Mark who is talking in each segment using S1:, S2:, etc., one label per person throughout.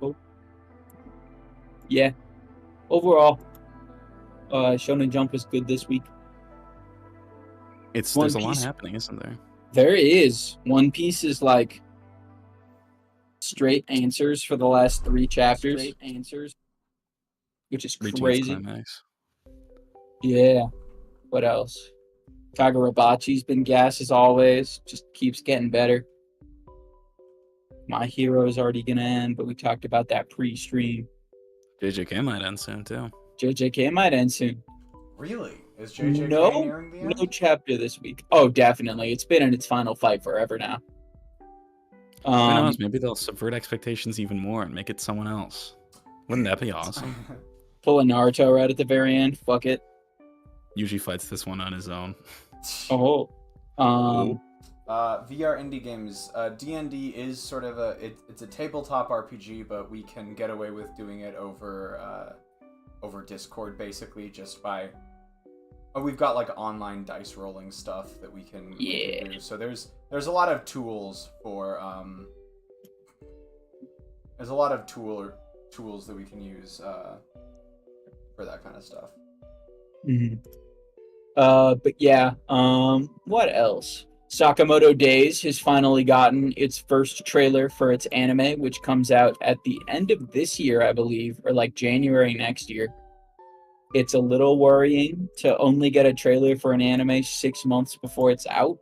S1: Cool. Yeah. Overall, Shonen Jump was good this week.
S2: There's a lot happening, isn't there?
S1: There is. One Piece is like straight answers for the last 3 chapters. Straight answers. Which is
S2: Reaching
S1: crazy.
S2: its climax.
S1: Yeah. What else? Kagurabachi's been gas as always. Just keeps getting better. My Hero is already going to end, but we talked about that pre-stream.
S2: JJK might end soon, too.
S1: JJK might end soon.
S3: Really? Is JJK nearing the end?
S1: No chapter this week. Oh, definitely. It's been in its final fight forever now.
S2: Who knows? Maybe they'll subvert expectations even more and make it someone else. Wouldn't that be awesome?
S1: Pull a Naruto right at the very end. Fuck it.
S2: Usually fights this one on his own.
S1: Oh.
S3: VR indie games. D&D is sort of it's a tabletop RPG, but we can get away with doing it over Discord, basically, just by... we've got like online dice rolling stuff that we can do. So there's a lot of tools for tools that we can use for that kind of stuff.
S1: Mm-hmm. But yeah, what else? Sakamoto Days has finally gotten its first trailer for its anime, which comes out at the end of this year, I believe, or like January next year. It's a little worrying to only get a trailer for an anime 6 months before it's out.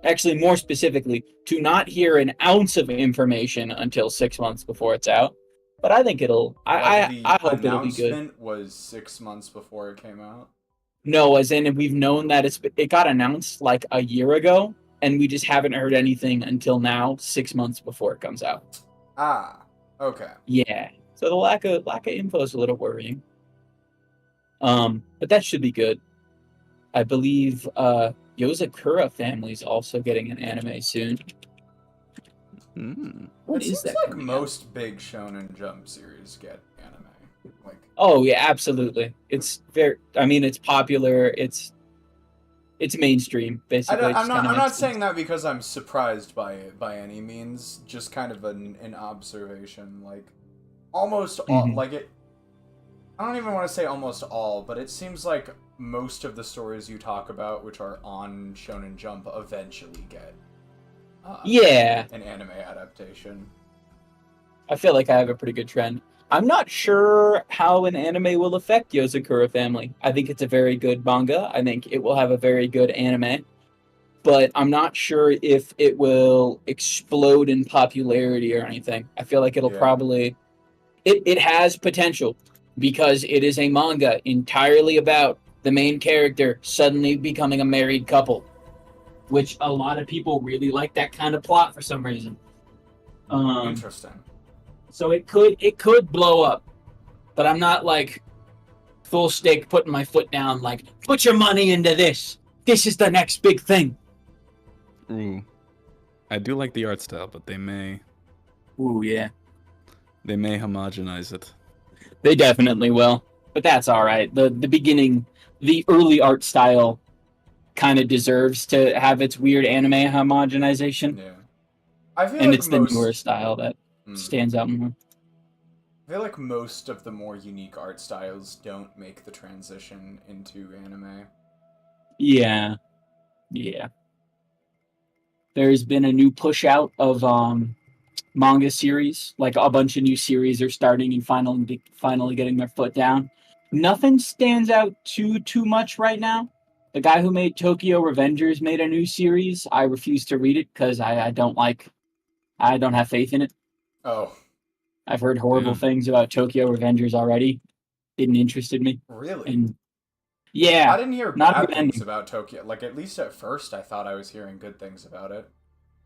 S1: Actually, more specifically, to not hear an ounce of information until 6 months before it's out. But I think it'll... I hope it'll be good.
S3: The announcement was 6 months before it came out?
S1: No, as in we've known that it got announced like a year ago, and we just haven't heard anything until now, 6 months before it comes out.
S3: Ah, okay.
S1: Yeah. So the lack of info is a little worrying. But that should be good. I believe Yozakura family's also getting an anime soon. What is that?
S3: Like most big Shonen Jump series get anime. Like.
S1: Oh yeah, absolutely. It's it's popular. It's mainstream, basically.
S3: I'm not saying that because I'm surprised by it by any means. Just kind of an observation. Like almost all like it. I don't even want to say almost all, but it seems like most of the stories you talk about, which are on Shonen Jump, eventually get an anime adaptation.
S1: I feel like I have a pretty good trend. I'm not sure how an anime will affect Yozakura family. I think it's a very good manga. I think it will have a very good anime. But I'm not sure if it will explode in popularity or anything. I feel like it'll probably... It has potential, because it is a manga entirely about the main character suddenly becoming a married couple, which a lot of people really like that kind of plot for some reason.
S3: Interesting.
S1: So it could blow up, but I'm not like full stake putting my foot down like, put your money into this. This is the next big thing.
S2: Ooh. I do like the art style, but they may...
S1: Ooh, yeah.
S2: They may homogenize it.
S1: They definitely will, but that's all right. The beginning, the early art style kind of deserves to have its weird anime homogenization.
S3: Yeah. I feel
S1: and
S3: like
S1: it's the newer style that stands out more.
S3: I feel like most of the more unique art styles don't make the transition into anime.
S1: Yeah. Yeah. There's been a new push out of manga series. Like a bunch of new series are starting and finally getting their foot down. Nothing stands out too much right now. The guy who made Tokyo Revengers made a new series. I refuse to read it because I don't have faith in it.
S3: Oh.
S1: I've heard horrible things about Tokyo Revengers already. Didn't interest me.
S3: Really?
S1: And yeah.
S3: I didn't hear bad things about Tokyo. Like, at least at first, I thought I was hearing good things about it.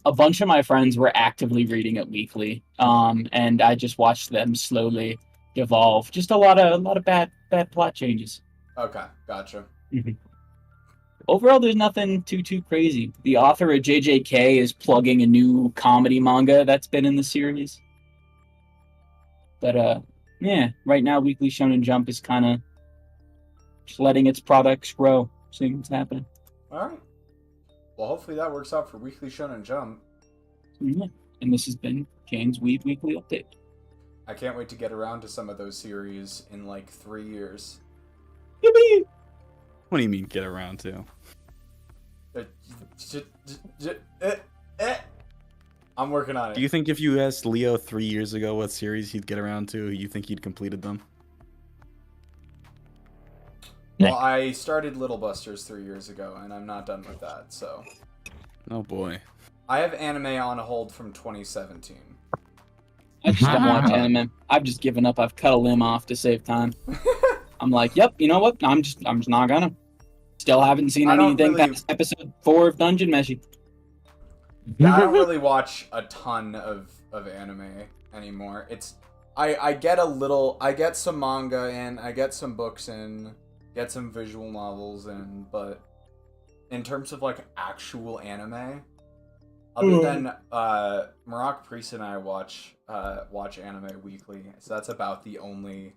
S1: A bunch of my friends were actively reading it weekly, and I just watched them slowly evolve. Just a lot of bad plot changes.
S3: Okay, gotcha.
S1: Mm-hmm. Overall, there's nothing too crazy. The author of JJK is plugging a new comedy manga that's been in the series. But yeah, right now Weekly Shonen Jump is kind of just letting its products grow, seeing what's happening.
S3: All right. Well, hopefully that works out for Weekly Shonen Jump.
S1: Yeah. And this has been Kane's Weed Weekly Update.
S3: I can't wait to get around to some of those series in like 3 years.
S1: Yippee!
S2: What do you mean get around to?
S3: I'm working on it.
S2: Do you think if you asked Leo 3 years ago what series he'd get around to, you think he'd completed them?
S3: Well, I started Little Busters 3 years ago, and I'm not done with that, so...
S2: Oh boy.
S3: I have anime on hold from 2017.
S1: I just don't watch anime. I've just given up. I've cut a limb off to save time. I'm like, yep, you know what? I'm just not gonna. Still haven't seen anything past episode 4 of Dungeon Meshi.
S3: Yeah, I don't really watch a ton of anime anymore. I get some manga in, I get some books in, get some visual novels in, but in terms of like actual anime, other than Marak Priest and I watch anime weekly, so that's about the only.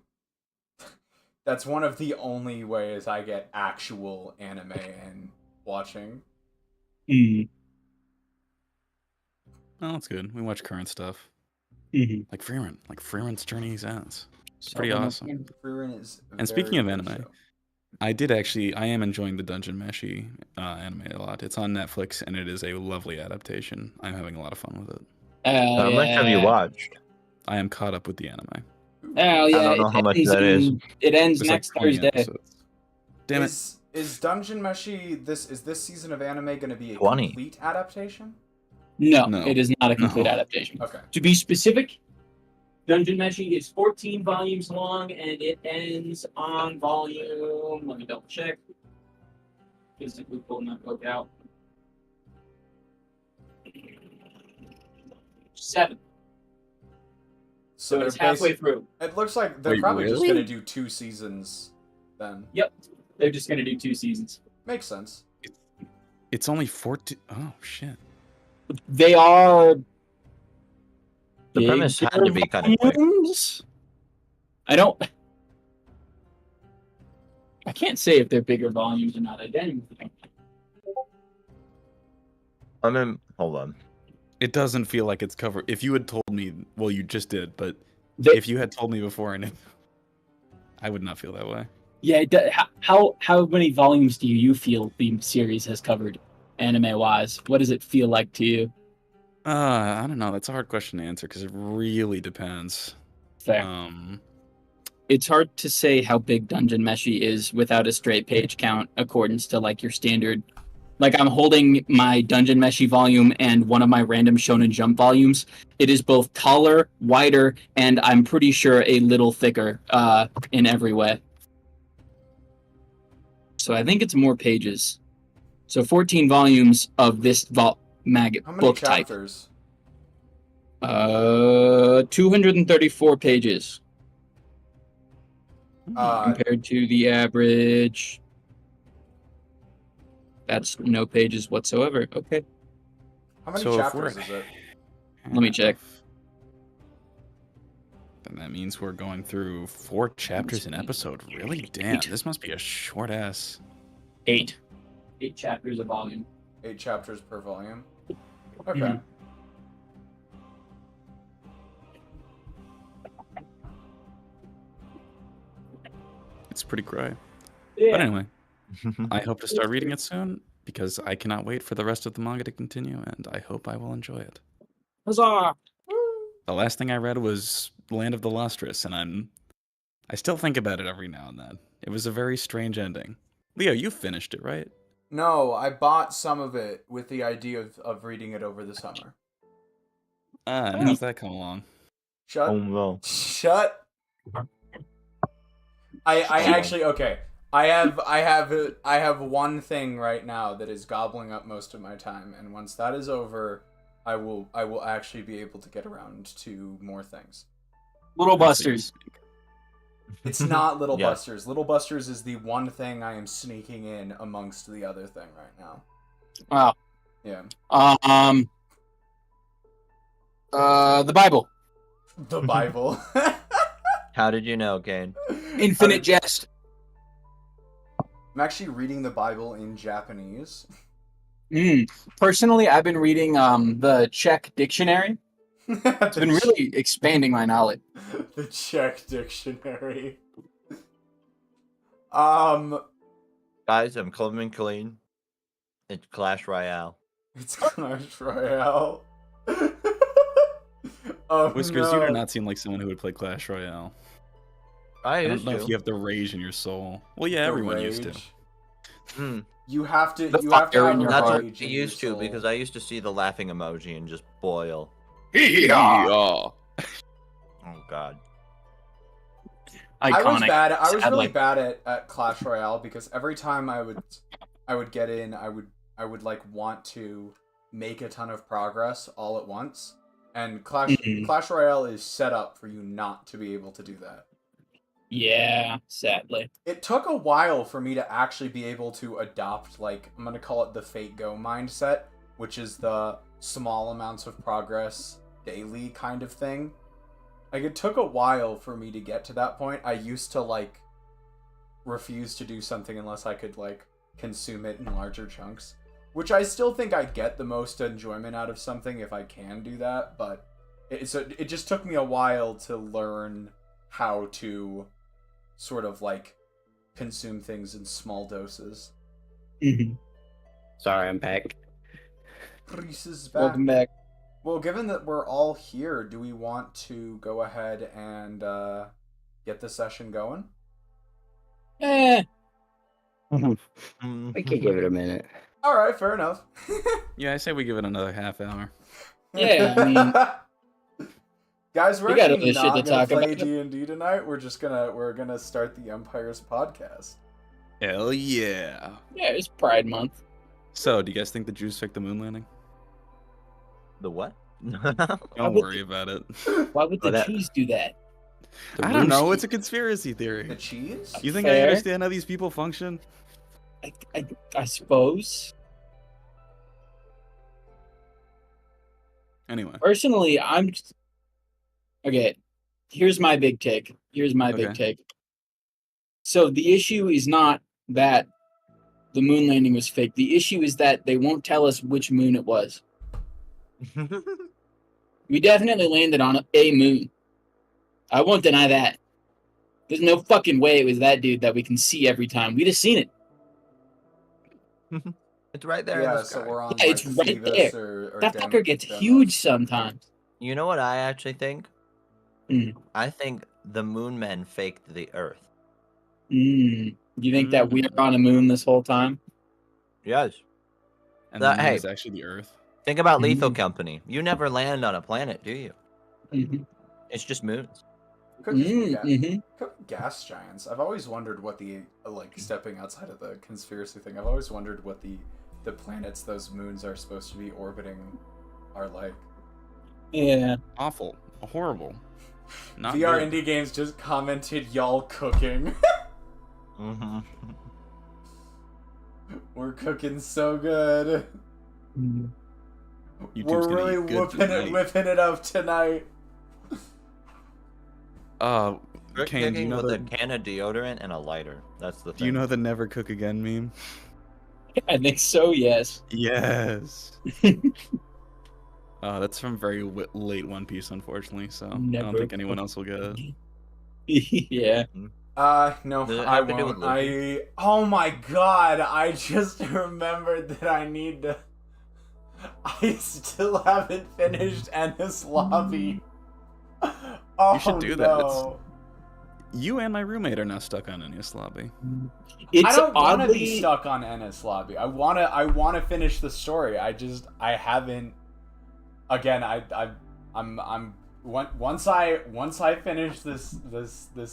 S3: That's one of the only ways I get actual anime and watching.
S1: Mm.
S2: Oh, that's good. We watch current stuff.
S1: Mm-hmm.
S2: Like Freeman's Journey's Ends. It's pretty awesome.
S3: Frieren is
S2: And speaking of anime,
S3: show.
S2: I am enjoying the Dungeon Meshi anime a lot. It's on Netflix, and it is a lovely adaptation. I'm having a lot of fun with it.
S4: How much have you watched?
S2: I am caught up with the anime.
S1: Oh yeah,
S4: I don't know how much that is.
S1: It ends
S2: There's
S1: next
S2: like 20
S1: Thursday.
S2: episodes. Damn it.
S3: Is Dungeon Meshi is this season of anime going to be a
S4: 20.
S3: complete adaptation?
S1: No,
S2: No.
S1: it is not a complete
S2: No.
S1: adaptation.
S3: Okay.
S1: To be specific, Dungeon Meshi is 14 volumes long, and it ends on volume. Let me double check. Physically pulling that book out. 7. So it's halfway through.
S3: It looks like they're
S2: Wait,
S3: probably just
S2: really?
S3: going to do 2 seasons then.
S1: Yep, they're just going to do 2 seasons.
S3: Makes sense.
S2: It's only 14. Oh, shit.
S1: They are.
S4: The premise had to be kind of quick.
S1: volumes? I can't say if they're bigger volumes or not. I didn't.
S4: I mean, hold on.
S2: It doesn't feel like it's covered. If you had told me, well, you just did, but if you had told me before, I would not feel that way.
S1: Yeah, how many volumes do you feel the series has covered, anime-wise? What does it feel like to you?
S2: I don't know. That's a hard question to answer because it really depends.
S1: Fair. It's hard to say how big Dungeon Meshi is without a straight page count, accordance to like your standard. Like I'm holding my Dungeon Meshi volume and one of my random Shonen Jump volumes. It is both taller, wider, and I'm pretty sure a little thicker in every way. So I think it's more pages. So 14 volumes of this
S3: How many
S1: book type.
S3: chapters?
S1: 234 pages
S3: Uh,
S1: compared to the average. That's no pages whatsoever. Okay,
S3: how many
S2: So if
S3: chapters
S2: we're-
S3: is it?
S1: let me check.
S2: Then that means we're going through 4 chapters an episode. Really? Damn, this must be a short ass.
S1: 8 chapters a volume.
S3: 8 chapters per volume. Okay.
S1: Mhm.
S2: It's pretty cray.
S1: Yeah.
S2: But anyway, I hope to start reading it soon because I cannot wait for the rest of the manga to continue, and I hope I will enjoy it.
S1: Huzzah!
S2: The last thing I read was Land of the Lustrous, and I still think about it every now and then. It was a very strange ending. Leo, you finished it, right?
S3: No, I bought some of it with the idea of reading it over the summer.
S2: And how's that come along?
S3: Shut.
S4: Oh no.
S3: Shut. I actually okay. I have one thing right now that is gobbling up most of my time, and once that is over, I will actually be able to get around to more things.
S1: Little Busters.
S3: It's not Little
S4: Yeah.
S3: Busters. Little Busters is the one thing I am sneaking in amongst the other thing right now.
S1: Wow.
S3: Yeah.
S1: The Bible.
S3: The Bible.
S4: How did you know, Kane?
S1: Infinite Jest.
S3: I'm actually reading the Bible in Japanese.
S1: Personally, I've been reading the Czech dictionary It's been really expanding my knowledge.
S3: The Czech dictionary.
S4: Guys, I'm coming clean. It's Clash Royale.
S3: It's Clash Royale. Oh,
S2: Whiskers,
S3: no.
S2: you do not seem like someone who would play Clash Royale.
S4: I
S2: I don't
S4: used
S2: know
S4: to.
S2: if you have the rage in your soul. Well, yeah,
S3: The
S2: everyone used to.
S3: rage.
S4: Hmm.
S3: You have to.
S1: The
S3: You have to
S1: fire
S3: have
S1: in
S3: a
S1: your
S4: That's
S1: heart.
S4: what
S3: rage
S4: I
S3: in your
S4: used to,
S3: soul.
S4: because I used to see the laughing emoji and just boil.
S2: Yeah.
S4: Oh God.
S3: I was
S1: Iconic.
S3: bad. I was really
S1: Sadly.
S3: bad at Clash Royale because every time I would get in, I would like want to make a ton of progress all at once. And Clash Royale is set up for you not to be able to do that.
S1: Yeah, sadly.
S3: It took a while for me to actually be able to adopt, like, I'm gonna call it the Fate Go mindset, which is the small amounts of progress daily kind of thing. Like, it took a while for me to get to that point. I used to, like, refuse to do something unless I could, like, consume it in larger chunks. Which I still think I get the most enjoyment out of something if I can do that, but it just took me a while to learn how to sort of, like, consume things in small doses.
S5: Sorry, I'm back.
S3: Reese is back.
S1: Welcome back.
S3: Well, given that we're all here, do we want to go ahead and get the session going?
S1: Eh,
S5: We could give it a minute.
S3: All right, fair enough.
S2: Yeah, I say we give it another half hour.
S1: Yeah, I mean,
S3: guys, we're
S1: we got
S3: actually
S1: other shit
S3: not
S1: to
S3: gonna
S1: talk
S3: play
S1: about.
S3: D&D tonight. We're gonna start the Empires podcast.
S2: Hell yeah.
S1: yeah, it's Pride Month.
S2: So, do you guys think the Jews faked the moon landing?
S4: The what?
S2: Don't
S1: would
S2: worry about it.
S1: Why would the
S4: that-
S1: Jews do that?
S2: I don't know. It's a conspiracy theory.
S3: The cheese?
S2: You think I
S1: Fair.
S2: understand how these people function?
S1: I suppose.
S2: Anyway.
S1: Personally, okay. Here's my big take. Big take. So the issue is not that the moon landing was fake. The issue is that they won't tell us which moon it was. We definitely landed on a moon. I won't deny that. There's no fucking way it was that dude that we can see every time. We'd have seen it.
S4: It's right there in
S3: Yeah,
S4: the sky.
S3: so we're on.
S1: Yeah, it's
S3: like,
S1: right
S3: Phoebus
S1: there.
S3: or
S1: That
S3: Dem-
S1: fucker gets
S3: Deimos.
S1: huge sometimes.
S4: You know what I actually think?
S1: Hmm.
S4: I think the moon men faked the Earth.
S1: You think that we are on a moon this whole time?
S4: Yes.
S2: And the moon
S4: Hey.
S2: is actually the Earth.
S4: Think about Lethal Company. You never land on a planet, do you?
S1: Mm-hmm.
S4: It's just moons.
S3: Could just be
S1: Mm-hmm.
S3: could be gas giants. I've always wondered what the like stepping outside of the conspiracy thing. I've always wondered what the planets those moons are supposed to be orbiting are like.
S1: Yeah.
S2: Awful. Horrible. Not
S3: VR
S2: good.
S3: Indie Games just commented, "Y'all cooking."
S4: Mm-hmm.
S3: We're cooking so good.
S2: YouTube's
S3: We're
S2: gonna
S3: really
S2: eat good tonight.
S3: whipping it up tonight.
S2: Kane, do you know
S4: with
S2: the
S4: a can of deodorant and a lighter. That's the thing.
S2: do you know the never cook again meme?
S1: I think so, yes.
S2: Yes. That's from very late One Piece, unfortunately. So I
S1: Never
S2: don't think anyone
S1: cook
S2: else will get it.
S1: Yeah.
S3: No,
S4: Does it
S3: I
S4: have to do
S3: won't.
S4: with
S3: Oh my god, I just remembered that I need to. I still haven't finished Ennis Lobby. Oh,
S2: You should do that.
S3: no.
S2: You and my roommate are now stuck on Enius Lobby.
S1: It's
S3: I don't want to
S1: oddly
S3: be stuck on Ennis Lobby. I wanna finish the story. I haven't. Again, once I finish this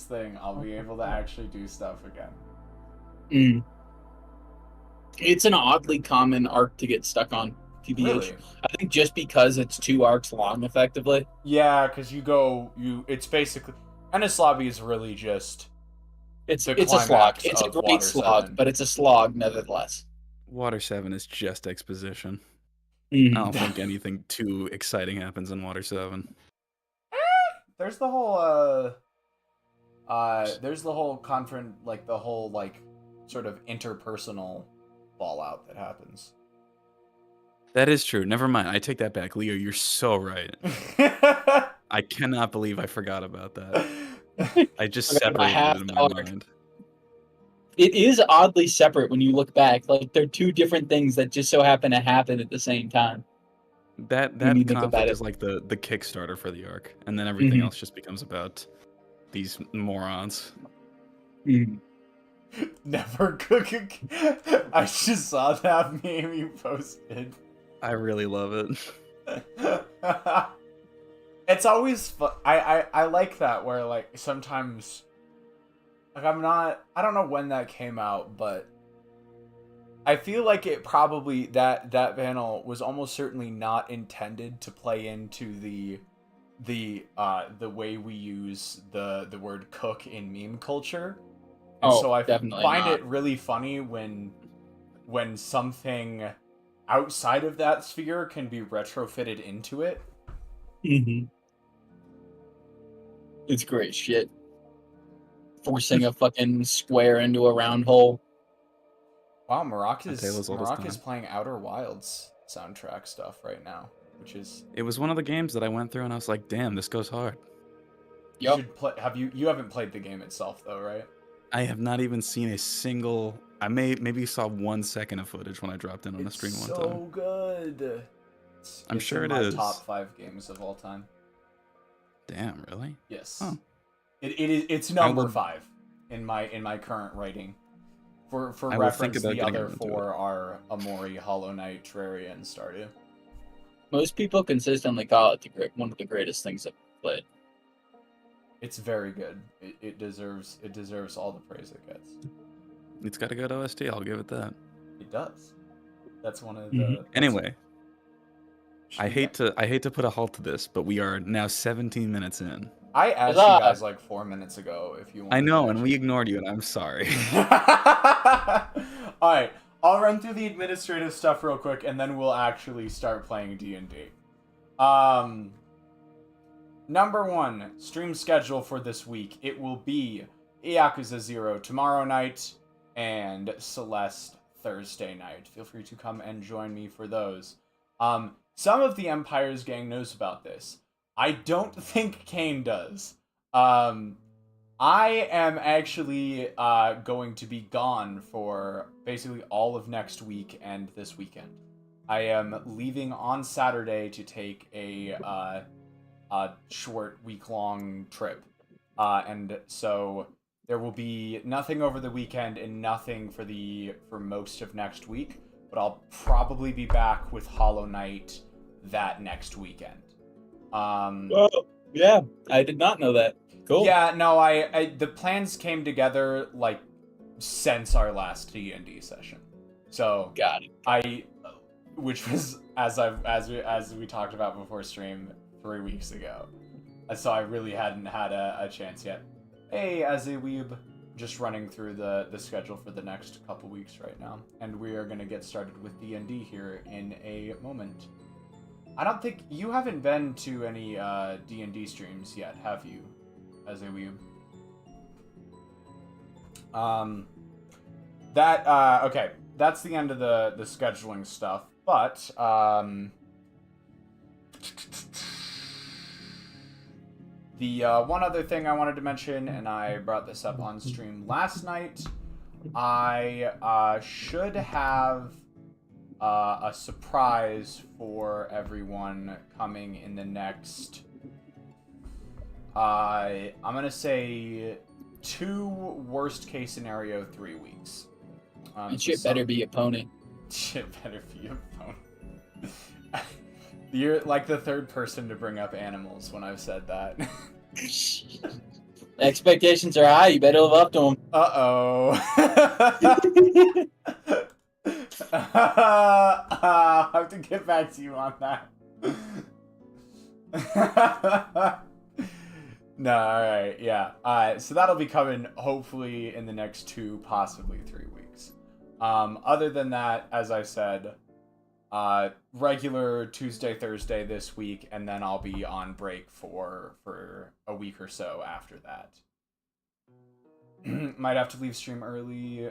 S3: thing, I'll be able to actually do stuff again.
S1: It's an oddly common arc to get stuck on, TBH.
S3: Really?
S1: I think just because it's 2 arcs long, effectively.
S3: Yeah, because it's basically Ennis Lobby is really just
S1: It's
S3: the
S1: a slog.
S3: climax
S1: It's a
S3: of
S1: great
S3: Water
S1: slog,
S3: 7.
S1: but it's a slog nevertheless.
S2: Water 7 is just exposition.
S1: Mhm.
S2: I don't think anything too exciting happens in Water 7.
S3: There's the whole confront, like the whole like sort of interpersonal fallout that happens.
S2: That is true. Never mind. I take that back. Leo, you're so right. I cannot believe I forgot about that. I just
S1: Forgot about
S2: separated
S1: half
S2: it in
S1: the
S2: my
S1: arc.
S2: mind.
S1: It is oddly separate when you look back. Like they're two different things that just so happen to happen at the same time.
S2: That
S1: When you think
S2: conflict
S1: about
S2: is
S1: it.
S2: like the Kickstarter for the arc, and then everything
S1: Mhm.
S2: else just becomes about these morons.
S1: Mhm.
S3: Never cook again. I just saw that meme you posted.
S2: I really love it.
S3: It's always fun. I like that where like sometimes like I don't know when that came out, but I feel like it probably that panel was almost certainly not intended to play into the way we use the word cook in meme culture. And
S1: Oh,
S3: so I
S1: definitely
S3: find
S1: not.
S3: it really funny when something outside of that sphere can be retrofitted into it.
S1: Mm-hmm. It's great shit. Forcing a fucking square into a round hole.
S3: Wow,
S2: A Tale as Old as
S3: Marok is
S2: Time.
S3: playing Outer Wilds soundtrack stuff right now, which is
S2: It was one of the games that I went through, and I was like, "Damn, this goes hard."
S3: you
S1: Yep.
S3: should play. Have you haven't played the game itself though, right?
S2: I have not even seen a single. I maybe saw 1 second of footage when I dropped in on a
S3: It's
S2: stream one
S3: so
S2: time.
S3: good.
S2: I'm
S3: It's
S2: sure
S3: in
S2: it
S3: my
S2: is.
S3: top 5 games of all time.
S2: Damn, really?
S3: Yes.
S2: Huh.
S3: It's number 5 in my current rating. For
S2: I will think
S3: reference,
S2: about
S3: the
S2: getting
S3: other
S2: into
S3: 4
S2: it.
S3: are Amori, Hollow Knight, Terraria, and Stardew.
S1: Most people consistently call it one of the greatest things I've played.
S3: It's very good. It deserves all the praise it gets.
S2: It's got a good OST. I'll give it that.
S3: It does. That's one of
S1: Mhm.
S3: the.
S2: Anyway, I hate to put a halt to this, but we are now 17 minutes in.
S3: I asked you guys like 4 minutes ago if you wanted
S2: I know,
S3: to
S2: and we
S3: actually...
S2: ignored you, and I'm sorry.
S3: Alright, I'll run through the administrative stuff real quick, and then we'll actually start playing D&D. Number 1, stream schedule for this week. It will be Yakuza 0 tomorrow night, and Celeste Thursday night. Feel free to come and join me for those. Some of the Empire's gang knows about this. I don't think Kane does. I am actually going to be gone for basically all of next week and this weekend. I am leaving on Saturday to take a short week-long trip. And so there will be nothing over the weekend and nothing for most of next week. But I'll probably be back with Hollow Knight that next weekend.
S1: Oh, yeah, I did not know that. Cool.
S3: Yeah, no, I the plans came together like since our last D&D session. So
S1: Got it.
S3: Which was as we talked about before stream 3 weeks ago. So I really hadn't had a chance yet. Hey, as a weeb, just running through the schedule for the next couple weeks right now, and we are gonna get started with D&D here in a moment. I don't think you haven't been to any D&D streams yet, have you? As a weeb. Okay, that's the end of the scheduling stuff. But the one other thing I wanted to mention, and I brought this up on stream last night, I should have a surprise for everyone coming in the next. I'm gonna say 2, worst case scenario 3 weeks.
S1: Shit better be opponent.
S3: Shit better be opponent. You're like the 3rd person to bring up animals when I've said that.
S1: Expectations are high. You better live up to them.
S3: Uh-oh. I'll have to get back to you on that. No, alright, yeah. So that'll be coming hopefully in the next 2, possibly 3 weeks. Other than that, as I said, regular Tuesday, Thursday this week, and then I'll be on break for a week or so after that. Might have to leave stream early.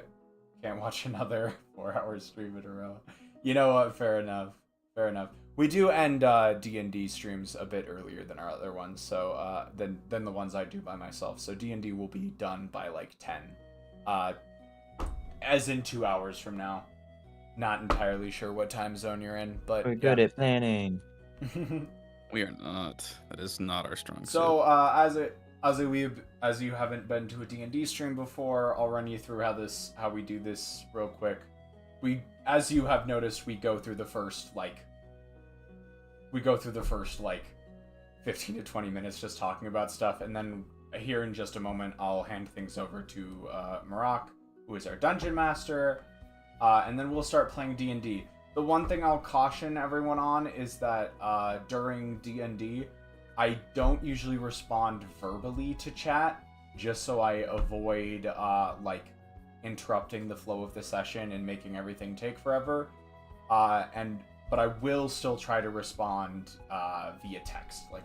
S3: Can't watch another 4-hour stream in a row. You know what? Fair enough. Fair enough. We do end D&D streams a bit earlier than our other ones, so than the ones I do by myself. So D&D will be done by like 10, as in 2 hours from now. Not entirely sure what time zone you're in, but
S4: We're good at planning.
S2: We are not. That is not our strong suit.
S3: So as you haven't been to a D&D stream before, I'll run you through how we do this real quick. As you have noticed, we go through the first 15 to 20 minutes just talking about stuff, and then here in just a moment I'll hand things over to Marak, who is our dungeon master, and then we'll start playing D&D. The one thing I'll caution everyone on is that during D&D, I don't usually respond verbally to chat, just so I avoid interrupting the flow of the session and making everything take forever. But I will still try to respond via text. Like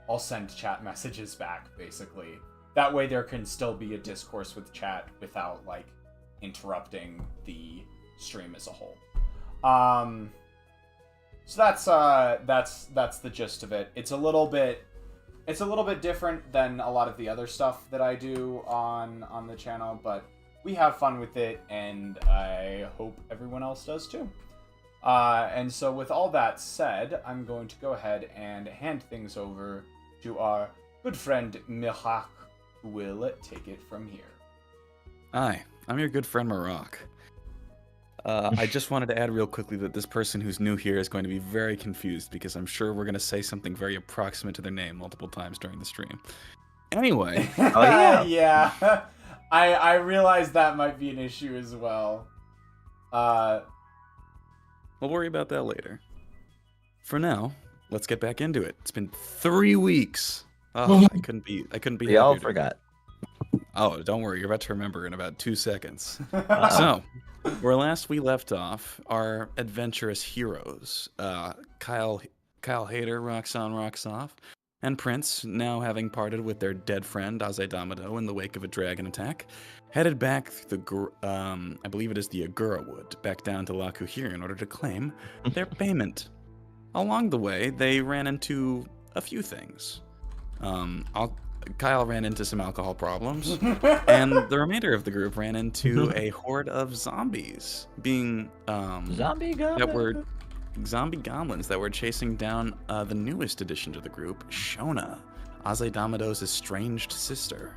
S3: I'll send chat messages back, basically. That way there can still be a discourse with chat without interrupting the stream as a whole. So that's the gist of it. It's a little bit different than a lot of the other stuff that I do on the channel, but we have fun with it, and I hope everyone else does too. And so with all that said, I'm going to go ahead and hand things over to our good friend Mihak, who will take it from here.
S2: Hi, I'm your good friend Marak. I just wanted to add real quickly that this person who's new here is going to be very confused because I'm sure we're going to say something very approximate to their name multiple times during the stream. Anyway.
S4: Oh, yeah.
S3: Yeah. I realize that might be an issue as well.
S2: We'll worry about that later. For now, let's get back into it. It's been 3 weeks. Oh, I couldn't be
S4: We all
S2: happier to-
S4: forgot.
S2: Oh, don't worry. You're about to remember in about 2 seconds. So, where last we left off, our adventurous heroes, Kyle Hader rocks on, rocks off, and Prince, now having parted with their dead friend Azedamado in the wake of a dragon attack, headed back through I believe it is the Agura Wood, back down to Lakuhiri in order to claim their payment. Along the way, they ran into a few things. Kyle ran into some alcohol problems, and the remainder of the group ran into a horde of zombies, being
S4: Zombie goblin?
S2: that were zombie goblins that were chasing down the newest addition to the group, Shona, Azedamado's estranged sister.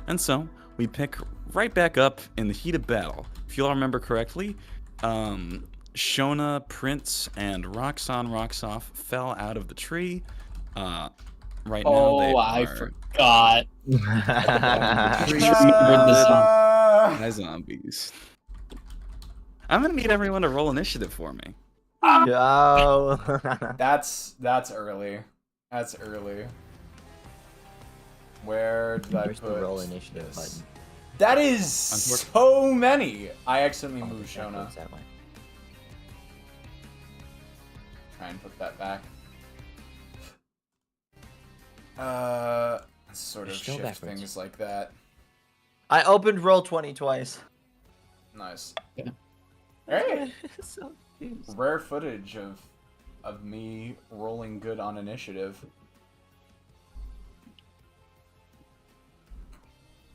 S2: And so we pick right back up in the heat of battle. If you all remember correctly, Shona, Prince, and Roxanne Roxoff fell out of the tree. Right now they
S1: I
S2: are
S1: forgot.
S2: high zombies. I'm gonna need everyone to roll initiative for me.
S4: Yo.
S3: That's early. That's early. Where did I
S4: Where's
S3: put
S4: the roll initiative
S3: this?
S4: button?
S3: That is so many. I accidentally moved
S4: Yeah,
S3: Shona.
S4: goes that way.
S3: Try and put that back. Sort of
S4: You're still
S3: shift
S4: backwards.
S3: things like that.
S4: I opened Roll20 twice.
S3: Nice.
S1: Yeah.
S3: Alright.
S4: So confused.
S3: Rare footage of me rolling good on initiative.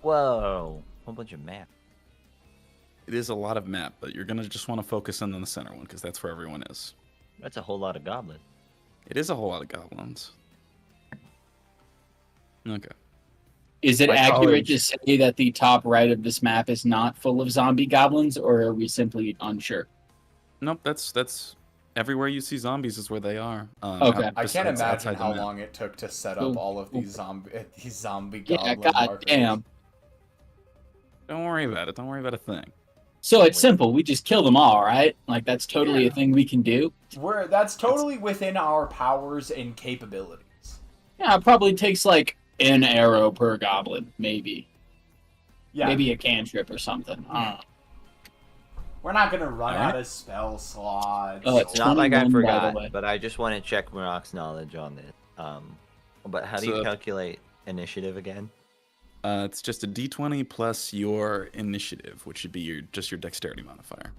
S4: Whoa. Whole bunch of math.
S2: It is a lot of map, but you're gonna just want to focus in on the center one because that's where everyone is.
S4: That's a whole lot of goblins.
S2: It is a whole lot of goblins. Okay.
S1: Is it
S4: My
S1: accurate to
S4: college.
S1: say that the top right of this map is not full of zombie goblins, or are we simply unsure?
S2: Nope, that's everywhere you see zombies is where they are.
S1: Okay.
S3: I can't imagine
S2: outside the
S3: how
S2: map.
S3: long it took to set
S1: Cool.
S3: up all of these zombie
S1: Yeah,
S3: goblin
S1: god
S3: markers.
S1: damn.
S2: Don't worry about it. Don't worry about a thing.
S1: So it's simple. We just kill them all, right? Like that's totally
S3: Yeah.
S1: a thing we can do.
S3: That's totally within our powers and capabilities.
S1: Yeah, it probably takes like an arrow per goblin, maybe.
S3: Yeah,
S1: Maybe a cantrip or something.
S3: we're not gonna run
S2: Alright.
S3: out of spell slots.
S1: Oh, it's
S4: It's not like I
S1: 21, by the
S4: forgot,
S1: way.
S4: but I just want to check Marok's knowledge on this. But how do you
S2: So-
S4: calculate initiative again?
S2: It's just a d20 plus your initiative, which should be just your dexterity modifier.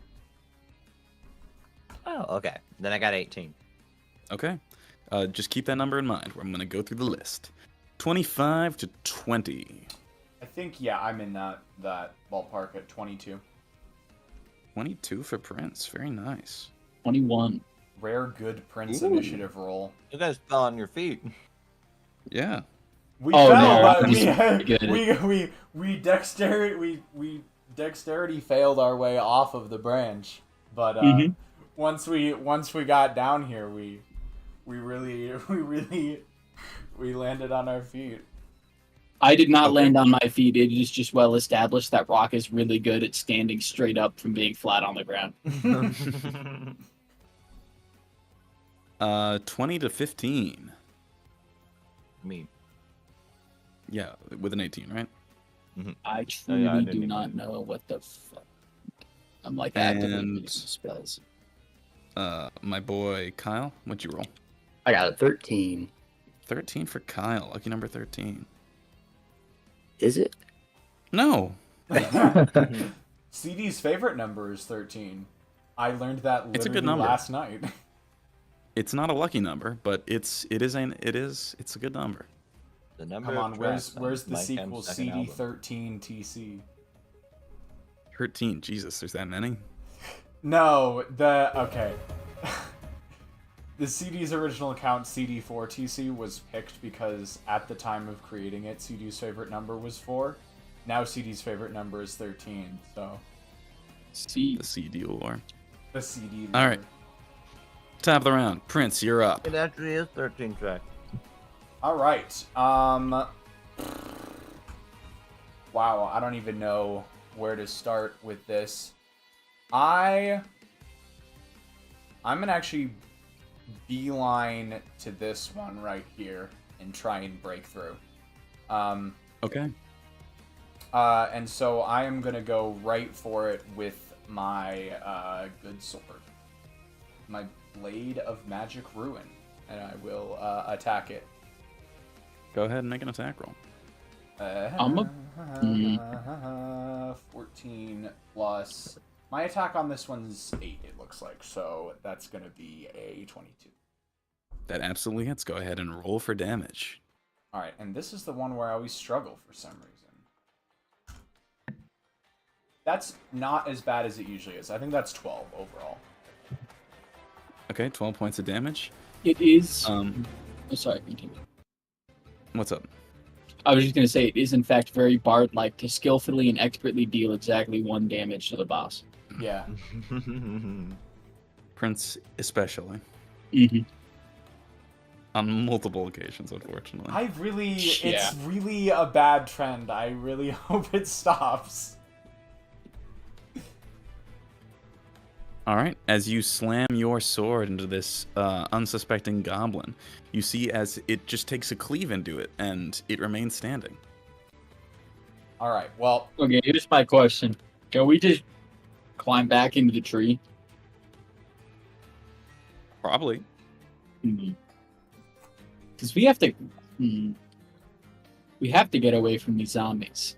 S4: Oh, okay. Then I got 18.
S2: Okay. Just keep that number in mind. I'm going to go through the list. 25 to 20.
S3: I think, yeah, I'm in that ballpark at 22.
S2: 22 for Prince. Very nice.
S1: 21.
S3: Rare good Prince
S2: Ooh.
S3: initiative roll.
S4: You guys fell on your feet.
S2: Yeah.
S3: We
S1: Oh,
S3: fell,
S1: no,
S3: but
S1: he's good.
S3: we dexterity failed our way off of the branch. But once we got down here, we landed on our feet.
S1: I did not
S2: Okay.
S1: land on my feet. It is just well established that Rock is really good at standing straight up from being flat on the ground.
S2: 20 to 15.
S4: Me.
S2: Yeah, with an 18, right?
S1: I truly
S4: I
S1: do
S4: didn't
S1: not
S4: even-
S1: know what the fuck. I'm like actively
S2: And-
S1: reading spells.
S2: My boy Kyle, what'd you roll?
S5: I got a 13.
S2: 13 for Kyle. Lucky number 13.
S5: Is it?
S2: No.
S3: CD's favorite number is 13. I learned that
S2: It's a good
S3: literally
S2: number.
S3: last night.
S2: It's not a lucky number, but it's a good number.
S4: The number
S3: Come on,
S4: of
S3: where's
S4: tracks
S3: the
S4: on Mike
S3: sequel
S4: M's second album.
S3: CD13 TC?
S2: 13. Jesus, there's that many?
S3: No, okay. The CD's original account, CD4TC, was picked because at the time of creating it, CD's favorite number was 4. Now CD's favorite number is 13, so...
S1: See,
S2: The CD lore.
S3: The CD number.
S2: All right. Top of the round. Prince, you're up.
S4: It actually is 13 tracks.
S3: Alright, wow, I don't even know where to start with this. I'm gonna actually beeline to this one right here and try and break through.
S2: Okay.
S3: And so I am gonna go right for it with my good sword, my Blade of Magic Ruin, and I will attack it.
S2: Go ahead and make an attack roll.
S3: 14 plus. My attack on this one's 8, it looks like, so that's gonna be a 22.
S2: That absolutely hits. Go ahead and roll for damage.
S3: Alright, and this is the one where I always struggle for some reason. That's not as bad as it usually is. I think that's 12 overall.
S2: Okay, 12 points of damage.
S1: it is.
S2: Um,
S1: Oh, sorry, continue.
S2: What's up?
S1: I was just gonna say it is in fact very bard-like to skillfully and expertly deal exactly 1 damage to the boss.
S3: Yeah.
S2: Prince, especially.
S1: Mm-hmm.
S2: On multiple occasions, unfortunately.
S1: Yeah.
S3: It's really a bad trend. I really hope it stops.
S2: All right. As you slam your sword into this unsuspecting goblin, you see as it just takes a cleave into it, and it remains standing.
S3: Alright, well,
S1: Okay, here's my question: can we just climb back into the tree?
S2: Probably.
S1: Because we have to. We have to get away from these zombies.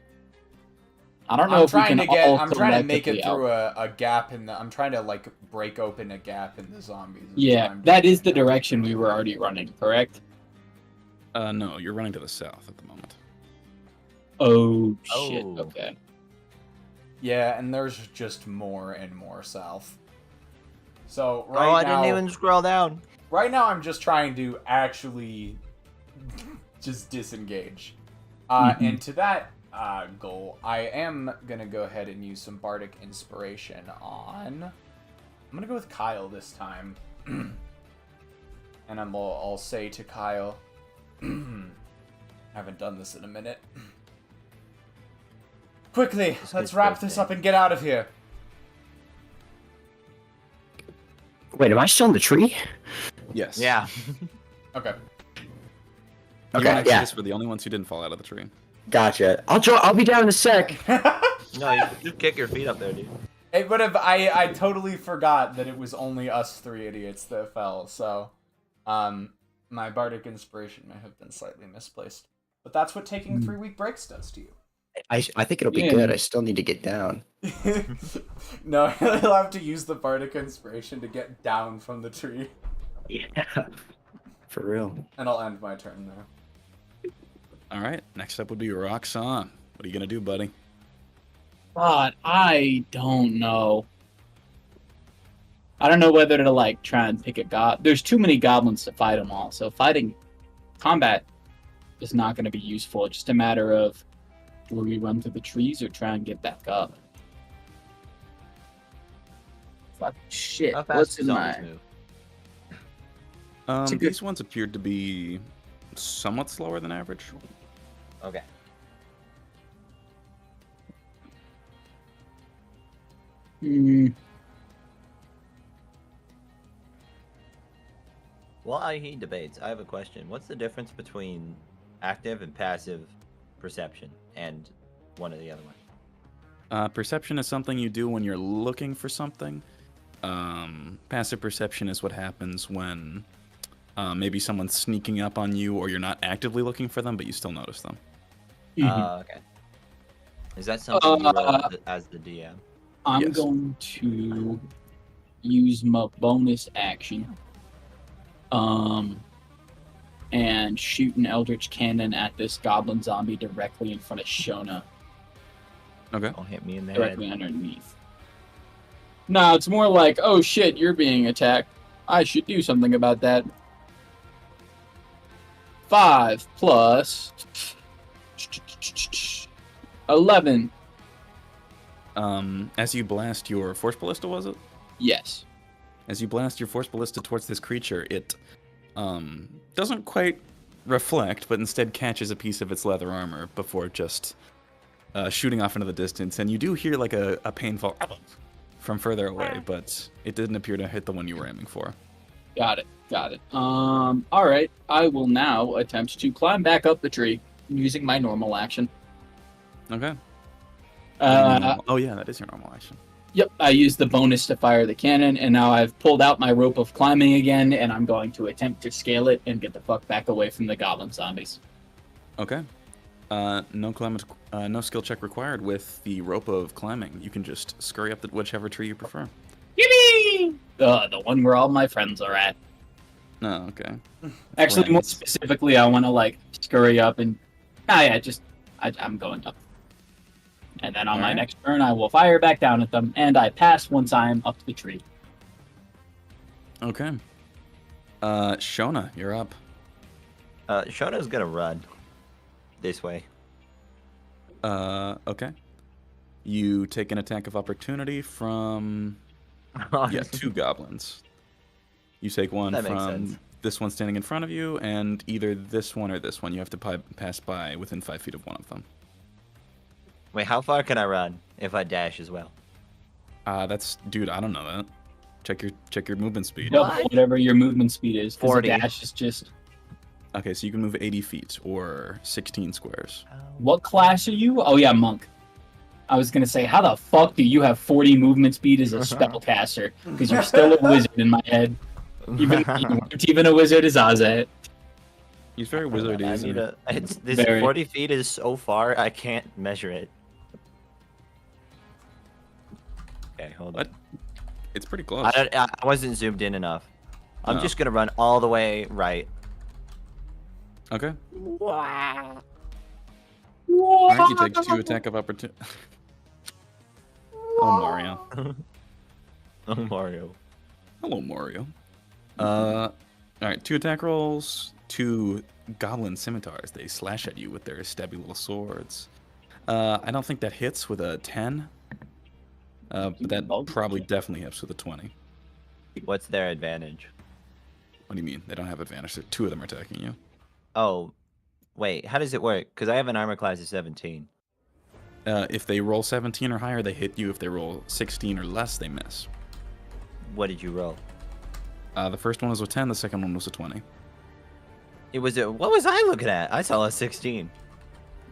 S1: I don't know if we can all
S3: I'm trying to make it
S1: collectively
S3: through
S1: out.
S3: a gap in the... I'm trying to, like, break open a gap in the zombies.
S1: Yeah, that is the direction we were already running, correct?
S2: No, you're running to the south at the moment.
S1: Oh, shit,
S4: Oh.
S1: okay.
S3: Yeah, and there's just more and more south. So,
S4: Oh, I
S3: now...
S4: didn't even scroll down.
S3: Right now, I'm just trying to actually just disengage. And to that goal, I am going to go ahead and use some Bardic Inspiration on... I'm going to go with Kyle this time. And I'll say to Kyle... I haven't done this in a minute. Quickly, let's wrap this up and get out of here.
S5: Wait, am I still in the tree?
S2: Yes.
S4: Yeah.
S3: Okay.
S2: You
S5: Okay,
S2: and
S5: yeah.
S2: Exodus were the only ones who didn't fall out of the tree.
S5: Gotcha. I'll be down in a sec.
S4: No, you just kick your feet up there, dude.
S3: It would have. I totally forgot that it was only us 3 idiots that fell. So, my bardic inspiration may have been slightly misplaced. But that's what taking 3-week breaks does to you.
S5: I think it'll be
S1: Yeah.
S5: good. I still need to get down.
S3: No, he'll have to use the bardic inspiration to get down from the tree.
S5: Yeah. For real.
S3: And I'll end my turn there.
S2: All right. Next up would be Roxanne. What are you gonna do, buddy?
S1: God, I don't know. I don't know whether to like try and pick a god. There's too many goblins to fight them all, so fighting combat is not going to be useful. It's just a matter of do we run to the trees or try and get back up. Fuck shit.
S4: How fast
S1: What's
S4: do
S1: in
S4: zombies
S1: my?
S4: move?
S1: a good-
S2: These ones appeared to be somewhat slower than average.
S4: Okay.
S1: Hmm.
S4: While he debates, I have a question. What's the difference between active and passive perception and one or the other one?
S2: Perception is something you do when you're looking for something. Passive perception is what happens when maybe someone's sneaking up on you or you're not actively looking for them, but you still notice them.
S4: Okay. Is that something you roll as the DM?
S1: I'm
S2: Yes.
S1: going to use my bonus action. And shoot an eldritch cannon at this goblin zombie directly in front of Shona,
S2: Okay.
S4: Don't hit me in the head.
S1: directly underneath. No, it's more like, oh shit, you're being attacked. I should do something about that. 5 plus 11.
S2: As you blast your force ballista, was it?
S1: Yes.
S2: As you blast your force ballista towards this creature, it doesn't quite reflect, but instead catches a piece of its leather armor before just shooting off into the distance. And you do hear like a painful from further away, but it didn't appear to hit the one you were aiming for.
S1: Got it. All right. I will now attempt to climb back up the tree using my normal action.
S2: Okay. Oh yeah, that is your normal action.
S1: Yep, I used the bonus to fire the cannon, and now I've pulled out my rope of climbing again, and I'm going to attempt to scale it and get the fuck back away from the goblin zombies.
S2: Okay. No skill check required with the rope of climbing. You can just scurry up whichever tree you prefer.
S1: Yippee! The one where all my friends are at.
S2: Oh, okay.
S1: Actually, more
S2: Friends.
S1: specifically, I want to like scurry up and I'm going up. And then on my
S2: Alright.
S1: next turn, I will fire back down at them, and I pass once I'm up the tree.
S2: Okay. Shona, you're up.
S4: Shona's gonna run this way.
S2: Okay. You take an attack of opportunity from two goblins. You take one
S4: That makes
S2: from
S4: sense.
S2: this one standing in front of you, and either this one or this one. You have to pass by within 5 feet of one of them.
S4: Wait, how far can I run if I dash as well?
S2: Dude, I don't know that. Check your movement speed.
S1: Double whatever your movement speed is. 'Cause
S4: 40.
S1: a dash is just.
S2: Okay, so you can move 80 feet or 16 squares.
S1: What class are you? Oh yeah, monk. I was gonna say, how the fuck do you have 40 movement speed as a spellcaster? Because you're still a wizard in my head. Even you weren't even a wizard as Azed.
S2: He's very wizardy,
S4: I
S2: isn't
S4: need
S2: he?
S4: this
S1: Very.
S4: 40 feet is so far, I can't measure it. Okay, hold
S2: What?
S4: on.
S2: It's pretty close.
S4: I wasn't zoomed in enough. I'm
S2: Oh.
S4: just gonna run all the way right.
S2: Okay. Alright, you take 2 attack of opportunity. Oh, Mario.
S4: Oh, Mario.
S2: Hello, Mario. Alright, 2 attack rolls, 2 goblin scimitars. They slash at you with their stabby little swords. I don't think that hits with a 10. But that probably definitely hits with a 20.
S4: What's their advantage?
S2: What do you mean? They don't have advantage. 2 of them are attacking you.
S4: Oh, wait, how does it work? Because I have an armor class of 17.
S2: If they roll 17 or higher, they hit you. If they roll 16 or less, they miss.
S4: What did you roll?
S2: The first one was a 10, the second one was a 20.
S4: What was I looking at? I saw a 16.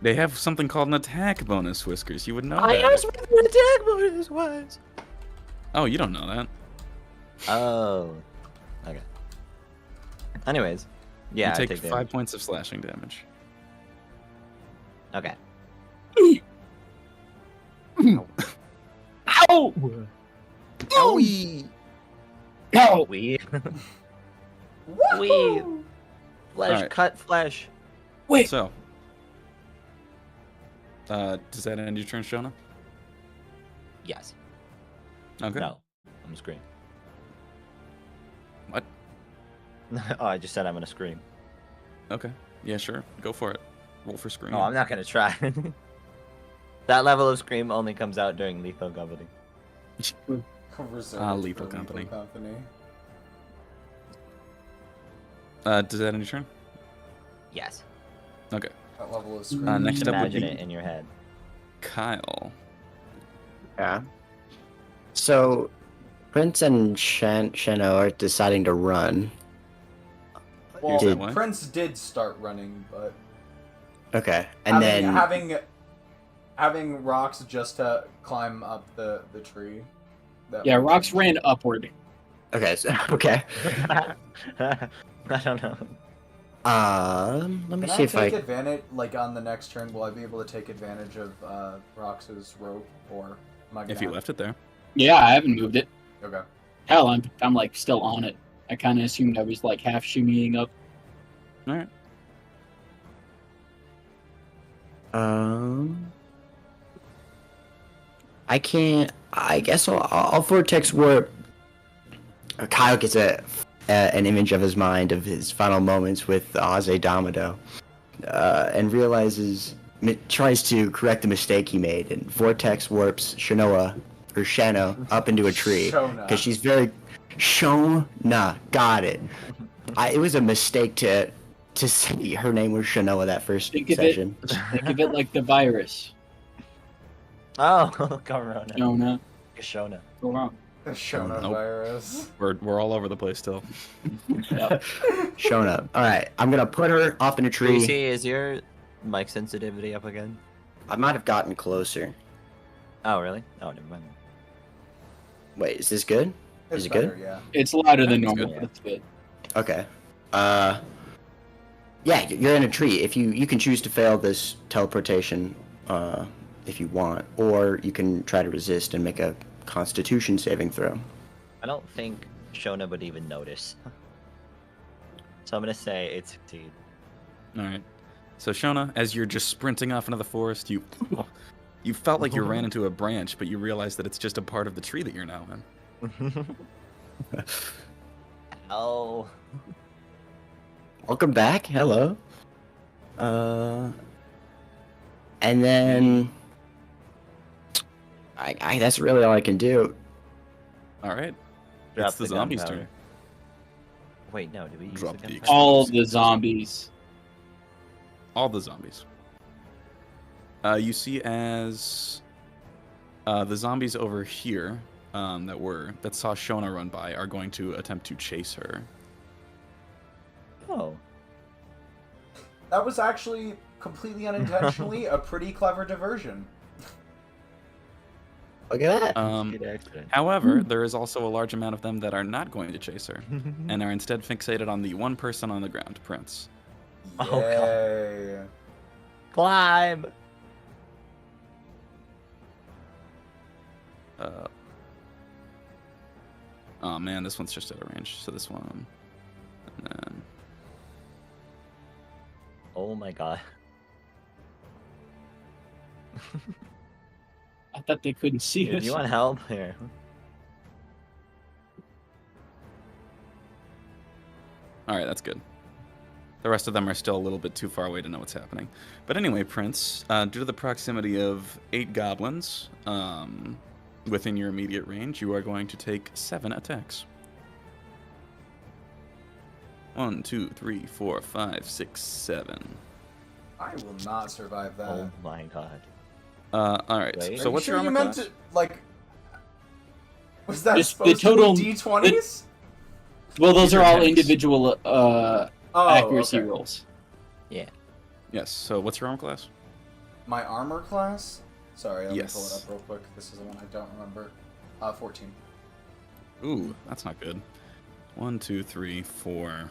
S2: They have something called an attack bonus, Whiskers. You would know
S4: I
S2: that.
S4: asked what the attack bonus was.
S2: Oh, you don't know that.
S4: Oh. Okay. Anyways. Yeah,
S2: You take
S4: I take
S2: 5 points of slashing damage.
S4: Okay.
S1: Ow!
S4: Owie!
S1: Ow!
S4: We
S3: Woohoo!
S4: flesh,
S2: Alright.
S4: cut flesh.
S1: Wait.
S2: So, does that end your turn, Shona?
S4: Yes.
S2: Okay.
S4: No. I'm scream.
S2: What?
S4: Oh, I just said I'm gonna scream.
S2: Okay. Yeah, sure. Go for it. Roll for screen.
S4: No, I'm not gonna try. That level of scream only comes out during lethal company.
S3: Reserved
S2: Lethal
S3: for
S2: Company.
S3: Company.
S2: Does that end your turn?
S4: Yes.
S2: Okay.
S3: That level of screen.
S2: Next up would
S4: Imagine
S2: be
S4: it in your head.
S2: Kyle.
S5: Yeah. So, Prince and Sheno are deciding to run.
S3: Well,
S2: that way.
S3: Prince did start running, but
S5: Okay, and
S3: having rocks just to climb up the tree. That
S1: Yeah,
S3: would
S1: rocks
S3: change.
S1: ran upward.
S5: okay, so, okay.
S4: I don't know.
S5: Let me
S3: Can
S5: see
S3: I
S5: if I.
S3: take advantage, like on the next turn, will I be able to take advantage of Rox's rope, or am I gonna
S2: If you
S3: have-
S2: left it there.
S1: Yeah, I haven't moved it.
S3: Okay.
S1: Hell, I'm like still on it. I kind of assumed I was like half shimmying up.
S2: All right.
S5: I can't. I guess I'll vortex warp. Kyle gets an image of his mind of his final moments with Azedamado, and realizes tries to correct the mistake he made and vortex warps Shanoa up into a tree
S3: Shona.
S5: because she's very Shona. Got it. It was a mistake to say her name was Shanoa that first
S1: Think of
S5: session.
S1: Think of it like the virus.
S4: Oh, Corona.
S1: Shona.
S4: Shona.
S1: Go wrong.
S3: The Shona
S2: Nope.
S3: virus.
S2: We're all over the place still.
S1: Yep.
S5: Shona. All right, I'm gonna put her off in a tree.
S4: BC, is your mic sensitivity up again?
S5: I might have gotten closer.
S4: Oh, really? Oh, never mind.
S5: Wait, is this good?
S3: It's
S5: Is it
S3: better,
S5: good?
S3: yeah.
S1: It's louder than
S2: That's
S1: normal,
S4: good.
S1: but it's good.
S5: Okay. Yeah, you're in a tree. If you can choose to fail this teleportation, if you want, or you can try to resist and make a Constitution saving throw.
S4: I don't think Shona would even notice. So I'm gonna say it succeed.
S2: All right. So Shona, as you're just sprinting off into the forest, you felt like you ran into a branch, but you realize that it's just a part of the tree that you're now in.
S4: Oh.
S5: Welcome back. Hello. And then I that's really all I can do.
S2: All right.
S4: Drop
S2: It's the zombies' turn.
S4: gunpowder. Wait, no, did we use
S2: Drop
S4: the
S2: the
S4: gunpowder?
S1: All the zombies.
S2: All the zombies. You see as the zombies over here that saw Shona run by are going to attempt to chase her.
S4: Oh.
S3: That was actually completely unintentionally a pretty clever diversion.
S5: Look at that.
S4: Good accident.
S2: However, there is also a large amount of them that are not going to chase her and are instead fixated on the one person on the ground, Prince.
S4: Oh, God.
S3: Yay.
S4: Climb!
S2: Oh man, this one's just out of range. So this one, and then
S4: Oh my god.
S1: I thought they couldn't see
S4: Do
S1: us.
S4: you want help here?
S2: all right, that's good. The rest of them are still a little bit too far away to know what's happening. But anyway, Prince, due to the proximity of 8 goblins within your immediate range, you are going to take 7 attacks. 1, 2, 3, 4, 5, 6, 7.
S3: I will not survive that.
S4: Oh my god.
S2: All right.
S4: Wait.
S2: So
S3: Are
S2: what's
S3: you sure
S2: your
S3: you
S2: armor
S3: meant
S2: class?
S3: to, like... Was that
S1: Just the
S3: supposed
S1: total-
S3: to be D20s?
S1: Well, those
S2: These
S1: are
S2: are
S1: all
S2: attacks.
S1: individual
S3: Oh,
S1: accuracy
S3: okay.
S1: rolls.
S4: Yeah.
S2: Yes. So what's your armor class?
S3: My armor class? Sorry, let me pull it
S2: Yes.
S3: up real quick. This is the one I don't remember. 14.
S2: Ooh, that's not good. 1, 2, 3, 4,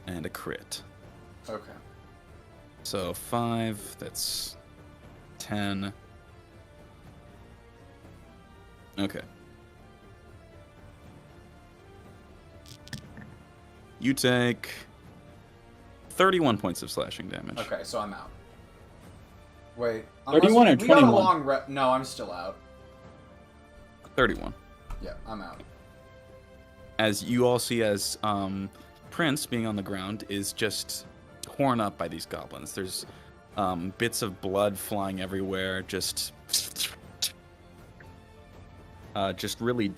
S2: and a crit.
S3: Okay.
S2: So 5. That's 10. Okay. You take 31 points of slashing damage.
S3: Okay, so I'm out. Wait.
S1: 31 or
S3: we got a
S1: 21?
S3: long No, I'm still out.
S2: 31.
S3: Yeah, I'm out.
S2: As you all see, as Prince, being on the ground, is just torn up by these goblins. There's bits of blood flying everywhere, just really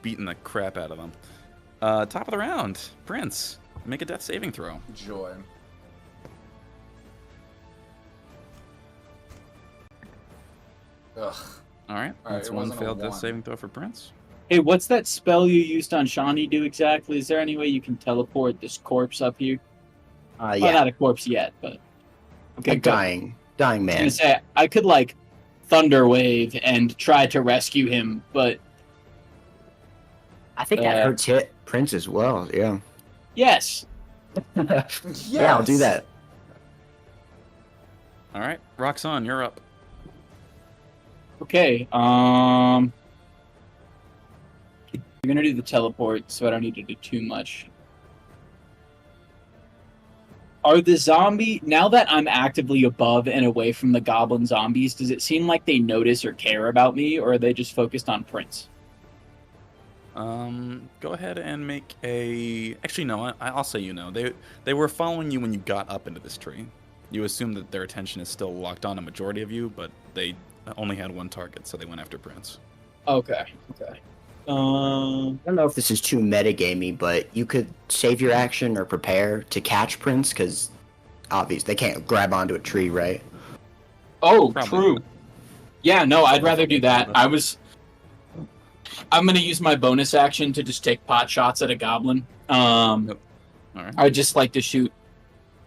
S2: beating the crap out of them. Top of the round, Prince, make a death saving throw.
S3: Joy. Ugh.
S2: All right, that's
S3: it
S2: one
S3: wasn't a
S2: failed death
S3: 1.
S2: saving throw for Prince.
S1: Hey, what's that spell you used on Shawnee do exactly? Is there any way you can teleport this corpse up here? Well,
S5: Yeah,
S1: not a corpse yet, but okay,
S5: a
S1: good.
S5: dying
S1: I was
S5: man.
S1: gonna say I could like thunder wave and try to rescue him, but
S5: I think that hurts hit Prince as well. Yeah.
S1: yes.
S5: Yeah, I'll do that.
S2: All right, Roxanne, you're up.
S1: Okay. I'm gonna do the teleport, so I don't need to do too much. Are the zombie, now that I'm actively above and away from the goblin zombies, does it seem like they notice or care about me, or are they just focused on Prince?
S2: Go ahead and make a. Actually, no. I'll say you know. They were following you when you got up into this tree. You assume that their attention is still locked on a majority of you, but they only had one target, so they went after Prince.
S1: Okay.
S5: I don't know if this is too metagamey, but you could save your action or prepare to catch Prince, because obviously they can't grab onto a tree, right?
S1: Oh,
S2: Probably
S1: true.
S2: not.
S1: Yeah, no, I'd rather do that. I'm gonna use my bonus action to just take pot shots at a goblin.
S2: All right.
S1: I'd just like to shoot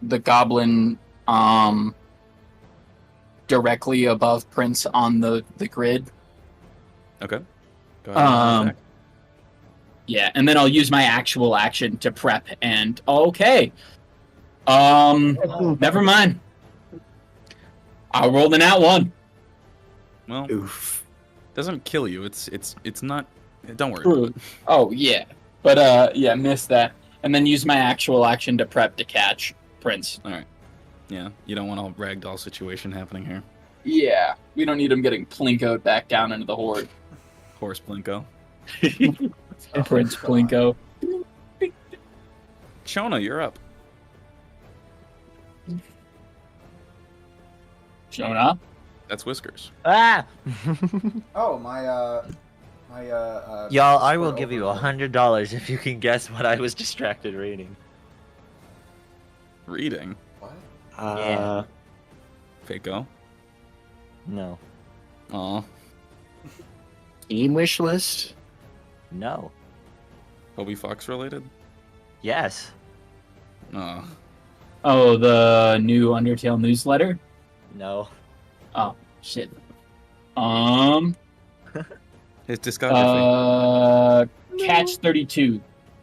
S1: the goblin directly above Prince on the grid.
S2: Okay. Go ahead and attack.
S1: Yeah, and then I'll use my actual action to prep and okay. Never mind. I'll roll the nat 1.
S2: Well,
S5: Oof.
S2: doesn't kill you. It's not. Don't worry.
S1: True. Oh yeah. But yeah, missed that. And then use my actual action to prep to catch Prince.
S2: All right. Yeah, you don't want a ragdoll situation happening here.
S1: Yeah. We don't need him getting plinkoed back down into the horde.
S2: Horse Blinko.
S1: Prince Plinko.
S2: Shona, you're up.
S1: Jonah?
S2: That's Whiskers.
S4: Ah!
S3: Oh, my
S4: Y'all, I will
S3: Discord
S4: give you
S3: overlay.
S4: $100 if you can guess what I was distracted reading.
S2: Reading.
S3: What?
S4: Yeah.
S2: Faco.
S4: No.
S2: Aw.
S5: Team wish list?
S4: No.
S2: Toby Fox related?
S4: Yes.
S2: Aw.
S1: Oh, the new Undertale newsletter?
S4: No.
S1: Oh, shit.
S2: His discography.
S1: Catch 32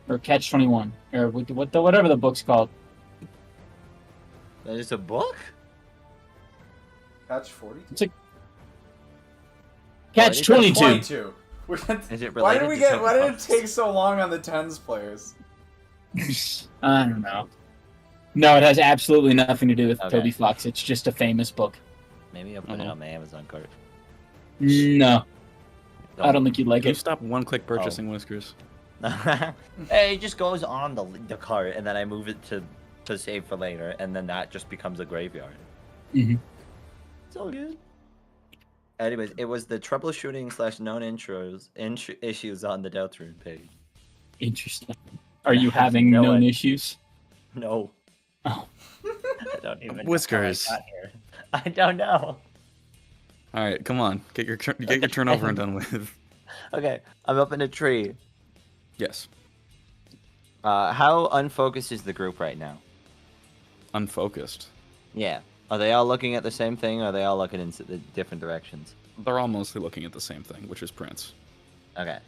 S1: or Catch 21 or whatever the book's called.
S4: That is a book?
S3: Catch 40?
S1: It's a Catch 22.
S3: 22.
S4: Is it
S3: Why did
S4: related
S3: we
S4: to
S3: get?
S4: Toby
S3: Why did it
S4: Fox?
S3: take so long on the tens players?
S1: I don't know. No, it has absolutely nothing to do with
S4: Okay.
S1: Toby Fox. It's just a famous book.
S4: Maybe I'll put it on my Amazon cart.
S1: No, I don't think you'd like
S2: Can you
S1: it.
S2: stop one-click purchasing Whiskers?
S4: Hey, it just goes on the cart, and then I move it to save for later, and then that just becomes a graveyard.
S1: Mhm.
S4: It's all good. Anyways, it was the troubleshooting / known issues on the Deltarune page.
S1: Interesting. Are you
S4: I have
S1: having
S4: no
S1: known
S4: idea.
S1: issues?
S4: No.
S1: Oh.
S4: I don't even
S2: Whiskers.
S4: know how I got here. I don't know.
S2: All right, come on. Get your turn over and done with.
S4: Okay, I'm up in a tree.
S2: Yes.
S4: How unfocused is the group right now?
S2: Unfocused.
S4: Yeah. Are they all looking at the same thing, or are they all looking in the different directions?
S2: They're all mostly looking at the same thing, which is Prince.
S4: Okay.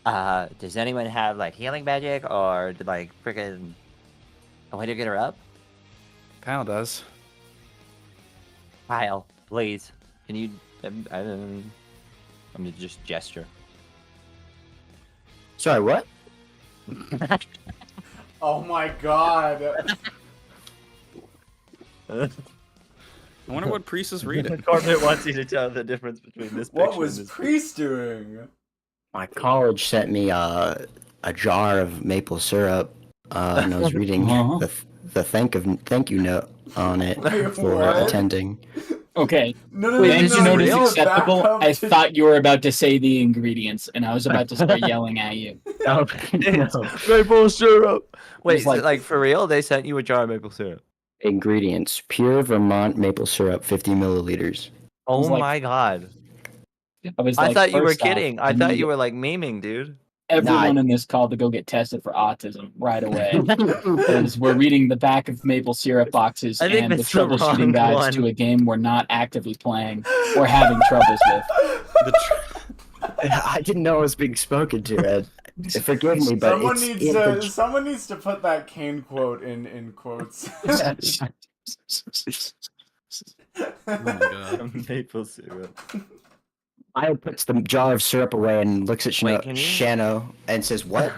S4: Does anyone have like healing magic or like freaking a way to get her up?
S2: Kyle does.
S4: Kyle, please. Can you? I'm gonna just gesture.
S5: Sorry, what?
S3: Oh my god.
S2: I wonder what Priest is reading.
S4: Corbett wants you to tell the difference between this picture
S3: What was
S4: and this
S3: Priest doing?
S5: My college sent me a jar of maple syrup, and I was reading the thank you note on it
S3: Wait,
S5: for
S3: what?
S5: attending.
S1: Okay.
S3: No,
S1: Wait,
S4: this
S1: did you know
S4: real?
S1: it's acceptable?
S3: Back up
S1: I
S3: to-
S1: thought you were about to say the ingredients, and I was about to start yelling at you.
S5: Oh,
S4: It's
S5: no.
S4: maple syrup. Wait,
S1: It's like-
S4: like for real? They sent you a jar of maple syrup.
S5: Ingredients: pure Vermont maple syrup, 50 milliliters.
S4: Oh
S1: was like-
S4: my god.
S1: I was
S4: I
S1: like,
S4: thought you were
S1: first off,
S4: kidding. I
S1: need
S4: thought you were like memeing, dude.
S1: everyone
S5: Nah.
S1: in this call to go get tested for autism right away. Because we're reading the back of maple syrup boxes
S4: I think
S1: and the
S4: that's the wrong
S1: troubleshooting guides
S4: one.
S1: to a game we're not actively playing or having troubles with.
S2: The
S5: I didn't know I was being spoken to, Ed. Forgive me, but
S3: Someone needs to put that Kane quote in quotes.
S2: Oh my god.
S4: Maple syrup.
S5: I puts the jar of syrup away and looks at
S4: Wait, can you-
S5: Shano and says, "What?"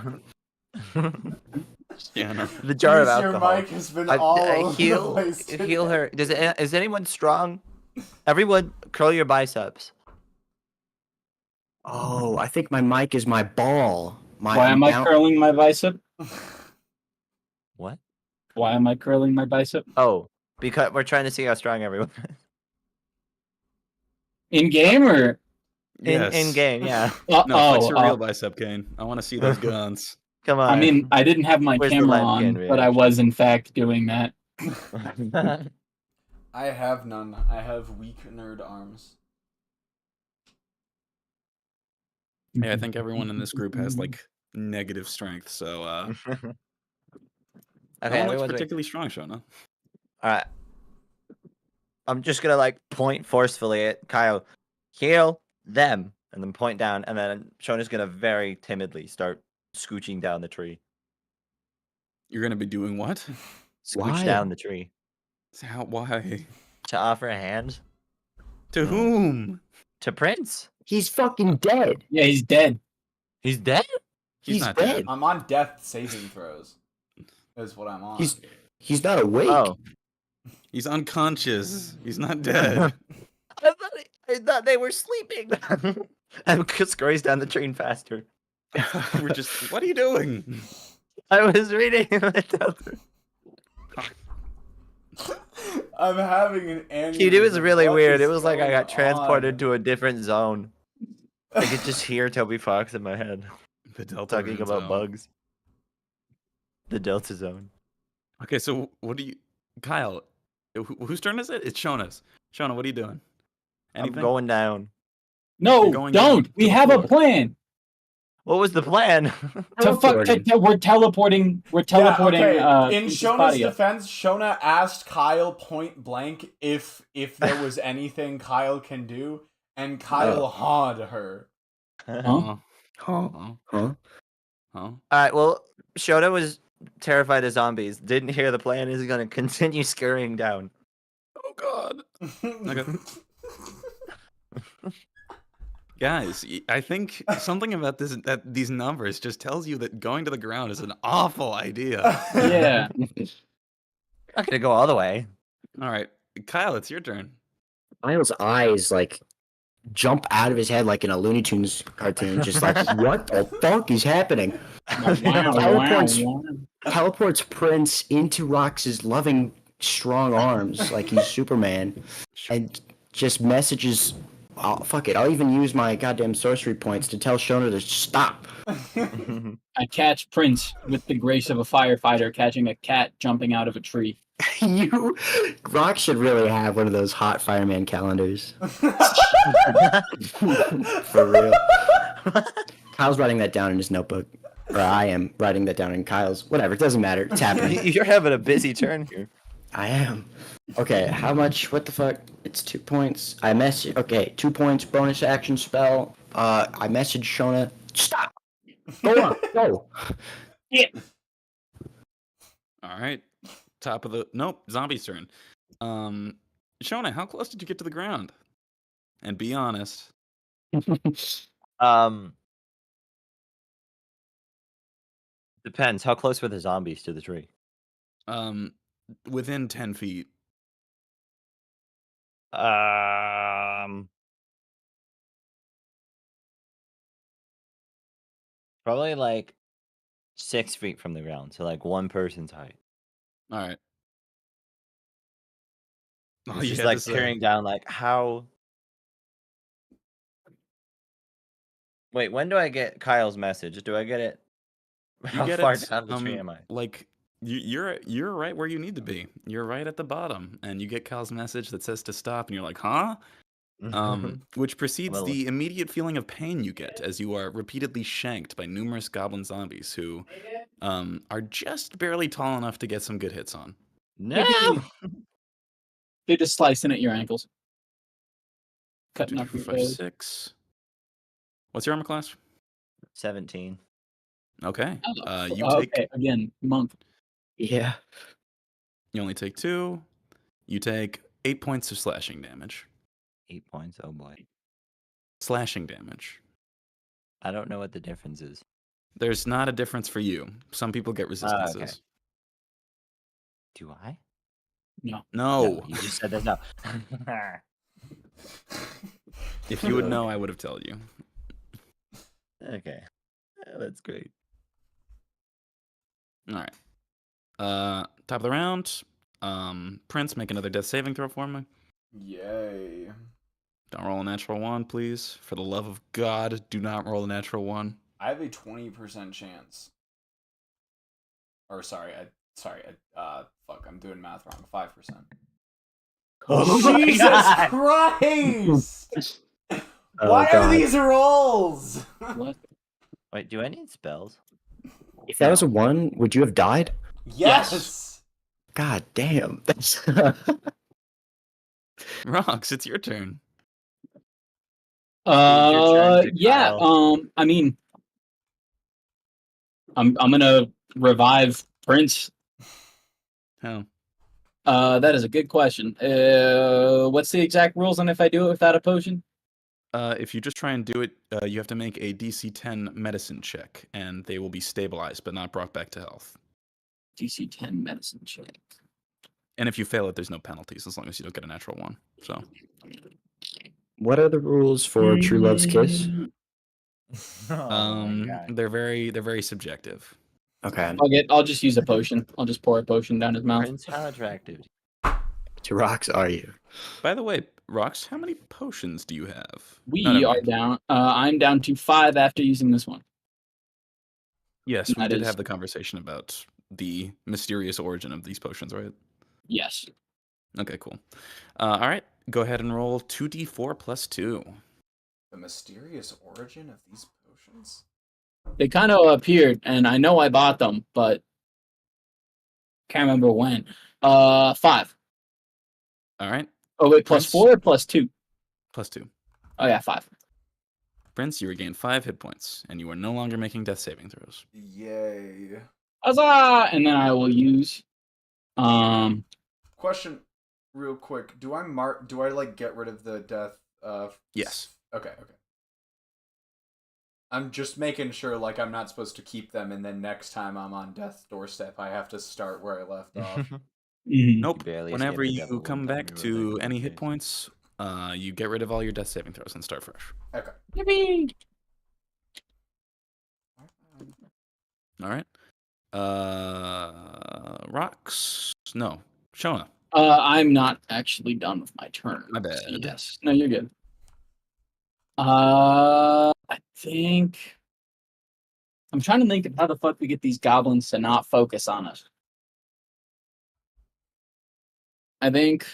S2: Yeah, no.
S4: The jar of
S3: Please, your
S4: alcohol.
S3: mic has been all over the
S4: Heal
S3: place today.
S4: heal her. Is anyone strong? Everyone, curl your biceps.
S5: Oh, I think my mic is my ball.
S1: Why am I curling my bicep?
S4: What?
S1: Why am I curling my bicep?
S4: Oh, because we're trying to see how strong everyone is.
S1: In game or?
S4: In game, yeah.
S2: No, flex your real
S1: Oh,
S2: bicep, Kane. I want to see those guns.
S4: Come on.
S1: I mean, I didn't have my
S4: Where's the
S1: camera
S4: live
S1: on,
S4: game
S1: but I
S4: reaction?
S1: was in fact doing that.
S3: I have none. I have weak nerd arms.
S2: Yeah, I think everyone in this group has like negative strength, so
S4: okay,
S2: no one looks
S4: everyone's wait.
S2: particularly strong, Shona.
S4: All right. I'm just gonna like point forcefully at Kyle. Heal them, and then point down, and then Shona's gonna very timidly start scooching down the tree.
S2: You're gonna be doing what?
S4: Scooch
S5: Why?
S4: down the tree
S2: How? Why?
S4: to offer a hand
S2: To whom?
S4: to Prince.
S5: He's fucking dead.
S1: Yeah, he's dead.
S4: He's dead.
S2: He's
S5: He's
S2: not
S5: dead.
S2: dead.
S3: I'm on death saving throws. Is what I'm on.
S5: He's not awake.
S4: Oh,
S2: He's unconscious. He's not dead.
S4: I thought they were sleeping. And scurries down the train faster.
S2: We're just. What are you doing?
S4: I was reading it.
S3: I'm having an aneurysm.
S4: Dude, it was really
S3: What
S4: weird.
S3: is
S4: It was like I got
S3: going
S4: transported
S3: on?
S4: to a different zone. I could just hear Toby Fox in my head
S2: The Delta
S4: talking
S2: Rune
S4: about
S2: Zone.
S4: bugs. The Delta Zone.
S2: Okay, so what do you, Kyle? Whose turn is it? It's Shona's. Shona, what are you doing? Anything?
S4: I'm going down.
S1: No,
S2: You're going down
S1: don't.
S2: to
S1: We
S2: the
S1: have a
S2: floor.
S1: plan.
S4: What was the plan?
S1: We're teleporting. We're teleporting.
S3: Yeah, okay. In
S1: Princess
S3: Shona's
S1: Padia.
S3: defense, Shona asked Kyle point blank if there was anything Kyle can do, and Kyle hawed her.
S1: Huh?
S2: Huh?
S5: Huh?
S2: Huh?
S4: Alright, well, Shona was terrified of zombies. Didn't hear the plan. Is going to continue scurrying down.
S2: Oh God. Okay. Guys, I think something about these numbers just tells you that going to the ground is an awful idea.
S1: Yeah.
S4: Not gonna go all the way.
S2: All right, Kyle, it's your turn.
S5: Miles' eyes like jump out of his head like in a Looney Tunes cartoon, just like what the fuck is happening? Teleports Prince into Rox's loving, strong arms like he's Superman, and just messages. Oh, fuck it! I'll even use my goddamn sorcery points to tell Shona to stop.
S1: I catch Prince with the grace of a firefighter catching a cat jumping out of a tree.
S5: Rox should really have one of those hot fireman calendars. For real. Kyle's writing that down in his notebook. Or I am writing that down in Kyle's. Whatever, it doesn't matter. It's happening.
S4: You're having a busy turn here.
S5: I am. Okay, how much? What the fuck? It's 2 points. Okay, 2 points, bonus action spell. I message Shona. Stop! Go on, go!
S1: Yeah.
S2: All right, top of the zombie's turn. Shona, how close did you get to the ground? And be honest.
S4: Depends. How close were the zombies to the tree?
S2: Within 10 feet.
S4: Probably like 6 feet from the ground, so like one person's height.
S2: All right. All
S4: It's
S2: you
S4: just
S2: had to
S4: like
S2: say.
S4: peering down, like how. Wait, when do I get Kyle's message? Do I get it?
S2: You
S4: How
S2: get
S4: far
S2: it.
S4: down the tree am I?
S2: Like you're right where you need to be. You're right at the bottom, and you get Kyle's message that says to stop, and you're like, huh? Which precedes
S4: Well-
S2: the immediate feeling of pain you get as you are repeatedly shanked by numerous goblin zombies who are just barely tall enough to get some good hits on.
S4: No.
S1: They're just slicing at your ankles. Cutting
S2: Two,
S1: up your
S2: five,
S1: toes.
S2: 6. What's your armor class?
S4: 17.
S2: Okay. You
S1: Oh,
S2: take
S1: okay, again, monk.
S5: Yeah.
S2: you only take 2. You take 8 points of slashing damage.
S4: 8 points. Oh boy.
S2: Slashing damage.
S4: I don't know what the difference is.
S2: There's not a difference for you. Some people get resistances.
S4: Okay. Do I?
S1: No.
S2: No.
S4: You just said that. No.
S2: If you would know, I would have told you.
S4: Okay. That's great.
S2: All right. Top of the round. Prince, make another death saving throw for me.
S3: Yay.
S2: Don't roll a natural 1, please. For the love of God, do not roll a natural 1.
S3: I have a 20% chance. Or sorry, fuck, I'm doing math wrong. 5%.
S5: Oh
S3: Jesus Christ! What are these rolls?
S1: What?
S4: Wait, do I need spells?
S5: If that was a 1, would you have died?
S3: Yes!
S5: God damn. That's
S2: Rox, it's your turn.
S4: turn to
S1: Yeah.
S4: Kyle.
S1: I mean, I'm gonna revive Prince.
S2: How?
S1: That is a good question. What's the exact rules on if I do it without a potion?
S2: If you just try and do it, you have to make a DC 10 medicine check, and they will be stabilized but not brought back to health.
S1: DC 10 medicine check.
S2: And if you fail it, there's no penalties as long as you don't get a natural 1. So
S5: What are the rules for True Love's Kiss?
S4: Oh my god.
S2: they're very subjective.
S5: Okay.
S1: I'll just use a potion. I'll just pour a potion down his mouth.
S4: Prince, how attractive.
S5: To rocks are you?
S2: By the way, Rox, how many potions do you have?
S1: We
S2: No, never
S1: are
S2: mind.
S1: down. I'm down to 5 after using this one.
S2: Yes, we
S1: That
S2: did
S1: is-
S2: have the conversation about the mysterious origin of these potions, right?
S1: Yes.
S2: Okay, cool. All right, go ahead and roll 2d4 plus 2.
S3: The mysterious origin of these potions?
S1: They kind of appeared, and I know I bought them, but can't remember when. 5.
S2: All right,
S1: Oh wait, plus
S2: Prince?
S1: 4 or plus 2?
S2: plus 2.
S1: Oh yeah, 5.
S2: Prince, you regain 5 hit points, and you are no longer making death saving throws.
S3: Yay.
S1: Huzzah! And then I will use.
S3: Question, real quick. Do I like get rid of the death?
S2: Yes.
S3: Okay. I'm just making sure, like, I'm not supposed to keep them, and then next time I'm on death's doorstep, I have to start where I left off.
S2: Nope.
S4: barely
S2: Whenever
S4: escaped the devil
S2: you
S4: one
S2: come
S4: time
S2: back
S4: we were
S2: to
S4: like,
S2: any
S4: okay,
S2: hit points, you get rid of all your death saving throws and start fresh.
S3: Okay.
S1: Yippee!
S2: All right. Rocks. No, Shona.
S1: I'm not actually done with my turn.
S2: My bad.
S1: Yes. No, you're good. I think I'm trying to think of how the fuck we get these goblins to not focus on us. I think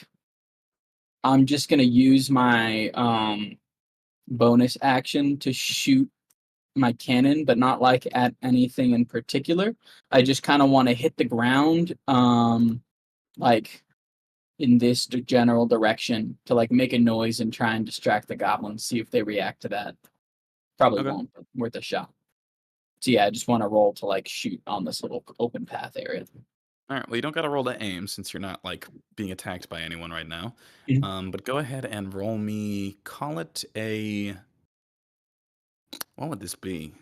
S1: I'm just gonna use my bonus action to shoot my cannon, but not like at anything in particular. I just kind of want to hit the ground, like in this general direction to like make a noise and try and distract the goblins, see if they react to that. Probably
S2: Okay.
S1: won't, but worth a shot. So yeah, I just want to roll to like shoot on this little open path area.
S2: All right. Well, you don't got to roll to aim since you're not like being attacked by anyone right now.
S1: Mhm.
S2: But go ahead and roll me. Call it a What would this be?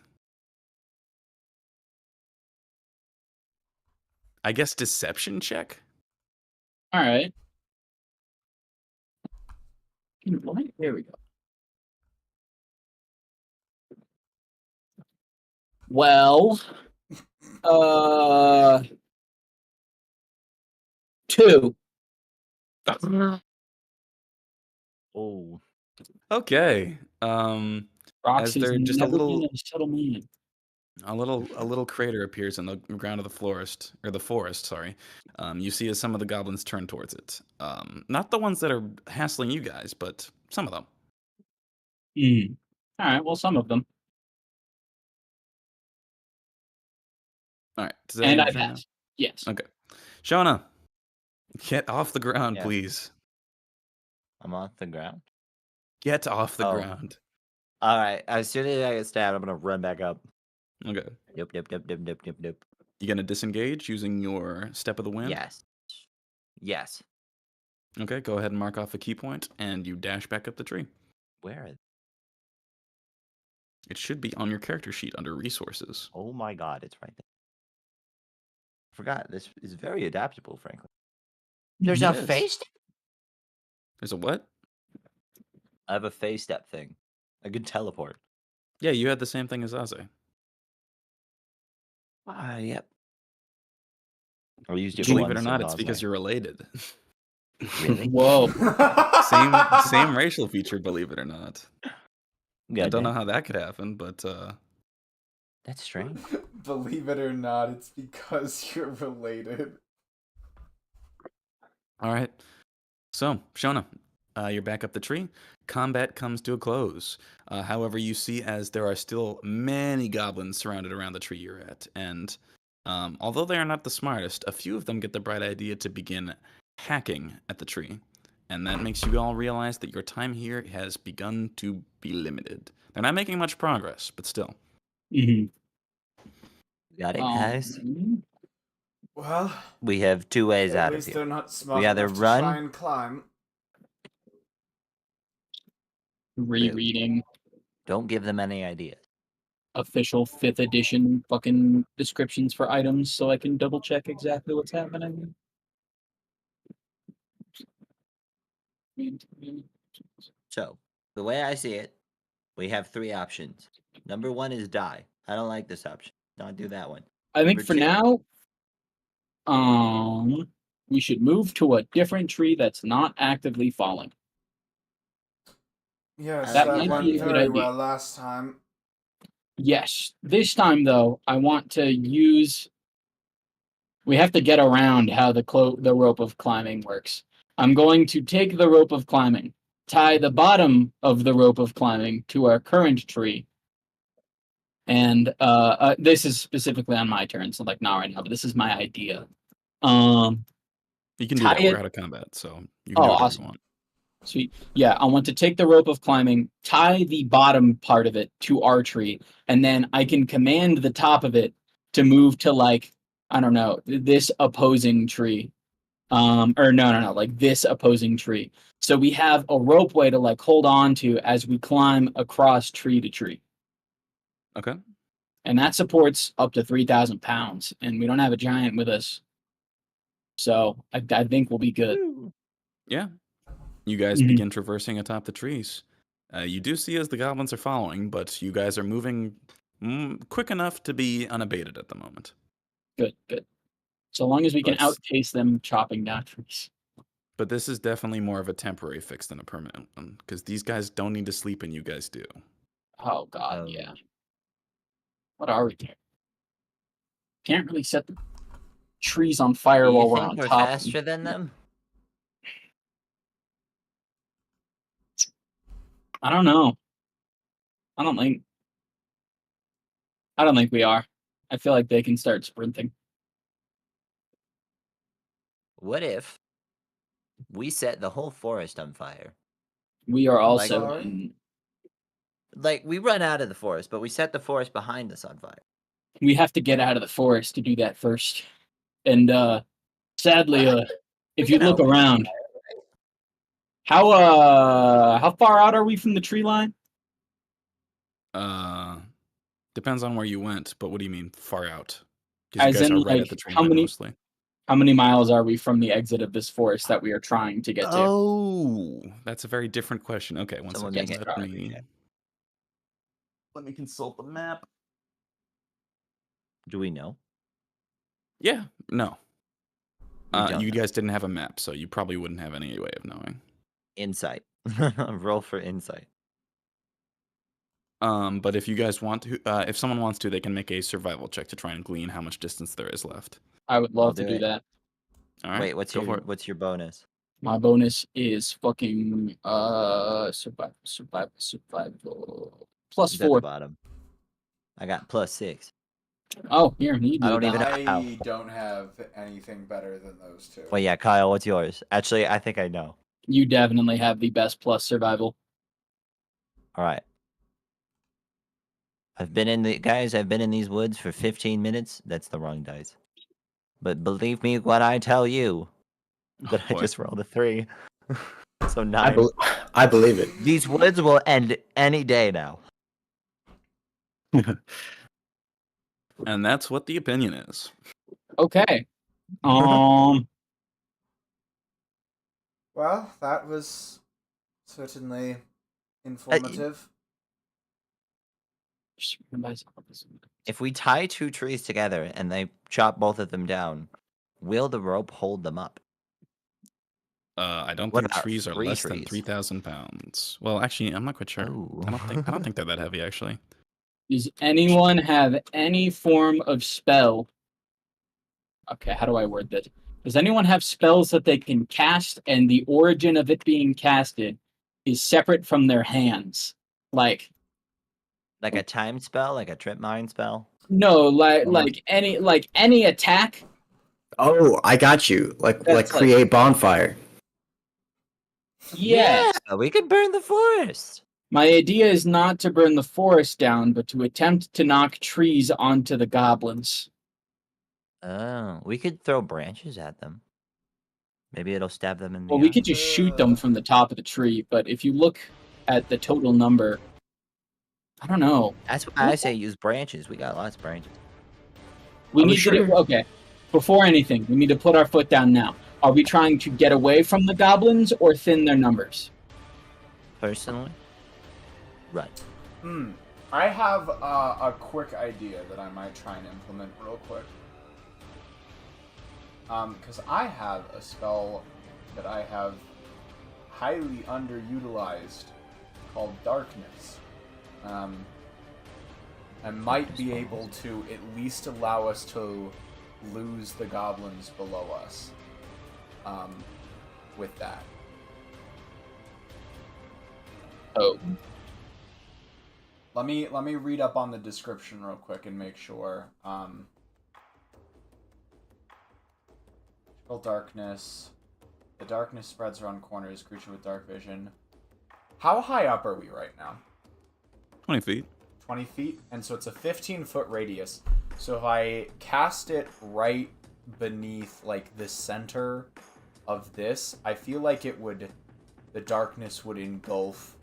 S2: I guess deception check?
S1: All right. There we go. Well, 2.
S4: Oh,
S2: Okay.
S1: Roxy's
S2: there just
S1: never been a subtle man.
S2: a little crater appears in the ground of the forest, sorry. You see as some of the goblins turn towards it. Not the ones that are hassling you guys, but some of them.
S1: All right. Well, some of them.
S2: All right. Does that
S1: And
S2: end
S1: I
S2: your turn now?
S1: pass. Yes.
S2: Okay. Shona, get off the ground,
S4: Yeah.
S2: please.
S4: I'm off the ground.
S2: Get off the
S4: Oh.
S2: ground.
S4: All right. As soon as I get stabbed, I'm gonna run back up.
S2: Okay.
S4: Yep.
S2: You gonna disengage using your step of the wind?
S4: Yes. Yes.
S2: Okay, go ahead and mark off a key point, and you dash back up the tree.
S4: Where?
S2: It should be on your character sheet under resources.
S4: Oh my God! It's right there. Forgot this is very adaptable, frankly. There's
S2: It
S4: a
S2: is.
S4: face.
S2: There's a what?
S4: I have a phase step thing. I can teleport.
S2: Yeah, you had the same thing as Aze.
S4: Yep. I used it
S2: Believe it
S4: once
S2: or not,
S4: and
S2: it's
S4: I was
S2: because
S4: like,
S2: you're related.
S4: really?
S1: Whoa.
S2: Same racial feature, believe it or not.
S4: Yeah,
S2: I don't know how that could happen, but
S4: that's strange.
S3: Believe it or not, it's because you're related.
S2: all right. So, Shona, you're back up the tree. Combat comes to a close. However, you see as there are still many goblins surrounded around the tree you're at, and although they are not the smartest, a few of them get the bright idea to begin hacking at the tree. And that makes you all realize that your time here has begun to be limited. They're not making much progress, but still.
S4: Got it, guys.
S3: Well,
S4: We have 2 ways
S3: at
S4: out of
S3: least
S4: here.
S3: they're not smart
S4: We either
S3: enough to
S4: run-
S3: try and climb.
S1: Rereading
S4: Don't give them any ideas.
S1: official 5th edition fucking descriptions for items so I can double check exactly what's happening.
S4: So, the way I see it, we have 3 options. Number 1 is die. I don't like this option. Don't do that one.
S1: I think
S4: Number
S1: for
S4: 2
S1: now, we should move to a different tree that's not actively falling.
S3: Yes,
S4: That
S3: that
S4: might
S3: went
S4: be a good
S3: very
S1: idea.
S3: well last time.
S1: Yes. This time, though, I want to use. We have to get around how the rope of climbing works. I'm going to take the rope of climbing, tie the bottom of the rope of climbing to our current tree, and this is specifically on my turn, so like not right now, but this is my idea.
S2: You can do
S1: Tie
S2: that. We're
S1: it-
S2: out of combat, so you can
S1: Oh,
S2: do whatever
S1: awesome.
S2: you want.
S1: Sweet. Yeah, I want to take the rope of climbing, tie the bottom part of it to our tree, and then I can command the top of it to move to like, I don't know, this opposing tree. Or no, like this opposing tree. So we have a rope way to like hold on to as we climb across tree to tree.
S2: Okay.
S1: And that supports up to 3,000 pounds, and we don't have a giant with us. So I think we'll be good.
S2: Yeah. You guys
S1: Mhm.
S2: begin traversing atop the trees. You do see as the goblins are following, but you guys are moving quick enough to be unabated at the moment.
S1: Good. So long as we can
S2: But-
S1: outpace them chopping down trees.
S2: But this is definitely more of a temporary fix than a permanent one, because these guys don't need to sleep and you guys do.
S1: Oh god,
S4: Oh.
S1: yeah. What are we doing? Can't really set the trees on fire
S4: Do
S1: while
S4: you
S1: we're
S4: think
S1: on
S4: we're
S1: top. of
S4: faster
S1: them.
S4: than them?
S1: I don't know. I don't think we are. I feel like they can start sprinting.
S4: What if we set the whole forest on fire?
S1: We are also
S3: Sorry?
S1: in,
S4: Like, we run out of the forest, but we set the forest behind us on fire.
S1: we have to get out of the forest to do that first. And sadly, if you
S4: can
S1: look
S4: help.
S1: around, how far out are we from the tree line?
S2: Depends on where you went, but what do you mean far out? Because you
S1: As
S2: guys
S1: in,
S2: are right at
S1: like,
S2: the train
S1: how
S2: line
S1: many
S2: mostly.
S1: how many miles are we from the exit of this forest that we are trying to get to?
S2: Oh, that's a very different question. Okay, one
S4: Someone
S2: second.
S4: make it.
S2: Let me consult the map.
S4: Do we know?
S2: Yeah, no.
S4: We don't
S2: You
S4: know.
S2: guys didn't have a map, so you probably wouldn't have any way of knowing.
S4: Insight. Roll for insight.
S2: But if you guys want to, if someone wants to, they can make a survival check to try and glean how much distance there is left.
S1: I would
S4: I'll
S1: love to
S4: do
S1: do
S4: it.
S1: that.
S2: All right.
S4: Wait, what's
S2: go for it.
S4: your bonus?
S1: My bonus is fucking survival. Plus
S4: It's at the
S1: 4.
S4: bottom. I got +6.
S1: Oh, here, you do
S4: I don't
S1: that.
S4: even know.
S3: I
S4: Ow.
S3: don't have anything better than those two.
S4: Well, yeah, Kyle, what's yours? Actually, I think I know.
S1: You definitely have the best plus survival.
S4: All right. I've been in these woods for 15 minutes. That's the wrong dice. But believe me when I tell you that I
S2: boy.
S4: just rolled a 3. So 9.
S5: I believe it.
S4: These woods will end any day now.
S2: And that's what the opinion is.
S1: Okay.
S3: Well, that was certainly informative.
S4: If we tie 2 trees together and they chop both of them down, will the rope hold them up?
S2: I don't
S4: What
S2: think
S4: about
S2: trees are
S4: 3
S2: less than
S4: trees?
S2: 3,000 pounds. Well, actually, I'm not quite sure.
S4: Ooh.
S2: I don't think they're that heavy, actually.
S1: Does anyone have any form of spell? Okay, how do I word that? Does anyone have spells that they can cast and the origin of it being casted is separate from their hands? Like
S4: Like a time spell, like a trip mine spell?
S1: no, like any attack.
S5: Oh, I got you. Like
S1: That's like-
S5: create bonfire.
S1: Yes.
S4: Yeah, we could burn the forest.
S1: My idea is not to burn the forest down, but to attempt to knock trees onto the goblins.
S4: Oh, we could throw branches at them. Maybe it'll stab them in the
S1: Well, we
S4: eye.
S1: could just shoot them from the top of the tree, but if you look at the total number, I don't know.
S4: That's why I say use branches. We got lots of branches.
S1: We
S5: Are we
S1: need to do,
S5: sure?
S1: okay. Before anything, we need to put our foot down now. Are we trying to get away from the goblins or thin their numbers?
S4: Personally, run.
S3: I have a quick idea that I might try and implement real quick. Because I have a spell that I have highly underutilized called Darkness. I might be able to at least allow us to lose the goblins below us with that.
S1: Oh.
S3: Let me read up on the description real quick and make sure. Darkness. The darkness spreads around corners, creature with dark vision. How high up are we right now?
S2: 20 feet.
S3: 20 feet? And so it's a 15-foot radius. So if I cast it right beneath, like, the center of this, I feel like the darkness would engulf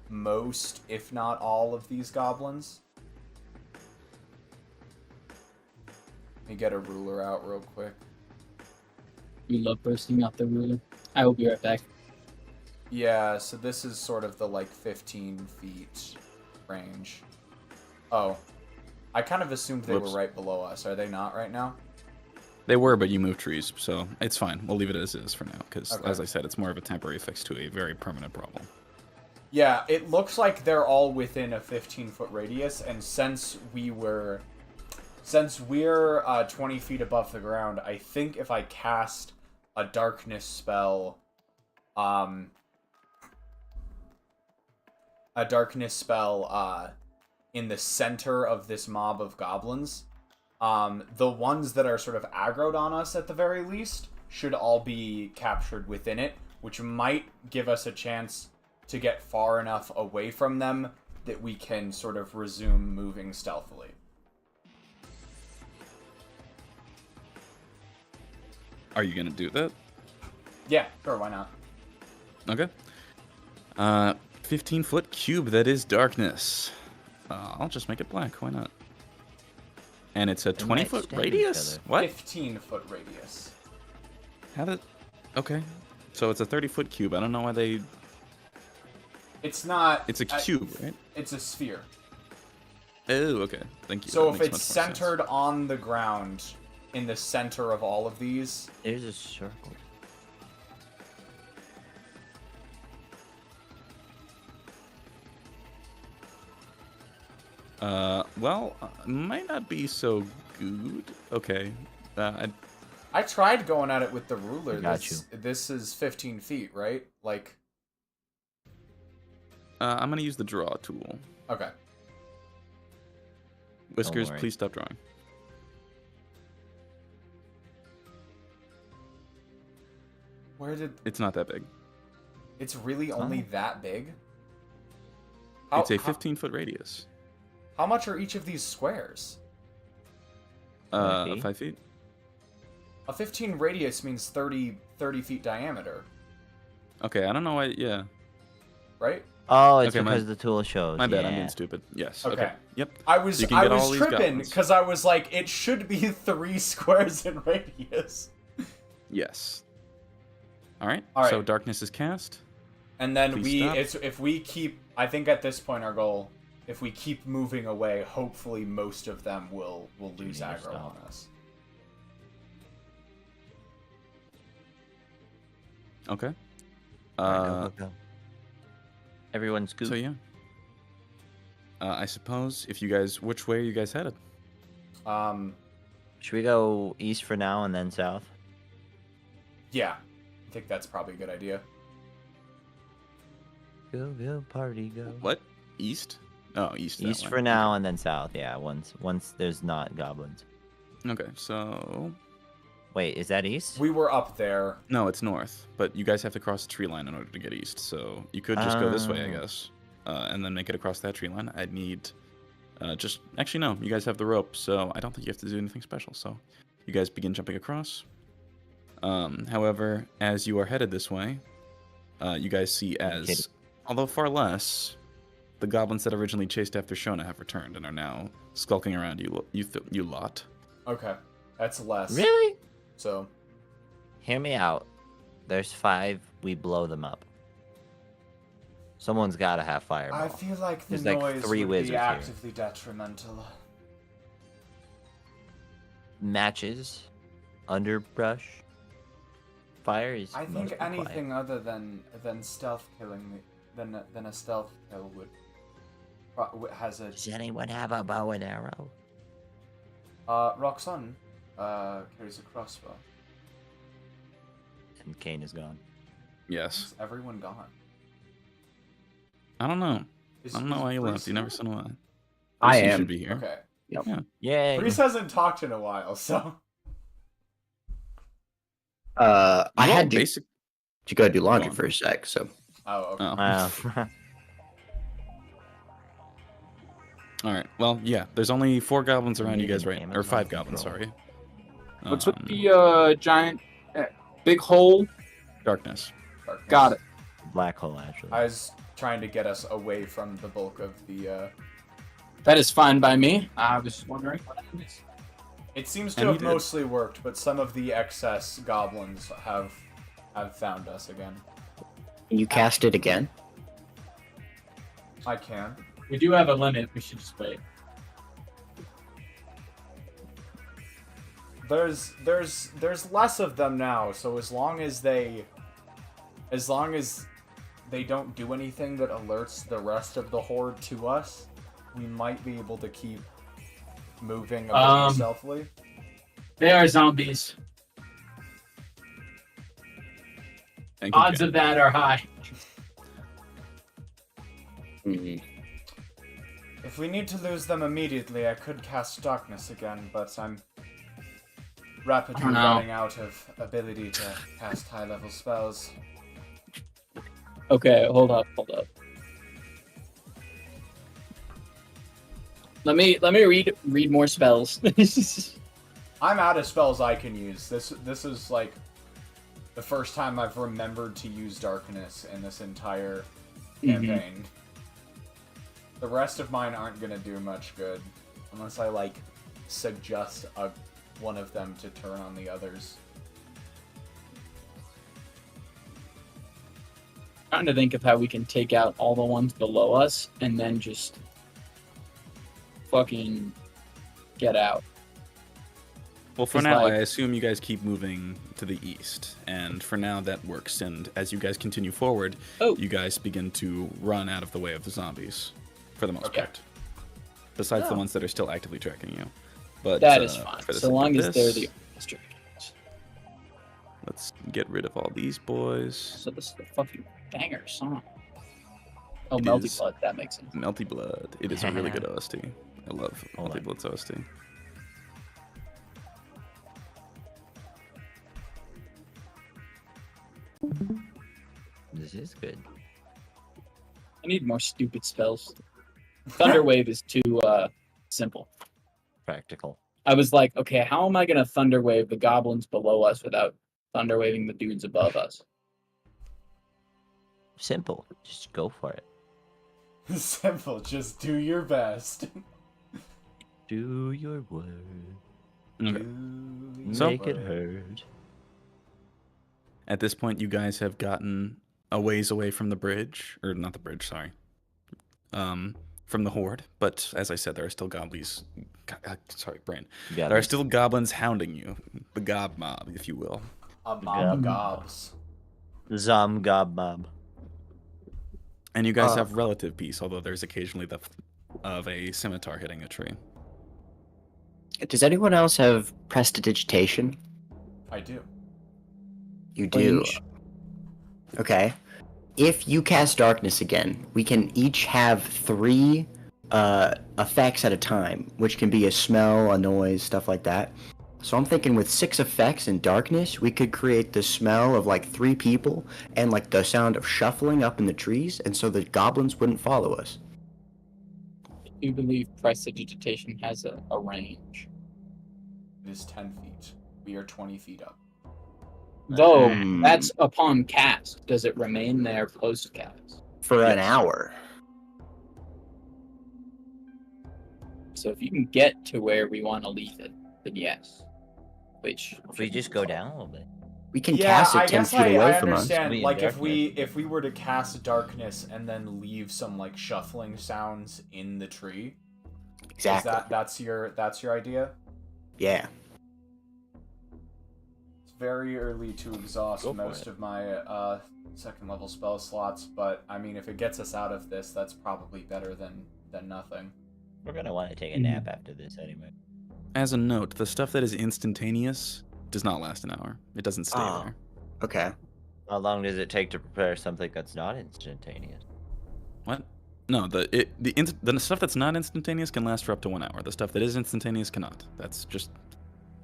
S3: most, if not all, of these goblins. Let me get a ruler out real quick.
S1: We love bursting out the ruler. I will be right back.
S3: Yeah, so this is sort of the, like, 15 feet range. Oh. I kind of assumed they were right below us. Are they not right now?
S2: They were, but you moved trees, so it's fine. We'll leave it as is for now, because,
S3: Okay.
S2: as I said, it's more of a temporary fix to a very permanent problem.
S3: Yeah, it looks like they're all within a 15-foot radius, and since we're 20 feet above the ground, I think if I cast a darkness spell, in the center of this mob of goblins, the ones that are sort of aggroed on us at the very least should all be captured within it, which might give us a chance to get far enough away from them that we can sort of resume moving stealthily.
S2: Are you going to do that?
S3: Yeah, sure, why not?
S2: Okay. 15-foot cube that is darkness. I'll just make it black. Why not? And it's a
S4: They might
S2: 20-foot
S4: stab each
S2: radius?
S4: other.
S2: What?
S3: 15-foot radius.
S2: How did... Okay. So it's a 30-foot cube. I don't know why they...
S3: It's not.
S2: It's a cube, right?
S3: It's a sphere.
S2: Oh, okay. Thank you.
S3: So
S2: That
S3: if
S2: makes
S3: it's
S2: much more sense.
S3: centered on the ground, in the center of all of these,
S4: There's a circle.
S2: Well, might not be so good. Okay.
S3: I tried going at it with the ruler.
S4: Got
S3: This is 15 feet, right? Like,
S2: I'm gonna use the draw tool.
S3: okay.
S2: Whiskers,
S4: worry.
S2: please stop drawing.
S3: Where did...
S2: It's not that big.
S3: It's really only that big?
S2: It's a 15-foot radius.
S3: How much are each of these squares?
S4: 5 feet?
S2: 5 feet?
S3: A 15 radius means 30 feet diameter,
S2: Okay, I don't know why. Yeah.
S3: right?
S4: Oh, it's
S2: Okay,
S4: because the tool shows.
S2: My bad. I'm
S4: yeah.
S2: being stupid. Yes.
S3: Okay.
S2: Okay. Yep.
S3: I was
S2: You can get all these
S3: tripping
S2: goblins.
S3: because I was like, it should be 3 squares in radius.
S2: Yes. All right.
S3: All right.
S2: So darkness is cast.
S3: And then
S2: Please stop.
S3: if we keep, I think at this point our goal, if we keep moving away, hopefully most of them will lose
S4: need to
S3: aggro
S4: stop.
S3: on us.
S2: Okay.
S4: Alright, go. Everyone scoop.
S2: So yeah. I suppose if you guys, which way are you guys headed?
S4: Should we go east for now and then south?
S3: Yeah, I think that's probably a good idea.
S4: Go, party, go.
S2: What? East? Oh, east. that
S4: East
S2: way.
S4: for now and then south. Yeah, once there's not goblins.
S2: Okay. So
S4: Wait, is that east?
S3: We were up there.
S2: no, it's north, but you guys have to cross the tree line in order to get east. So you could just go this way, I
S4: Oh.
S2: guess, and then make it across that tree line. I'd need just actually no. You guys have the rope, so I don't think you have to do anything special. So you guys begin jumping across. However, as you are headed this way, you guys see as, although far less, the goblins that originally chased after Shona have returned and are now skulking around you lot.
S3: Okay, that's less.
S4: Really?
S3: So,
S4: Hear me out. There's 5. We blow them up. Someone's got to have fireball.
S3: I feel like the
S4: There's like
S3: noise
S4: 3
S3: would
S4: wizards
S3: be
S4: here.
S3: actively detrimental.
S4: Matches, underbrush, fire is.
S3: I think
S4: mostly
S3: anything other than stealth killing me, than a stealth kill has a.
S4: Does anyone have a bow and arrow?
S3: Roxanne carries a crossbow.
S4: And Kane is gone.
S2: Yes.
S3: Is everyone gone?
S2: I don't know.
S3: Is-
S2: I don't know
S3: is
S2: why you
S3: Bruce
S2: left. You never
S3: here?
S2: said why.
S5: I
S2: Bruce, you
S5: am.
S2: should be here.
S3: Okay.
S4: Yay!
S3: Reese hasn't talked in a while, so.
S5: I had to,
S2: basic.
S5: to go do laundry
S2: Go on.
S5: for a sec, so
S3: Oh, okay.
S2: Oh.
S4: Wow.
S2: All right. Well, yeah. There's only 4 goblins around you
S4: Need
S2: guys,
S4: an
S2: right? Or
S4: Amazon
S2: 5 goblins.
S4: control.
S2: Sorry.
S1: What's with the giant big hole?
S2: Darkness?
S3: Darkness.
S1: Got it.
S4: Black hole, actually.
S3: I was trying to get us away from the bulk of the.
S1: That is fine by me. I was just wondering what happened.
S3: It seems to
S2: And he
S3: have
S2: did.
S3: mostly worked, but some of the excess goblins have found us again.
S5: you cast it again.
S3: I can.
S1: We do have a limit. We should just wait.
S3: There's less of them now, so as long as they don't do anything that alerts the rest of the horde to us, we might be able to keep moving a bit more stealthily.
S1: They are zombies.
S2: Thank you,
S1: Odds
S2: Jen.
S1: of that are high.
S5: Mhm.
S3: If we need to lose them immediately, I could cast darkness again, but I'm rapidly
S1: I don't know.
S3: running out of ability to cast high-level spells.
S1: Okay, hold up. Let me read more spells.
S3: I'm out of spells I can use. This is like the first time I've remembered to use darkness in this entire campaign. The rest of mine aren't gonna do much good. Unless I, like, suggest one of them to turn on the others.
S1: Trying to think of how we can take out all the ones below us and then just fucking get out.
S2: Well, for
S1: It's
S2: now,
S1: like-
S2: I assume you guys keep moving to the east, and for now that works. And as you guys continue forward, you guys begin to run out of the way of the zombies, for the most part. Besides the ones that are still actively tracking you. But
S1: That is fine,
S2: for the
S1: so
S2: sake
S1: long
S2: of
S1: as they're
S2: this,
S1: the dragons.
S2: Let's get rid of all these boys.
S1: So this is a fucking banger song. Oh,
S2: It
S1: Melty
S2: is.
S1: Blood, that makes sense.
S2: Melty Blood. It is a really good OST. I love Melty Blood's OST.
S4: This is good.
S1: I need more stupid spells. Thunder Wave is too simple.
S4: Practical.
S1: I was like, okay, how am I gonna Thunder Wave the goblins below us without Thunder Waving the dudes above us?
S4: Simple. Just go for it.
S3: Simple, just do your best.
S4: Do your word.
S2: Okay. So-
S4: Make it heard.
S2: At this point, you guys have gotten a ways away from the bridge, or not the bridge, sorry, from the horde. But as I said, there are still goblins. Sorry, brain.
S4: Yeah,
S2: There are still goblins hounding you, the gob mob, if you will.
S3: A mob of gobs.
S4: Zom Gob Mob.
S2: And you guys have relative peace, although there's occasionally the of a scimitar hitting a tree.
S5: Does anyone else have prestidigitation?
S3: I do.
S5: You do.
S1: Range.
S5: Okay. If you cast darkness again, we can each have 3 effects at a time, which can be a smell, a noise, stuff like that. So I'm thinking with 6 effects in darkness, we could create the smell of like 3 people and like the sound of shuffling up in the trees, and so the goblins wouldn't follow us.
S1: I do believe prestidigitation has a range.
S3: It is 10 feet. We are 20 feet up.
S1: Though,
S5: Hmm.
S1: that's upon cast. Does it remain there post cast?
S5: For an
S2: Yes.
S5: hour.
S1: So if you can get to where we want to leave it, then yes. Which
S4: If we just go down a little bit.
S5: We can
S3: Yeah,
S5: cast
S3: I
S5: it 10
S3: guess
S5: feet away
S3: I
S5: from us.
S3: understand.
S4: We in
S3: Like if
S4: darkness.
S3: we were to cast darkness and then leave some like shuffling sounds in the tree.
S5: Exactly.
S3: That's your idea?
S5: Yeah.
S3: It's very early to exhaust
S4: Go for
S3: most
S4: it.
S3: of my second level spell slots, but I mean if it gets us out of this, that's probably better than nothing.
S4: We're gonna want to take a nap after this anyway.
S2: As a note, the stuff that is instantaneous does not last an hour. It doesn't stay
S5: Oh.
S2: there.
S5: Okay.
S4: How long does it take to prepare something that's not instantaneous?
S2: What? No, the stuff that's not instantaneous can last for up to 1 hour. The stuff that is instantaneous cannot. That's just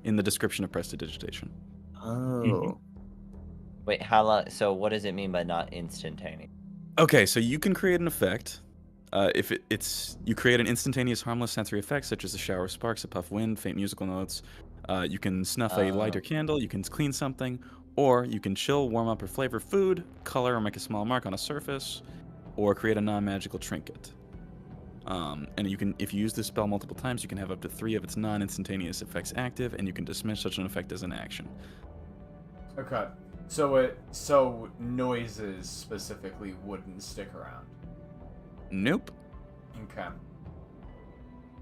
S2: in the description of prestidigitation.
S5: Oh.
S4: Wait, how long? So what does it mean by not instantaneous?
S2: Okay, so you can create an effect. If you create an instantaneous harmless sensory effect, such as a shower of sparks, a puff of wind, faint musical notes. You can snuff a light or candle. You can clean something, or you can chill, warm up, or flavor food, color, or make a small mark on a surface, or create a non-magical trinket. And you can, if you use this spell multiple times, you can have up to 3 of its non-instantaneous effects active, and you can dismiss such an effect as an action.
S3: Okay. So noises specifically wouldn't stick around.
S2: Nope.
S3: Okay.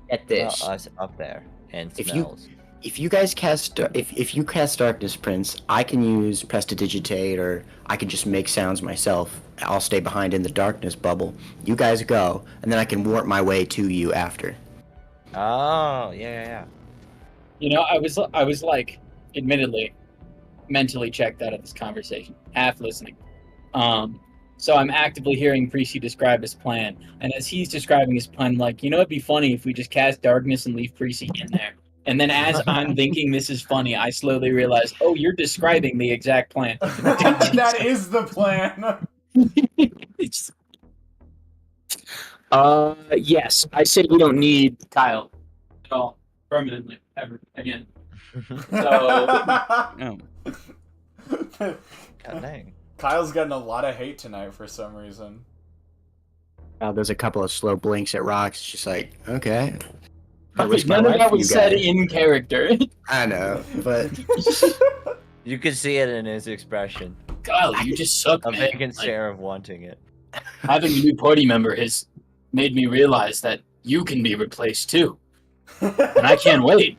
S5: Get this.
S4: Us up there and
S5: If you-
S4: smells.
S5: If you guys cast, if you cast Darkness Prince, I can use Prestidigitate, or I can just make sounds myself. I'll stay behind in the darkness bubble. You guys go, and then I can warp my way to you after.
S4: Oh, yeah.
S1: You know, I was like, admittedly, mentally checked out of this conversation, half listening. So I'm actively hearing Precy describe his plan, and as he's describing his plan, I'm like, you know, it'd be funny if we just cast darkness and leave Precy in there. And then as I'm thinking this is funny, I slowly realize, oh, you're describing the exact plan.
S3: That is the plan.
S1: It's... Yes, I said we don't need Kyle at all, permanently, ever again. So
S2: Oh.
S4: God dang.
S3: Kyle's getting a lot of hate tonight for some reason.
S5: There's a couple of slow blinks at rocks. It's just like, okay. I
S1: Okay,
S5: risk my
S1: none of
S5: life
S1: that
S5: for you
S1: was said
S5: guys.
S1: in character.
S5: I know, but
S4: You could see it in his expression.
S1: Kyle, you just suck,
S4: A
S1: man.
S4: vacant
S1: Like,
S4: stare of wanting it.
S1: having a new party member has made me realize that you can be replaced too, and I can't wait.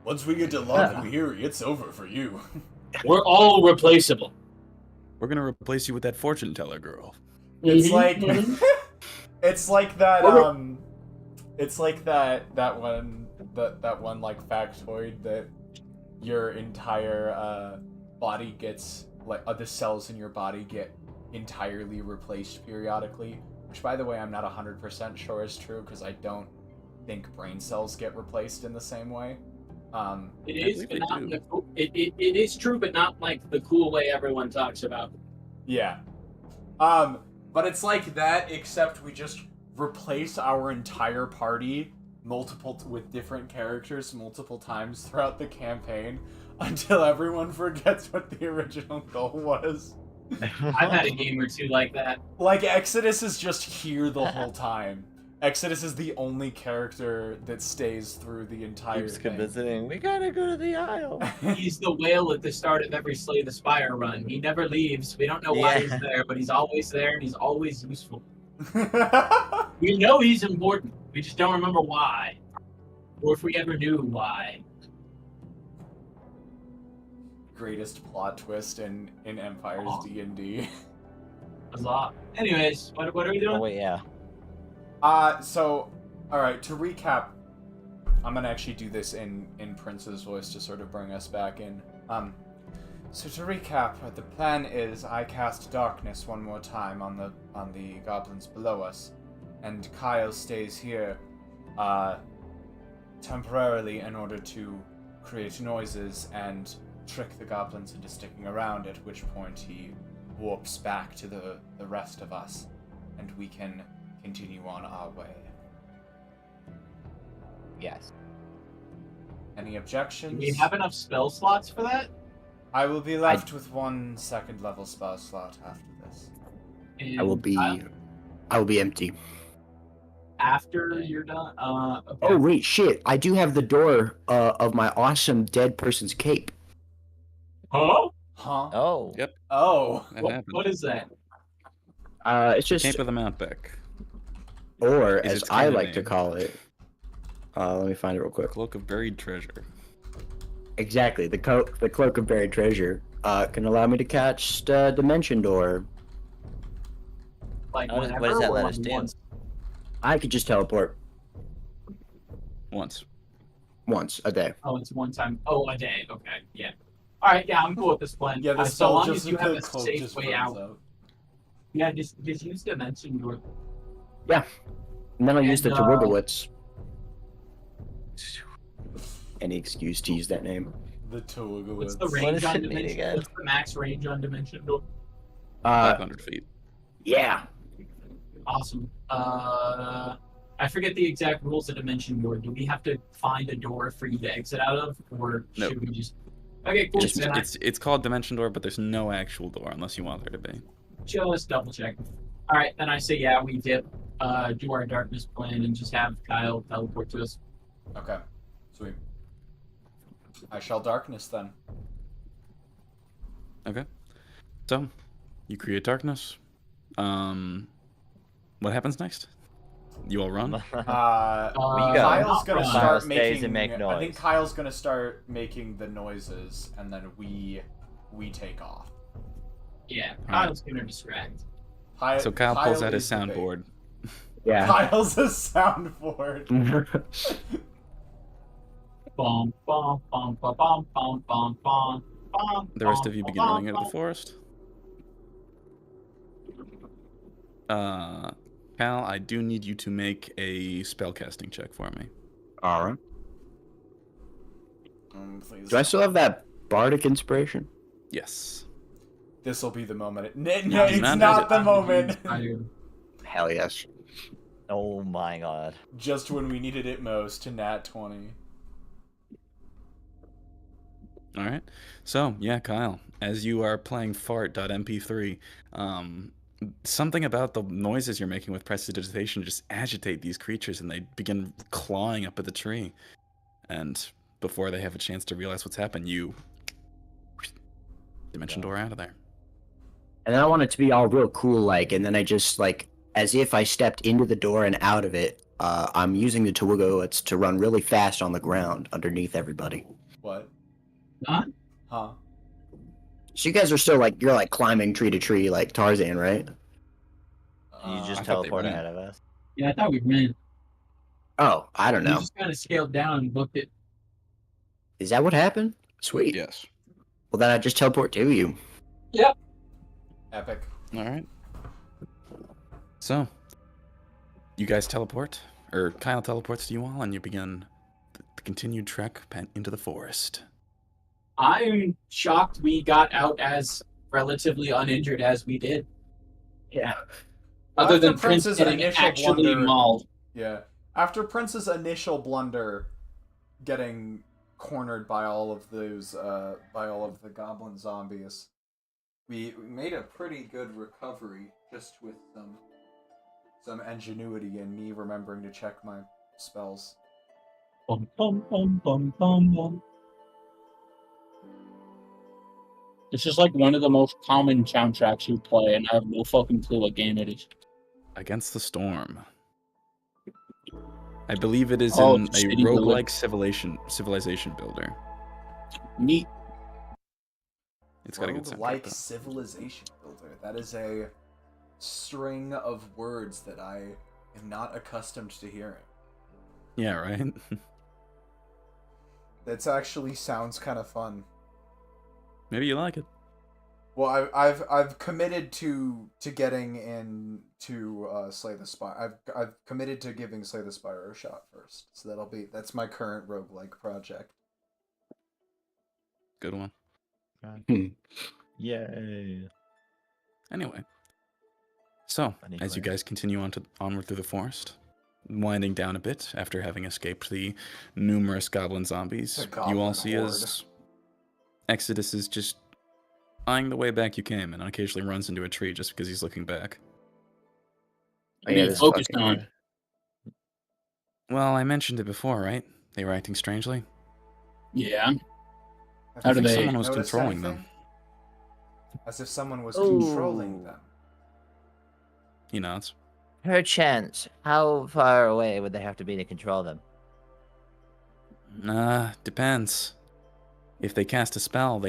S3: Once we get to Lakuhiri, it's over for you.
S1: We're all replaceable.
S2: We're gonna replace you with that fortune teller girl.
S3: It's
S1: Mhm,
S3: like
S1: mhm.
S3: it's like that it's like that one like factoid that your entire body gets like the cells in your body get entirely replaced periodically, which by the way I'm not 100% sure is true because I don't think brain cells get replaced in the same way.
S1: It
S2: I
S1: is,
S2: believe
S1: but
S2: they
S1: not
S2: do.
S1: in the cool, it is true, but not like the cool way everyone talks about.
S3: Yeah. But it's like that, except we just replace our entire party with different characters multiple times throughout the campaign until everyone forgets what the original goal was.
S1: I've had a game or two like that.
S3: Like Exodus is just here the whole time. Exodus is the only character that stays through the entire
S4: Keeps
S3: thing.
S4: visiting. We gotta go to the Isle.
S1: He's the whale at the start of every Slay the Spire run. He never leaves. We don't know why he's
S4: Yeah.
S1: there, but he's always there and he's always useful. We know he's important. We just don't remember why. Or if we ever knew why.
S3: Greatest plot twist in Empire's D&D.
S1: Huzzah. Anyways, what are we doing?
S4: Oh wait, yeah.
S3: So, alright, to recap, I'm gonna actually do this in Prince's voice to sort of bring us back in. So to recap, the plan is I cast darkness one more time on the goblins below us, and Kyle stays here, temporarily in order to create noises and trick the goblins into sticking around, at which point he warps back to the rest of us, and we can continue on our way.
S4: Yes.
S3: Any
S1: Do
S3: objections?
S1: we have enough spell slots for that?
S3: I will be left with one second level spell slot after this.
S1: And
S5: I will be empty.
S1: after you're done. Okay.
S5: Oh wait, shit! I do have the door of my awesome dead person's cape.
S1: Huh?
S3: Huh?
S4: Oh.
S2: Yep,
S3: Oh.
S2: that
S1: What,
S2: happened.
S1: what is that?
S5: It's just,
S2: Cape of the Mountebank.
S5: or
S2: is
S5: as
S2: its
S5: I
S2: canon
S5: like to
S2: name.
S5: call it. Let me find it real quick.
S2: Cloak of buried treasure.
S5: Exactly, the cloak of buried treasure can allow me to catch the dimension door.
S1: Like
S4: What does
S1: whenever
S4: that
S1: or
S4: let
S1: like
S4: us do?
S1: once?
S5: I could just teleport
S2: Once.
S5: once a day.
S1: Oh, it's one time. Oh, a day. Okay, yeah. All right, yeah, I'm cool with this plan.
S3: Yeah, the
S1: so
S3: spell
S1: long
S3: just
S1: as you have
S3: the
S1: a
S3: cloak
S1: safe
S3: just
S1: way
S3: burns
S1: out. Yeah, just use dimension door.
S5: Yeah, and then I'll use the
S1: And,
S5: Terwibowitz. Any excuse to use that name.
S3: The Tolugowitz.
S1: What's the
S4: What
S1: range
S4: does
S1: on
S4: it mean
S1: dimension?
S4: again?
S1: What's the max range on dimension door?
S2: 500 feet.
S5: Yeah.
S1: Awesome. I forget the exact rules of dimension door. Do we have to find a door for you to exit out of, or
S2: No.
S1: should we just? Okay, cool.
S2: Just,
S1: Then
S2: it's called Dimension Door, but there's no actual door unless you want there to be.
S1: just double check. All right, then I say yeah, we dip, do our darkness plan, and just have Kyle teleport to us.
S3: Okay. Sweet. I shall darkness then.
S2: Okay. So, you create darkness. What happens next? You all run?
S4: We go.
S3: Kyle's gonna
S1: Kyle
S3: start
S4: stays
S3: making.
S4: and make
S3: I
S4: noise.
S3: think Kyle's gonna start making the noises, and then we take off.
S1: Yeah,
S2: Alright.
S1: Kyle's gonna distract.
S2: So Kyle pulls out his
S3: is the bait.
S2: soundboard.
S5: Yeah.
S3: Kyle's a soundboard.
S1: Bum bum bum bum bum bum bum bum.
S2: The rest of you begin running into the forest. Cal, I do need you to make a spellcasting check for me.
S5: All right.
S3: Please.
S5: Do I still have that bardic inspiration?
S2: Yes.
S3: This will be the moment.
S1: No,
S3: It's
S2: not
S3: not
S2: is
S3: the
S2: it?
S3: moment.
S5: Hell yes.
S4: Oh my god.
S3: Just when we needed it most, nat 20.
S2: All right. So, yeah, Kyle, as you are playing fart.mp3, something about the noises you're making with prestidigitation just agitate these creatures, and they begin clawing up at the tree. And before they have a chance to realize what's happened, you dimension door out of there.
S5: And then I want it to be all real cool, like, and then I just, like, as if I stepped into the door and out of it, I'm using the Tawugolets to run really fast on the ground underneath everybody.
S3: What?
S1: Huh?
S3: Huh?
S5: So you guys are still, like, you're, like, climbing tree to tree like Tarzan, right?
S4: You
S2: I
S4: just
S2: thought they
S4: teleport
S2: ran.
S4: ahead of us.
S1: Yeah, I thought we ran.
S5: Oh, I don't
S1: We
S5: know.
S1: just kind of scaled down and booked it.
S5: Is that what happened? Sweet.
S2: Yes.
S5: Well, then I just teleport to you.
S1: Yep.
S3: Epic.
S2: All right. So, you guys teleport, or Kyle teleports to you all, and you begin the continued trek into the forest.
S1: I'm shocked we got out as relatively uninjured as we did.
S5: Yeah.
S1: Other
S3: After
S1: than Prince
S3: Prince's
S1: getting
S3: initial
S1: actually
S3: blunder-
S1: mauled.
S3: Yeah. After Prince's initial blunder, getting cornered by all of those, by all of the goblin zombies, we made a pretty good recovery just with some ingenuity and me remembering to check my spells.
S1: Bum, bum, bum, bum, bum, bum. This is like one of the most common soundtracks you play, and I have no fucking clue what game it is.
S2: Against the Storm. I believe it is
S1: Oh,
S2: in a
S1: City
S2: roguelike civilization builder.
S1: Neat.
S2: It's got a good soundtrack.
S3: Like
S2: though.
S3: civilization builder. That is a string of words that I am not accustomed to hearing.
S2: Yeah, right?
S3: That actually sounds kind of fun.
S2: Maybe you like it.
S3: Well, I've committed to getting in to Slay the Spire. I've committed to giving Slay the Spire a shot first. So that's my current roguelike project.
S2: Good one.
S4: Yay.
S2: Anyway. So,
S4: Funny
S2: as you
S4: plan.
S2: guys continue onward through the forest, winding down a bit after having escaped the numerous goblin zombies,
S3: The
S2: you
S3: goblin
S2: all see
S3: horde.
S2: as Exodus is just eyeing the way back you came and occasionally runs into a tree just because he's looking back.
S1: I mean,
S5: this
S1: focused
S5: fucking-
S1: on.
S2: Well, I mentioned it before, right? They were acting strangely.
S1: Yeah.
S3: Have
S1: How
S3: you
S1: do they-
S2: Someone was
S3: noticed
S2: controlling them.
S3: anything? As if someone was
S4: Ooh.
S3: controlling them.
S2: He nods.
S4: Perchance, how far away would they have to be to control them?
S2: Depends. If they cast a spell,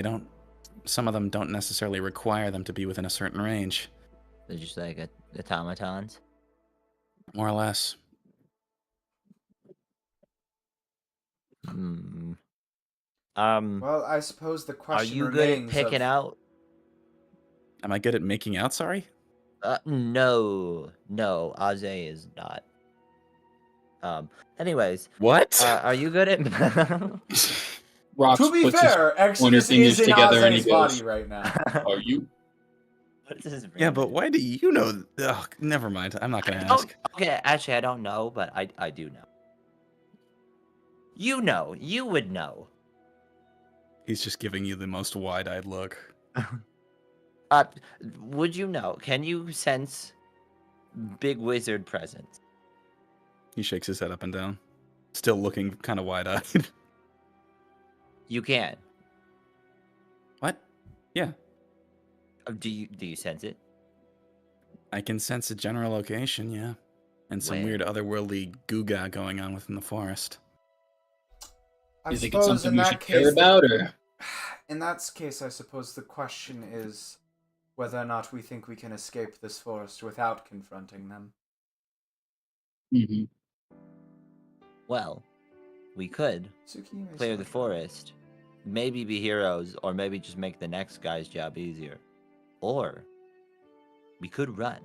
S2: some of them don't necessarily require them to be within a certain range.
S4: They're just like automatons.
S2: More or less.
S4: Hmm.
S3: Well, I suppose the
S4: Are
S3: question
S4: you good at
S3: remains
S4: picking
S3: of,
S4: out?
S2: Am I good at making out, sorry?
S4: No, Aze is not. Anyways,
S2: What?
S4: are you good at?
S1: Rox
S3: To be
S1: puts his
S3: fair,
S1: pointer
S3: Exodus
S1: fingers
S3: is in
S1: together and he
S3: Aze's
S1: goes,
S3: body right now.
S1: "Are you?"
S4: What is his
S2: Yeah,
S4: range?
S2: but why do you know? Ugh, never mind. I'm not going to
S4: Oh,
S2: ask.
S4: okay, actually, I don't know, but I do know. You would know.
S2: He's just giving you the most wide-eyed look.
S4: Would you know? Can you sense big wizard presence?
S2: He shakes his head up and down, still looking kind of wide-eyed.
S4: You can.
S2: What? Yeah,
S4: Do you sense it?
S2: I can sense a general location, yeah. And some
S4: Where?
S2: weird otherworldly goo-ga going on within the forest.
S3: I
S1: You think it's
S3: suppose
S1: something
S3: in
S1: we
S3: that
S1: should care
S3: case,
S1: about, or?
S3: in that case, I suppose the question is whether or not we think we can escape this forest without confronting them.
S1: Mm-hmm.
S4: Well, we could
S3: Tsukihime
S4: clear the
S3: Saga.
S4: forest, maybe be heroes, or maybe just make the next guy's job easier. Or we could run.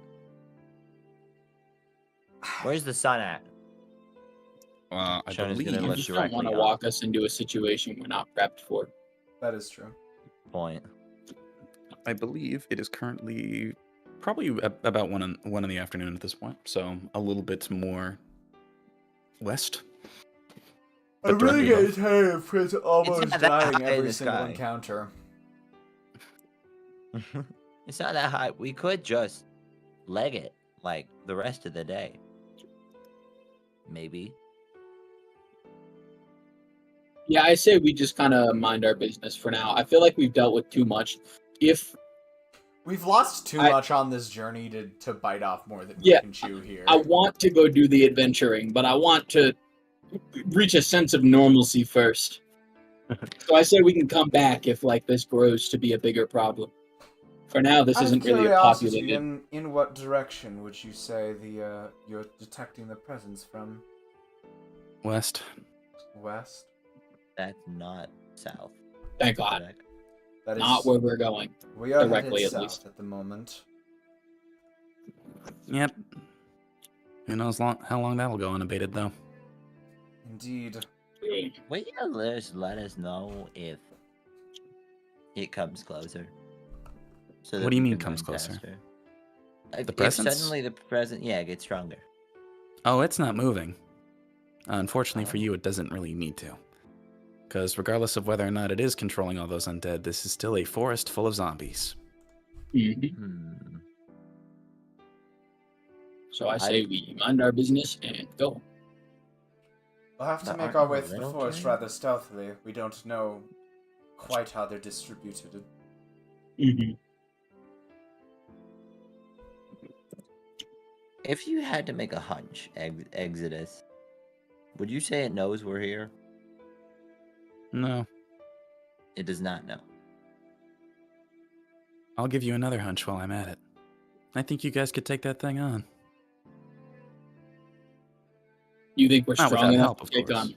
S4: Where's the sun at?
S2: I
S4: Shonya's gonna
S2: believe...
S1: You
S4: look
S1: just don't
S4: directly
S1: want to
S4: up.
S1: walk us into a situation we're not prepped for.
S3: That is true.
S4: Point.
S2: I believe it is currently probably about one in the afternoon at this point, so a little bit more west.
S3: I'm
S2: But
S3: really
S2: directly
S3: getting tired of Prince almost
S4: not that
S3: dying
S4: high in
S3: every
S4: the
S3: single
S4: sky.
S3: encounter.
S4: It's not that high. We could just leg it like the rest of the day. Maybe.
S1: Yeah, I say we just kind of mind our business for now. I feel like we've dealt with too much. If
S3: We've lost too
S1: I-
S3: much on this journey to bite off more than we
S1: Yeah,
S3: can chew here.
S1: I want to go do the adventuring, but I want to reach a sense of normalcy first. So I say we can come back if like this grows to be a bigger problem. For now, this
S3: Out of
S1: isn't really a
S3: curiosity,
S1: populated.
S3: in what direction would you say you're detecting the presence from?
S2: West.
S3: West?
S4: That's not south.
S1: Thank God,
S4: correct?
S3: That is
S1: not where we're going.
S3: we are
S1: directly,
S3: headed
S1: at
S3: south
S1: least.
S3: at the moment.
S2: Yep. Who knows how long that'll go unabated, though.
S3: Indeed.
S4: Will you just let us know if it comes closer? So that
S2: What do you
S4: we
S2: mean
S4: can
S2: comes
S4: run
S2: closer?
S4: faster?
S2: The
S4: If
S2: presence?
S4: suddenly the present, gets stronger.
S2: Oh, it's not moving. Unfortunately for
S4: Oh.
S2: you, it doesn't really need to. Because regardless of whether or not it is controlling all those undead, this is still a forest full of zombies.
S1: Mhm.
S4: Hmm.
S1: So I say we mind our business and go.
S3: We'll have to
S4: But
S3: make
S4: aren't
S3: our
S4: you
S3: way
S4: a
S3: through the
S4: little
S3: forest
S4: giant?
S3: rather stealthily. We don't know quite how they're distributed.
S1: Mm-hmm.
S4: If you had to make a hunch, Exodus, would you say it knows we're here?
S2: No.
S4: It does not know.
S2: I'll give you another hunch while I'm at it. I think you guys could take that thing on.
S1: You think we're
S2: Not
S1: strong
S2: without
S1: enough
S2: help,
S1: to
S2: of
S1: take
S2: course.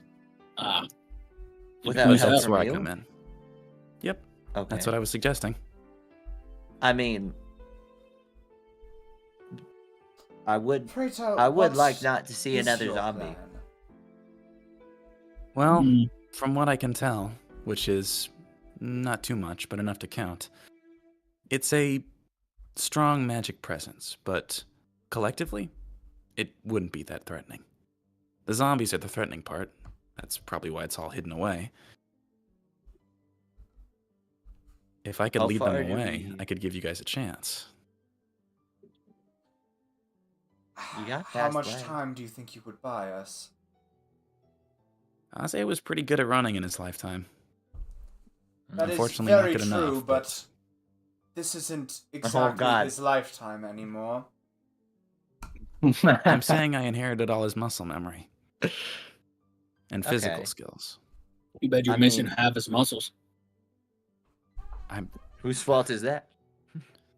S1: on?
S4: Without
S1: who's
S4: help
S1: that?
S2: That's
S4: from
S2: where I
S4: you?
S2: come in. Yep,
S4: Okay.
S2: that's what I was suggesting.
S4: I mean, I would
S3: Pray tell,
S4: I would
S3: what
S4: like not to see
S3: is
S4: another
S3: your
S4: zombie.
S3: plan?
S2: Well,
S1: Mm.
S2: from what I can tell, which is not too much, but enough to count, it's a strong magic presence, but collectively, it wouldn't be that threatening. The zombies are the threatening part. That's probably why it's all hidden away. If I could
S4: How
S2: lead them
S4: far do
S2: away,
S4: we-
S2: I could give you guys a chance.
S4: You got
S3: How
S4: fast
S3: much
S4: legs.
S3: time do you think you would buy us?
S2: Aze was pretty good at running in his lifetime.
S3: That is
S2: Unfortunately, not
S3: very
S2: good
S3: true,
S2: enough,
S3: but this isn't exactly
S4: God.
S3: his lifetime anymore.
S2: I'm saying I inherited all his muscle memory and physical
S4: Okay.
S2: skills.
S1: You bet you're
S4: I
S1: missing
S4: mean-
S1: half his muscles.
S4: Whose fault is that?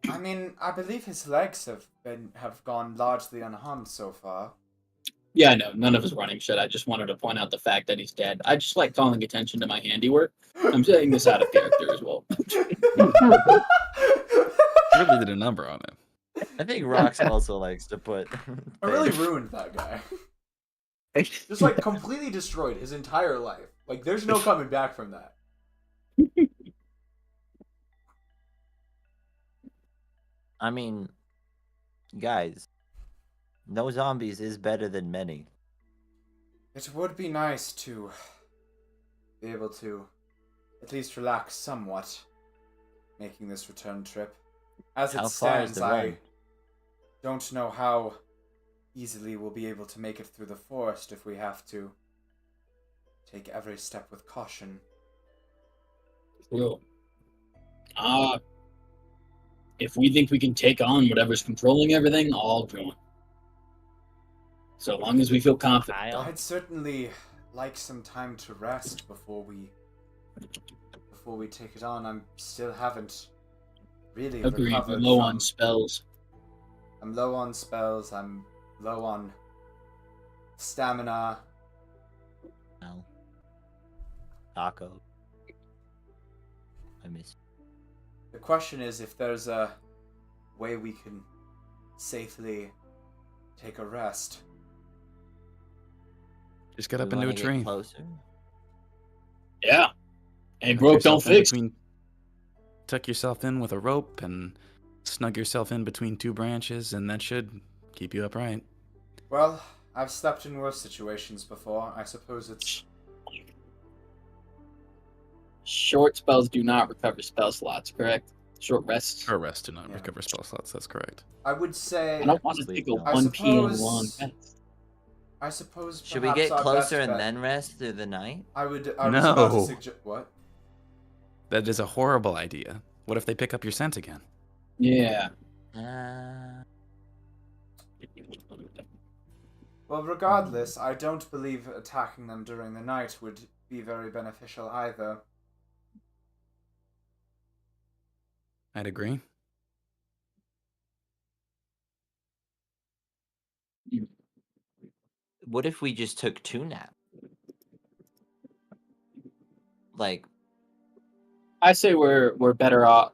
S3: I mean, I believe his legs have gone largely unharmed so far.
S1: Yeah, I know. None of his running shit. I just wanted to point out the fact that he's dead. I just like calling attention to my handiwork. I'm saying this out of character as well.
S2: Really did a number on him.
S4: I think Rox also likes to put.
S3: I really
S4: things-
S3: ruined that guy. Just like completely destroyed his entire life. Like there's no coming back from that.
S4: I mean, guys, no zombies is better than many.
S3: It would be nice to be able to at least relax somewhat making this return trip. As it
S4: How far is
S3: stands,
S4: the
S3: I
S4: run?
S3: don't know how easily we'll be able to make it through the forest if we have to take every step with caution.
S1: True. If we think we can take on whatever's controlling everything, I'll join. So long as we feel confident.
S3: I'd certainly like some time to rest before we take it on. I'm still haven't really
S1: Agreed. We're
S3: recovered
S1: low
S3: from...
S1: on spells.
S3: I'm low on spells. I'm low on stamina.
S4: No. Taco. I miss.
S3: The question is if there's a way we can safely take a rest.
S2: Just get up
S4: We
S2: into a
S4: wanna get
S2: tree.
S4: Closer.
S1: Yeah. And
S2: Tuck
S1: rope don't
S2: yourself in
S1: fix.
S2: tuck yourself in with a rope and snug yourself in between two branches, and that should keep you upright.
S3: Well, I've slept in worse situations before. I suppose it's...
S1: Short spells do not recover spell slots, correct? Short rest.
S2: Short rest, do not
S3: Yeah.
S2: recover spell slots. That's correct.
S3: I would say.
S1: I don't want to
S4: Sleep
S1: take a
S4: now.
S1: 1 p.m.
S3: suppose-
S1: long rest.
S3: I suppose.
S4: Should we
S3: perhaps
S4: get
S3: our
S4: closer
S3: best
S4: and
S3: bet-
S4: then rest through the night?
S3: I was about to
S2: No.
S3: suggest what?
S2: That is a horrible idea. What if they pick up your scent again?
S1: Yeah.
S3: Well, regardless, I don't believe attacking them during the night would be very beneficial either.
S2: I'd agree.
S4: What if we just took 2 naps? Like,
S1: I say we're better off.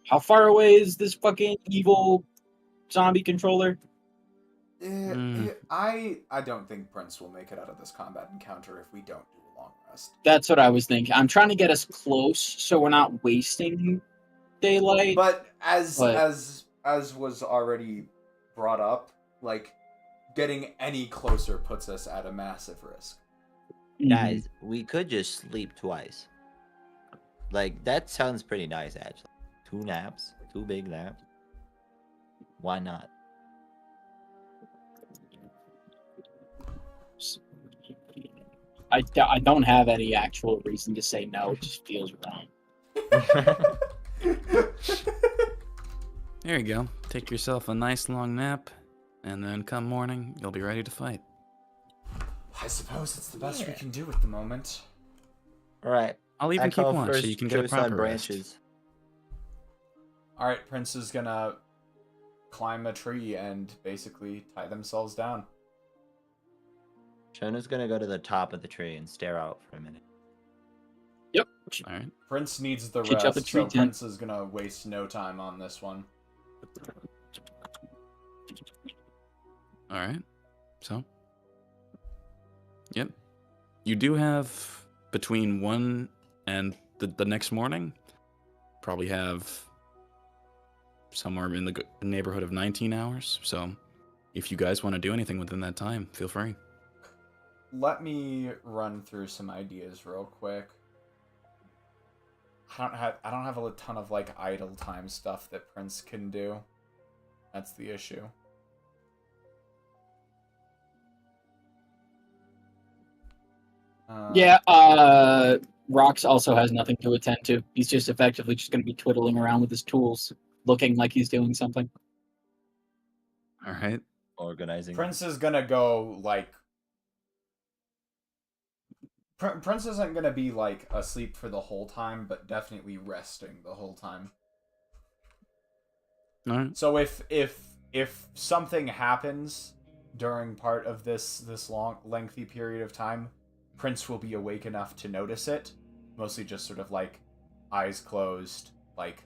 S1: How far away is this fucking evil zombie controller?
S3: I don't think Prince will make it out of this combat encounter if we don't do a long rest.
S1: That's what I was thinking. I'm trying to get us close so we're not wasting daylight.
S3: But as was already brought up, like getting any closer puts us at a massive risk.
S4: guys, we could just sleep twice. Like, that sounds pretty nice, actually. 2 naps, 2 big naps. Why not?
S1: I don't have any actual reason to say no. It just feels wrong.
S2: There you go. Take yourself a nice long nap, and then come morning, you'll be ready to fight.
S3: I suppose it's the best we can do at the moment.
S4: Alright.
S2: I'll even keep watch so you can get a
S4: choice on
S2: proper rest.
S4: branches.
S3: Alright, Prince is gonna climb a tree and basically tie themselves down.
S4: Shona's gonna go to the top of the tree and stare out for a minute.
S1: Yep.
S2: All right.
S3: Prince needs the
S1: Pitch up a
S3: rest,
S1: tree
S3: so
S1: tent.
S3: Prince is gonna waste no time on this one.
S2: All right. So. Yep. You do have between 1 and the next morning, probably have somewhere in the neighborhood of 19 hours. So if you guys want to do anything within that time, feel free.
S3: Let me run through some ideas real quick. I don't have a ton of like idle time stuff that Prince can do. That's the issue.
S1: Yeah, Rox also has nothing to attend to. He's just effectively just going to be twiddling around with his tools, looking like he's doing something.
S2: All right.
S4: Organizing.
S3: Prince is gonna go like. Prince isn't gonna be like asleep for the whole time, but definitely resting the whole time.
S2: All right.
S3: So if something happens during part of this long lengthy period of time, Prince will be awake enough to notice it. Mostly just sort of like eyes closed, like.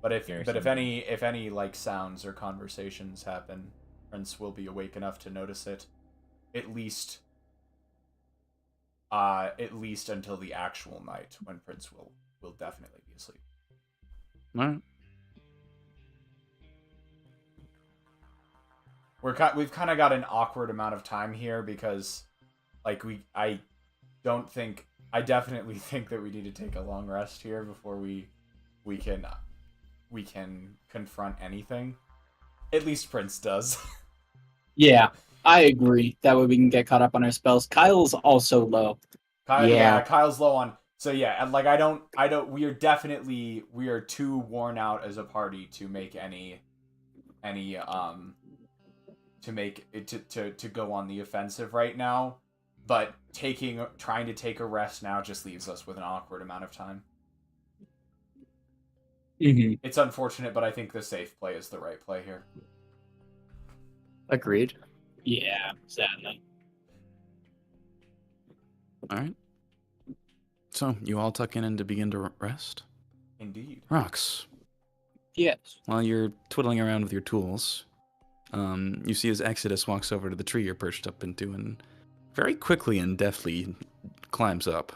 S3: But if any like sounds or conversations happen, Prince will be awake enough to notice it. At least until the actual night, when Prince will definitely be asleep.
S2: All right.
S3: We've kind of got an awkward amount of time here because, like, I definitely think that we need to take a long rest here before we can confront anything. At least Prince does.
S1: Yeah, I agree. That way we can get caught up on our spells. Kyle's also low.
S3: Kyle's low on. So yeah, and like I don't. We are too worn out as a party to make any to make it to go on the offensive right now. But trying to take a rest now just leaves us with an awkward amount of time.
S1: Mm-hmm.
S3: It's unfortunate, but I think the safe play is the right play here.
S5: Agreed.
S1: Yeah, sadly.
S2: All right. So you all tuck in and to begin to rest.
S3: Indeed.
S2: Rox,
S1: Yes.
S2: while you're twiddling around with your tools, you see as Exodus walks over to the tree you're perched up into and very quickly and deftly climbs up.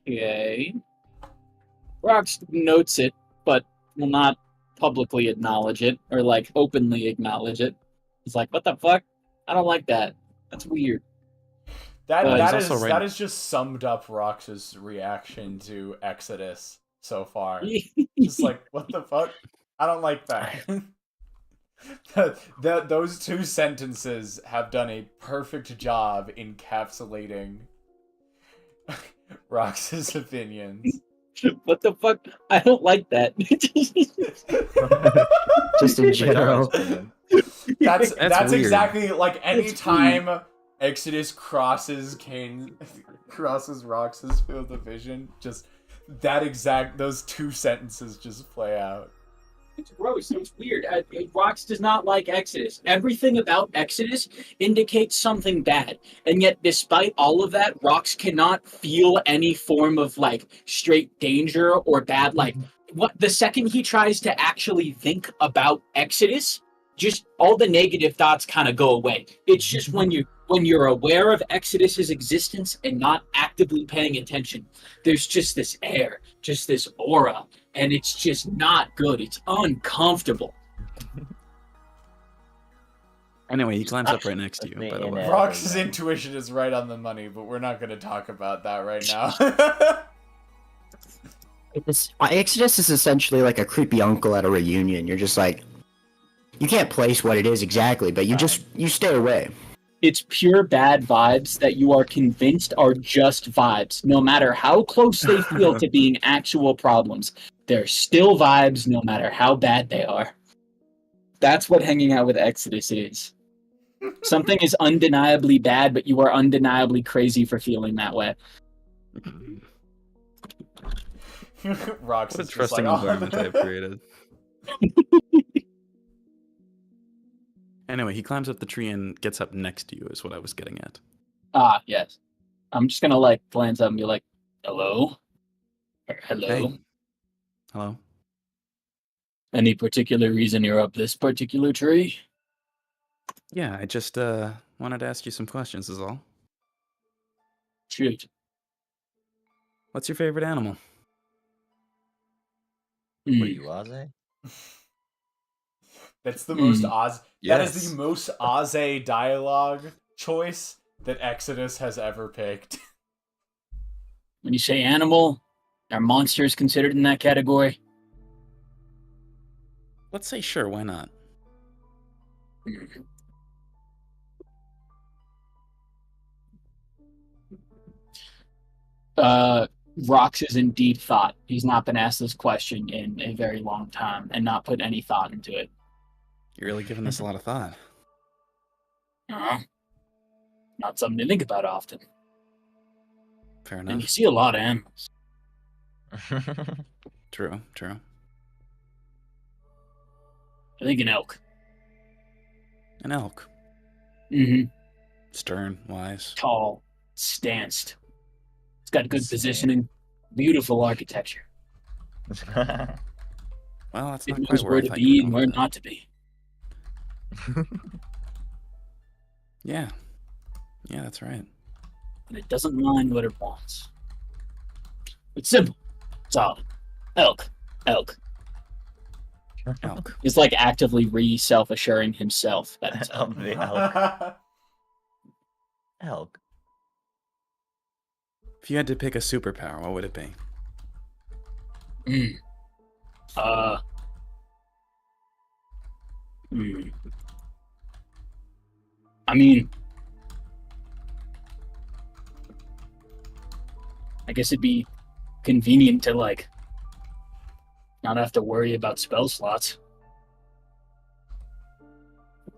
S1: Okay. Rox notes it, but will not publicly acknowledge it, or like openly acknowledge it. He's like, what the fuck? I don't like that. That's weird.
S3: That is just summed up Rox's reaction to Exodus so far. Just like, what the fuck? I don't like that. Those two sentences have done a perfect job encapsulating Rox's opinions.
S1: What the fuck? I don't like that.
S5: Just in general.
S3: That's
S2: weird.
S3: exactly like any time Exodus crosses Rox's field of vision, just those two sentences just play out.
S1: It's gross. It's weird. Rox does not like Exodus. Everything about Exodus indicates something bad. And yet, despite all of that, Rox cannot feel any form of, like, straight danger or bad. Like, the second he tries to actually think about Exodus, just all the negative thoughts kind of go away. It's just when you're aware of Exodus's existence and not actively paying attention, there's just this air, just this aura, and it's just not good. It's uncomfortable.
S2: Anyway, he climbs up right next to you, by the way.
S3: Rox's intuition is right on the money, but we're not going to talk about that right now.
S5: Exodus is essentially like a creepy uncle at a reunion. You're just like, you can't place what it is exactly, but you stay away.
S1: It's pure bad vibes that you are convinced are just vibes. No matter how close they feel to being actual problems, they're still vibes no matter how bad they are. That's what hanging out with Exodus is. Something is undeniably bad, but you are undeniably crazy for feeling that way.
S3: Rox
S2: What a
S3: is just
S2: trusting
S3: like,
S2: environment I've created. Anyway, he climbs up the tree and gets up next to you, is what I was getting at.
S1: Ah, yes. I'm just gonna, like, glance up and be like, hello? Or hello?
S2: Hey. Hello?
S1: Any particular reason you're up this particular tree?
S2: Yeah, I just wanted to ask you some questions is all.
S1: Shoot.
S2: What's your favorite animal?
S4: What are you, Aze?
S3: That's the most Oz. That is
S2: Yes.
S3: the most Aze dialogue choice that Exodus has ever picked.
S1: When you say animal, are monsters considered in that category?
S2: Let's say sure, why not?
S1: Rox is in deep thought. He's not been asked this question in a very long time and not put any thought into it.
S2: You're really giving this a lot of thought.
S1: Not something to think about often.
S2: Fair
S1: And you
S2: enough.
S1: see a lot of animals.
S2: True.
S1: I think an elk.
S2: An elk.
S1: Mm-hmm.
S2: Stern, wise.
S1: Tall, stanced. It's got good positioning. Beautiful architecture.
S2: Well, that's
S1: It
S2: not quite
S1: knows
S2: where
S1: where
S2: I
S1: to
S2: thought you were
S1: be
S2: going
S1: and where
S2: with that.
S1: not to be.
S2: Yeah, that's right.
S1: And it doesn't mind what it wants. It's simple. Solid. Elk.
S2: Elk.
S1: He's like actively self-assuring himself that it's elk.
S4: The elk. Elk.
S2: If you had to pick a superpower, what would it be?
S1: I mean, I guess it'd be convenient to, like, not have to worry about spell slots.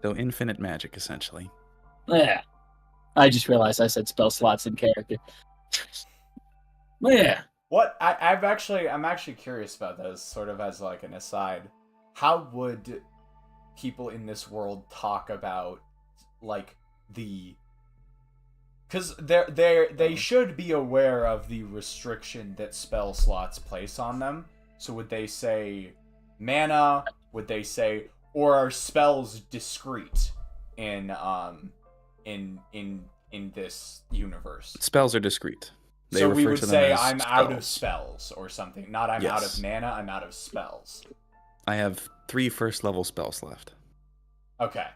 S2: So infinite magic, essentially.
S1: Yeah. I just realized I said spell slots in character. Yeah.
S3: What I'm actually curious about this, sort of as like an aside. How would people in this world talk about like because they should be aware of the restriction that spell slots place on them. So would they say mana? Would they say, or are spells discrete in this universe?
S2: Spells are discrete. They
S3: So we
S2: refer
S3: would
S2: to them
S3: say
S2: as
S3: I'm out of
S2: spells.
S3: spells or something. Not I'm out of
S2: Yes.
S3: mana, I'm out of spells.
S2: I have 3 first level spells left.
S3: Okay.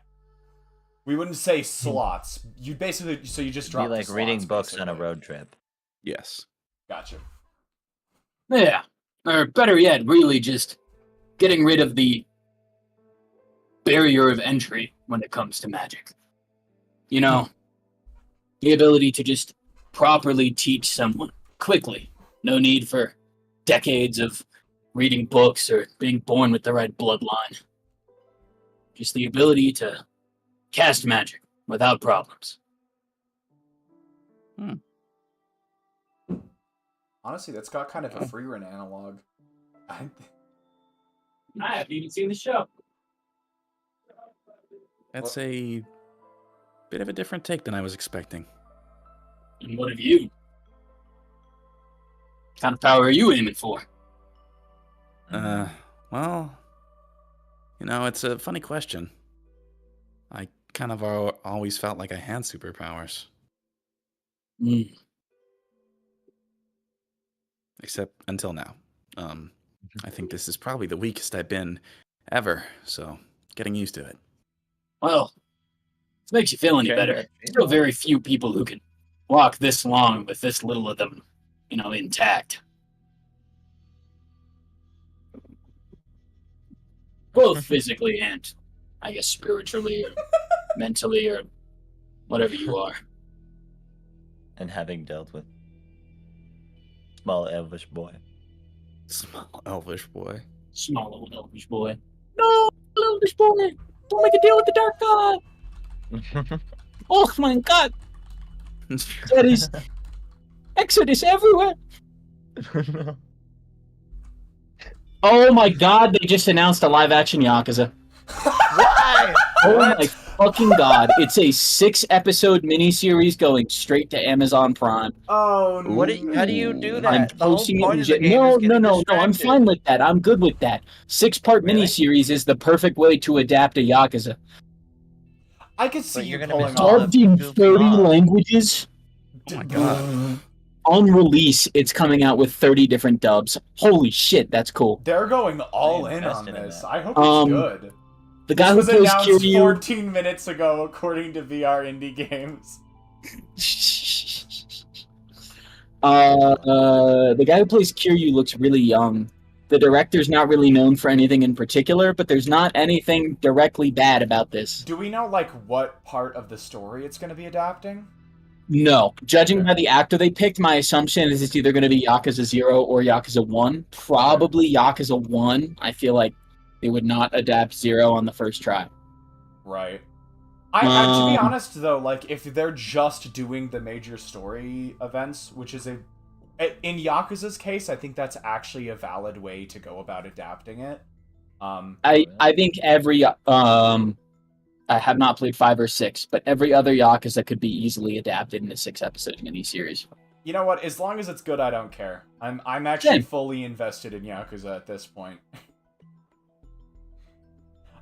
S3: We wouldn't say slots. You basically, so you just
S4: Be
S3: drop the
S4: like
S3: slots,
S4: reading books on a
S3: basically.
S4: road trip.
S2: Yes.
S3: Gotcha.
S1: Yeah. Or better yet, really just getting rid of the barrier of entry when it comes to magic. You know, the ability to just properly teach someone quickly. No need for decades of reading books or being born with the right bloodline. Just the ability to cast magic without problems.
S3: Honestly, that's got kind of a free run analog.
S1: I haven't even seen the show.
S2: That's a bit of a different take than I was expecting.
S1: And what have you? What kind of power are you aiming for?
S2: Well, it's a funny question. I kind of always felt like I had superpowers. Except until now. I think this is probably the weakest I've been ever, so getting used to it.
S1: Well, if it makes you feel any
S4: Okay,
S1: better,
S4: that's
S1: still very few people who can walk this long with this little of them, intact. Both physically and, I guess, spiritually or mentally or whatever you are.
S4: And having dealt with small elvish boy.
S2: Small elvish boy.
S1: Small little elvish boy. No, little elvish boy! Don't make a deal with the dark god! Oh my god! That is Exodus everywhere! Oh my god, they just announced a live-action Yakuza.
S4: Why?
S1: Oh
S4: What?
S1: my fucking god. It's a 6-episode miniseries going straight to Amazon Prime.
S3: Oh,
S4: How do you do
S1: I'm
S4: that? The whole
S1: posting
S4: point
S1: it
S4: of the
S1: in
S4: game
S1: No,
S4: is
S1: no,
S4: getting
S1: no, no, I'm
S4: distracted.
S1: fine with that. I'm good with that. 6-part
S4: Really?
S1: miniseries is the perfect way to adapt a Yakuza.
S3: I could see
S4: But
S3: you
S4: you're gonna
S3: pulling
S4: miss all
S3: off.
S1: Dubbed in
S4: goofy
S1: 30
S4: mobs.
S1: languages.
S2: Oh my god.
S1: On release, it's coming out with 30 different dubs. Holy shit, that's cool.
S3: They're going all
S4: I
S3: in on
S4: invested in
S3: this.
S4: that.
S3: I hope it's good.
S1: The guy
S3: This
S1: who
S3: was
S1: plays
S3: announced
S1: Kiryu...
S3: 14 minutes ago, according to VR Indie Games.
S1: The guy who plays Kiryu looks really young. The director's not really known for anything in particular, but there's not anything directly bad about this.
S3: Do we know, what part of the story it's going to be adapting?
S1: No. Judging by the actor they picked, my assumption is it's either going to be Yakuza 0 or Yakuza 1. Probably Yakuza 1. I feel like they would not adapt 0 on the first try.
S3: Right. To be honest, though, if they're just doing the major story events, which is in Yakuza's case, I think that's actually a valid way to go about adapting it.
S1: I think every I have not played 5 or 6, but every other Yakuza could be easily adapted into 6-episode miniseries.
S3: You know what? As long as it's good, I don't care. I'm actually
S1: Same.
S3: fully invested in Yakuza at this point.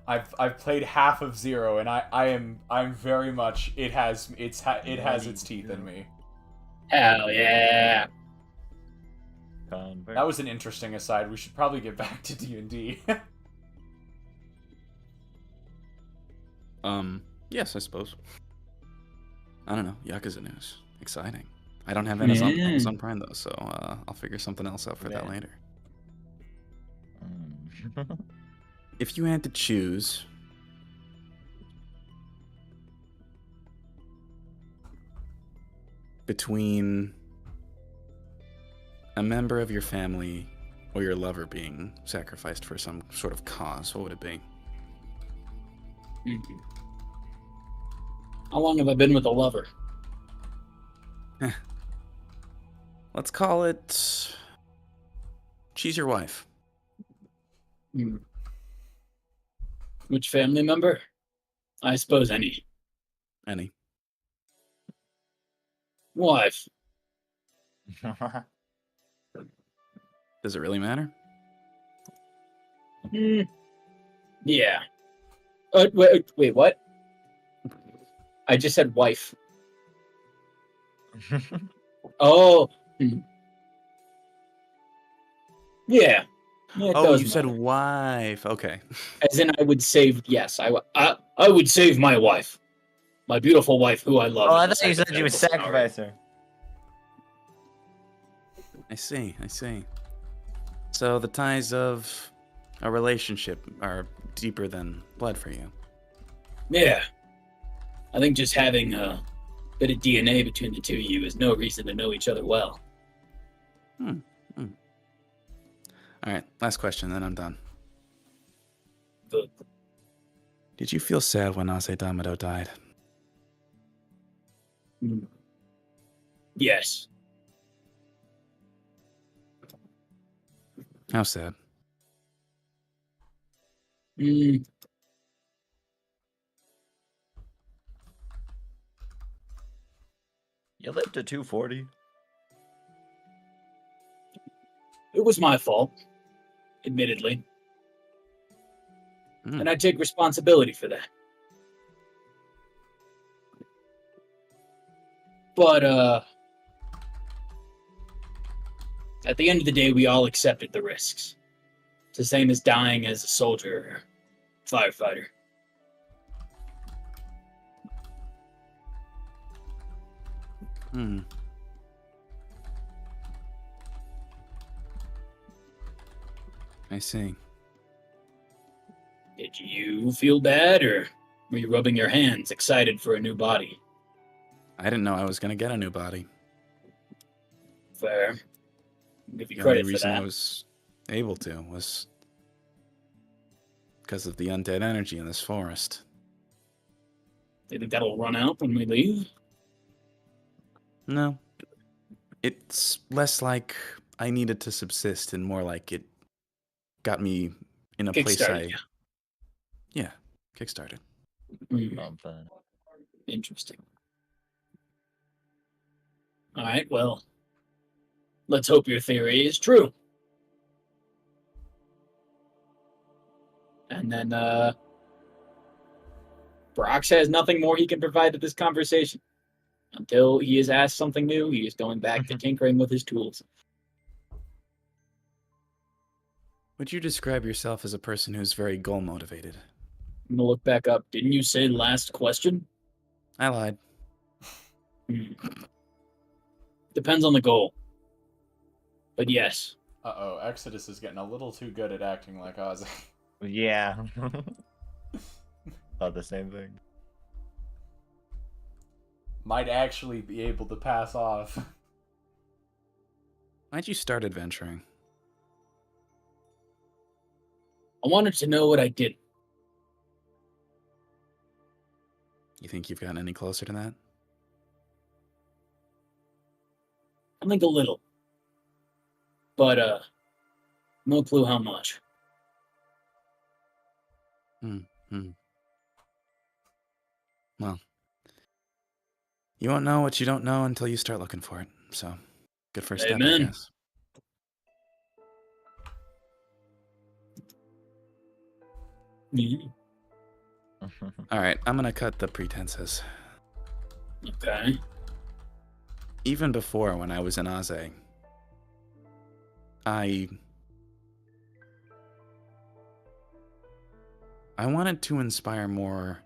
S3: I've played half of 0, and I'm very much it has its teeth in me.
S1: Hell yeah!
S3: That was an interesting aside. We should probably get back to D&D.
S2: Yes, I suppose. I don't know. Yakuza news. Exciting. I don't have Amazon Prime, though, so I'll figure something else out for that later. If you had to choose between a member of your family or your lover being sacrificed for some sort of cause, what would it be?
S1: How long have I been with a lover?
S2: Let's call it... She's your wife.
S1: Which family member? I suppose any.
S2: Any.
S1: Wife.
S2: Does it really matter?
S1: Yeah. Wait, what? I just said wife. Oh. Yeah. It
S2: Oh,
S1: does
S2: you said
S1: matter.
S2: wife. Okay.
S1: As in, I would save. Yes, I would save my wife. My beautiful wife, who I love.
S4: Oh,
S1: in
S4: I
S1: this
S4: thought you said you would
S1: hypothetical scenario.
S4: sacrifice her.
S2: I see. So the ties of a relationship are deeper than blood for you.
S1: Yeah. I think just having a bit of DNA between the two of you is no reason to know each other well.
S2: All right, last question, then I'm done.
S1: Good.
S2: Did you feel sad when Azedamado died?
S1: Yes.
S2: How sad?
S4: You lived to 240.
S1: It was my fault, admittedly. And I take responsibility for that. But, at the end of the day, we all accepted the risks. It's the same as dying as a soldier or firefighter.
S2: I see.
S1: Did you feel bad, or were you rubbing your hands, excited for a new body?
S2: I didn't know I was going to get a new body.
S1: Fair. I'll give you
S2: The only
S1: credit for
S2: reason I
S1: that.
S2: was able to was because of the undead energy in this forest.
S1: Do you think that'll run out when we leave?
S2: No. It's less like I needed to subsist and more like it got me in a place
S1: Kickstarted,
S2: Yeah, kickstarted.
S4: Something.
S1: Interesting. All right, well, let's hope your theory is true. And then, Brox has nothing more he can provide to this conversation. Until he is asked something new, he is going back to tinkering with his tools.
S2: Would you describe yourself as a person who's very goal motivated?
S1: I'm gonna look back up. Didn't you say last question?
S2: I lied.
S1: Depends on the goal. But yes.
S3: Uh-oh, Exodus is getting a little too good at acting like Ozzy.
S4: Yeah. Thought the same thing.
S3: Might actually be able to pass off.
S2: Why'd you start adventuring?
S1: I wanted to know what I did.
S2: You think you've gotten any closer to that?
S1: I think a little. But, no clue how much.
S2: Well, you won't know what you don't know until you start looking for it. So, good first step, I
S1: Amen.
S2: guess. All right, I'm gonna cut the pretenses.
S1: Okay.
S2: Even before, when I was in Aze, I wanted to inspire more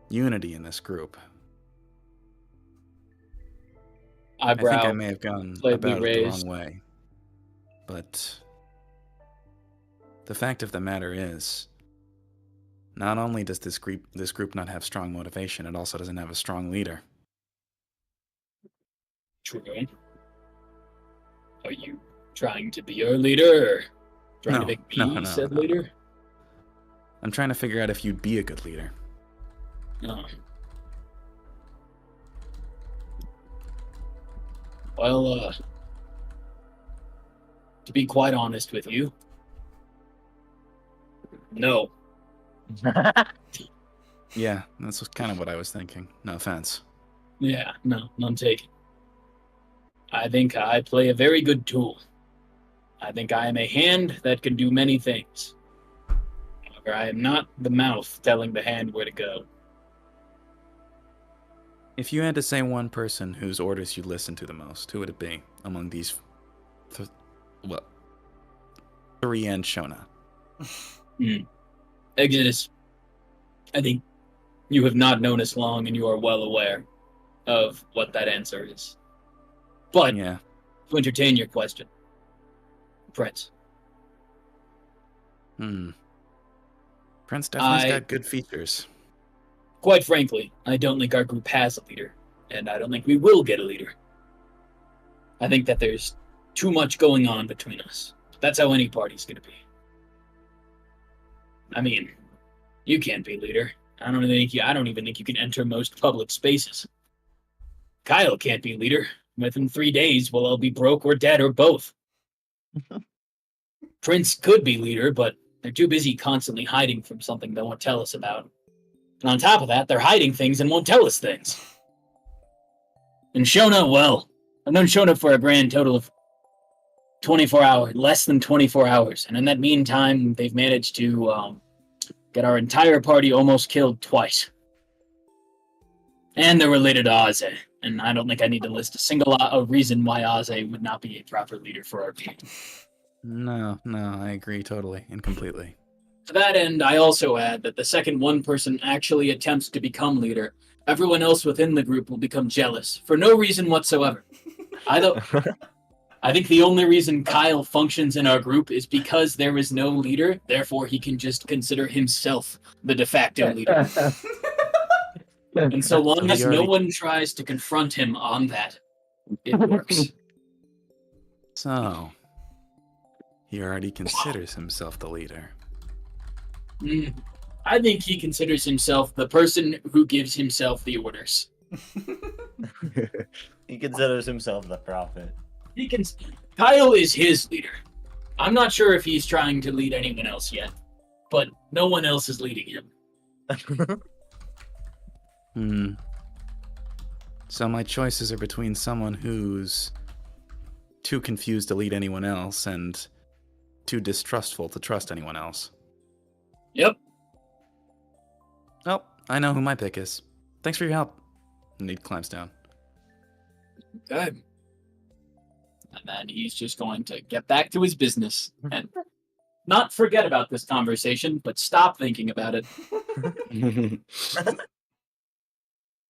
S2: unity in this group. I think I may have gone
S1: slightly
S2: about it the
S1: raised.
S2: wrong way. But the fact of the matter is, not only does this group not have strong motivation, it also doesn't have a strong leader.
S1: True. Are you trying to be your leader, or trying to make me said leader?
S2: I'm trying to figure out if you'd be a good leader.
S1: No. Well, to be quite honest with you, no.
S2: Yeah, that's kind of what I was thinking. No offense.
S1: Yeah, no, none taken. I think I play a very good tool. I think I am a hand that can do many things. However, I am not the mouth telling the hand where to go.
S2: If you had to say one person whose orders you listen to the most, who would it be among these three and Shona?
S1: Exodus. I think You have not known us long, and you are well aware of what that answer is. But
S2: Yeah.
S1: to entertain your question, Prince,
S2: Prince definitely's
S1: I-
S2: got good features.
S1: quite frankly, I don't think our group has a leader, and I don't think we will get a leader. I think that there's too much going on between us. That's how any party's gonna be. I mean, you can't be leader. I don't even think you can enter most public spaces. Kyle can't be leader. Within 3 days, we'll all be broke or dead or both. Prince could be leader, but they're too busy constantly hiding from something they won't tell us about. And on top of that, they're hiding things and won't tell us things. And Shona, well, I've known Shona for a grand total of 24 hours, less than 24 hours. And in that meantime, they've managed to get our entire party almost killed twice. And they're related to Aze. And I don't think I need to list a single reason why Aze would not be a proper leader for our team.
S2: No, I agree totally and completely.
S1: To that end, I also add that the second one person actually attempts to become leader, everyone else within the group will become jealous, for no reason whatsoever. I think the only reason Kyle functions in our group is because there is no leader, therefore he can just consider himself the de facto leader. And so long as no one tries to confront him on that, it works.
S2: So, he already considers himself the leader.
S1: I think he considers himself the person who gives himself the orders.
S4: He considers himself the prophet.
S1: Kyle is his leader. I'm not sure if he's trying to lead anyone else yet, but no one else is leading him.
S2: So my choices are between someone who's too confused to lead anyone else and too distrustful to trust anyone else.
S1: Yep.
S2: Oh, I know who my pick is. Thanks for your help. And he climbs down.
S1: Good. And then he's just going to get back to his business and not forget about this conversation, but stop thinking about it.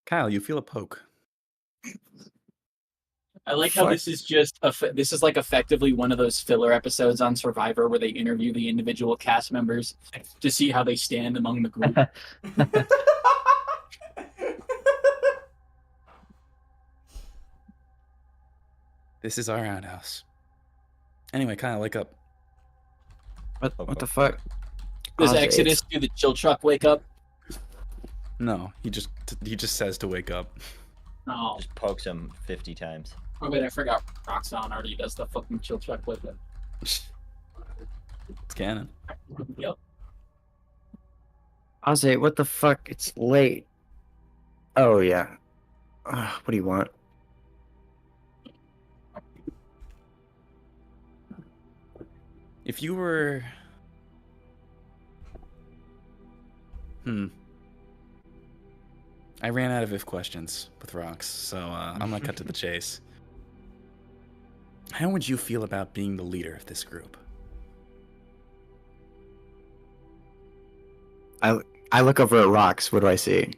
S2: Kyle, you feel a poke.
S1: I like how this is just this is like effectively one of those filler episodes on Survivor where they interview the individual cast members to see how they stand among the group.
S2: This is our outhouse. Anyway, Kyle, wake up.
S5: What the fuck?
S1: Does
S5: Aze,
S1: Exodus do the chill truck wake up?
S2: No, he just says to wake up.
S1: No.
S4: Just pokes him 50 times.
S1: Oh wait, I forgot Roxanne already does the fucking chill truck wake up.
S2: It's canon.
S1: Yep.
S5: Aze, what the fuck? It's late. Oh, yeah. What do you want?
S2: If you were... I ran out of if questions with Rox, so I'm gonna cut to the chase. How would you feel about being the leader of this group?
S5: I look over at Rox. What do I see?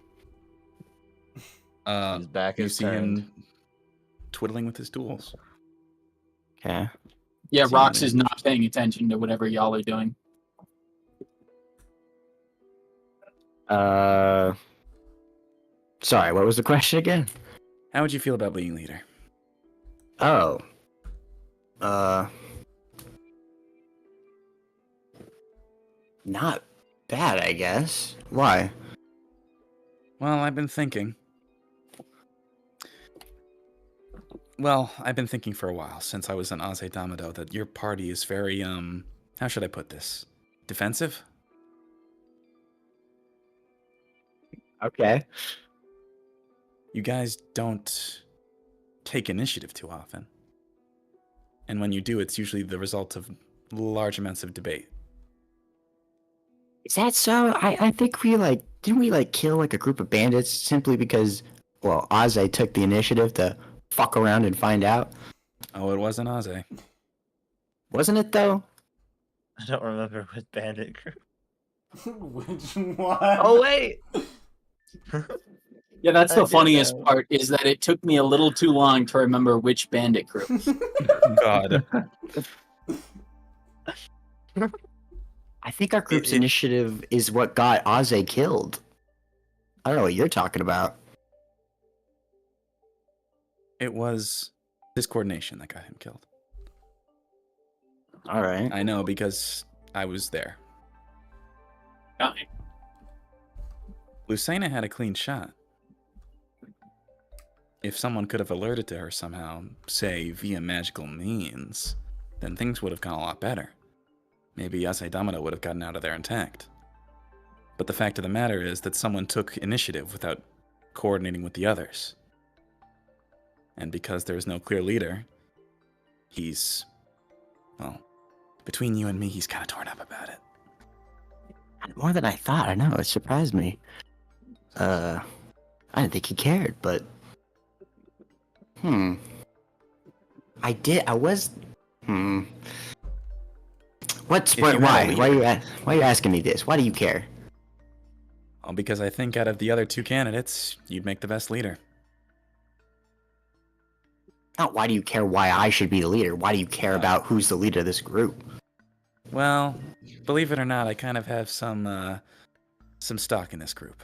S4: His back
S2: You
S4: is
S2: see
S4: turned.
S2: him twiddling with his tools.
S5: Okay.
S1: Yeah, Rox is not paying attention to whatever y'all are doing.
S5: Sorry, what was the question again?
S2: How would you feel about being leader?
S5: Oh. Not bad, I guess. Why?
S2: Well, I've been thinking. I've been thinking for a while, since I was in Azedamado, that your party is very, how should I put this? Defensive?
S5: Okay.
S2: You guys don't take initiative too often. And when you do, it's usually the result of large amounts of debate.
S5: Is that so? I think didn't we kill like a group of bandits simply because, well, Aze took the initiative to fuck around and find out?
S2: Oh, it wasn't Aze.
S5: Wasn't it though?
S4: I don't remember what bandit group.
S3: Which one?
S4: Oh, wait!
S1: Yeah, that's the
S4: Okay,
S1: funniest
S4: no.
S1: part, is that it took me a little too long to remember which bandit group.
S2: God.
S5: I think our group's initiative is what got Aze killed. I don't know what you're talking about.
S2: It was his coordination that got him killed.
S5: All right.
S2: I know because I was there.
S1: Fine.
S2: Lucina had a clean shot. If someone could have alerted to her somehow, say via magical means, then things would have gone a lot better. Maybe Azedamado would have gotten out of there intact. But the fact of the matter is that someone took initiative without coordinating with the others. And because there is no clear leader, he's, well, between you and me, he's kind of torn up about it.
S5: More than I thought. I know. It surprised me. I didn't think he cared, but I did. I was. What's
S2: If you had a
S5: why?
S2: leader-
S5: Why are you asking me this? Why do you care?
S2: Well, because I think out of the other two candidates, you'd make the best leader.
S5: Not why do you care why I should be the leader? Why do you care about who's the leader of this group?
S2: Well, believe it or not, I kind of have some stock in this group.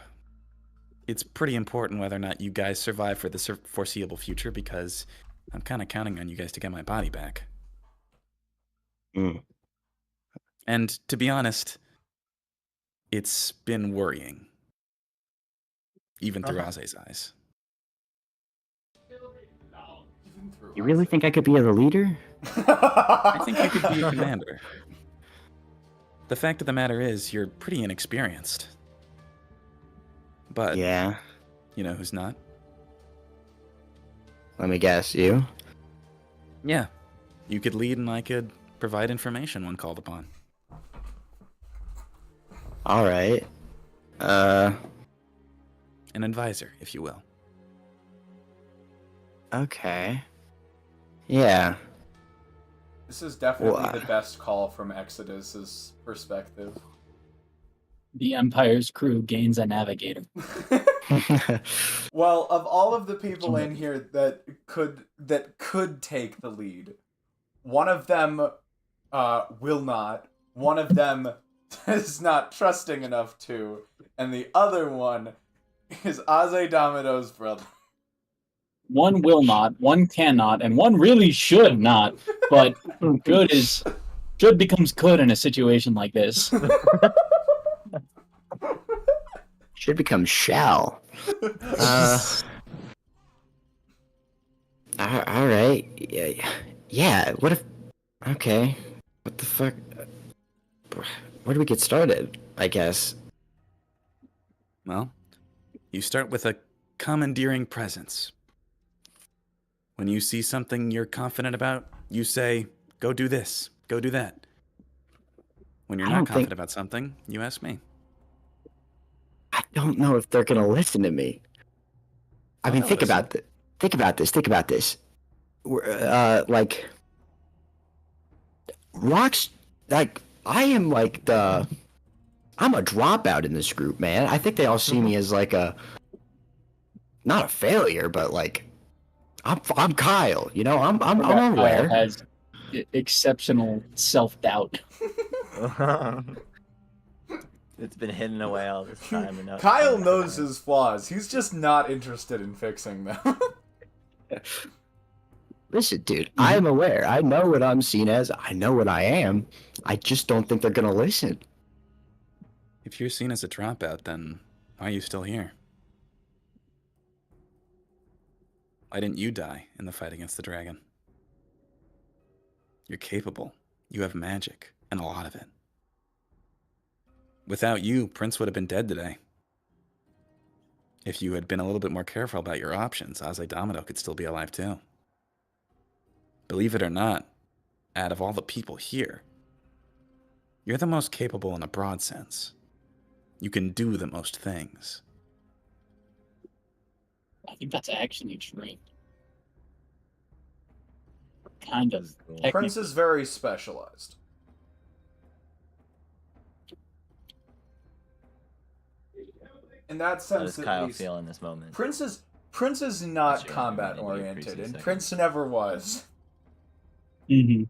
S2: It's pretty important whether or not you guys survive for the foreseeable future, because I'm kind of counting on you guys to get my body back. And to be honest, it's been worrying. Even through Aze's eyes.
S5: You really think I could be the leader?
S2: I think you could be a commander. The fact of the matter is, you're pretty inexperienced. But,
S5: Yeah.
S2: you know who's not?
S5: Let me guess. You?
S2: Yeah. You could lead and I could provide information when called upon.
S5: All right.
S2: An advisor, if you will.
S5: Okay. Yeah.
S3: This is definitely the best call from Exodus's perspective.
S1: The Empire's crew gains a navigator.
S3: Well, of all of the people in here that could take the lead, one of them will not. One of them is not trusting enough to, and the other one is Azedamado's brother.
S1: One will not, one cannot, and one really should not. But good becomes good in a situation like this.
S5: Should become shall. All right. Yeah. What if? Okay. What the fuck? Where do we get started? I guess.
S2: Well, you start with a commandeering presence. When you see something you're confident about, you say, go do this, go do that. When you're not confident about something, you ask me.
S5: I don't know if they're gonna listen to me. I mean, think about this. We're, like, Rocks, like, I am like I'm a dropout in this group, man. I think they all see me as like not a failure, but like, I'm Kyle, you know, I'm aware.
S1: Kyle has exceptional self-doubt.
S4: It's been hidden away all this time. And
S3: Kyle knows his flaws. He's just not interested in fixing them.
S5: Listen, dude, I am aware. I know what I'm seen as. I know what I am. I just don't think they're gonna listen.
S2: If you're seen as a dropout, then why are you still here? Why didn't you die in the fight against the dragon? You're capable. You have magic, and a lot of it. Without you, Prince would have been dead today. If you had been a little bit more careful about your options, Azedamado could still be alive too. Believe it or not, out of all the people here, you're the most capable in a broad sense. You can do the most things.
S1: I think that's actually true. Kind of.
S3: Prince is very specialized. in that
S4: How
S3: sense,
S4: does
S3: at
S4: Kyle
S3: least,
S4: feel in this moment?
S3: Prince is not
S4: Sure,
S3: combat
S4: maybe a
S3: oriented,
S4: crazy
S3: and
S4: second.
S3: Prince never was.
S1: Mm-hmm.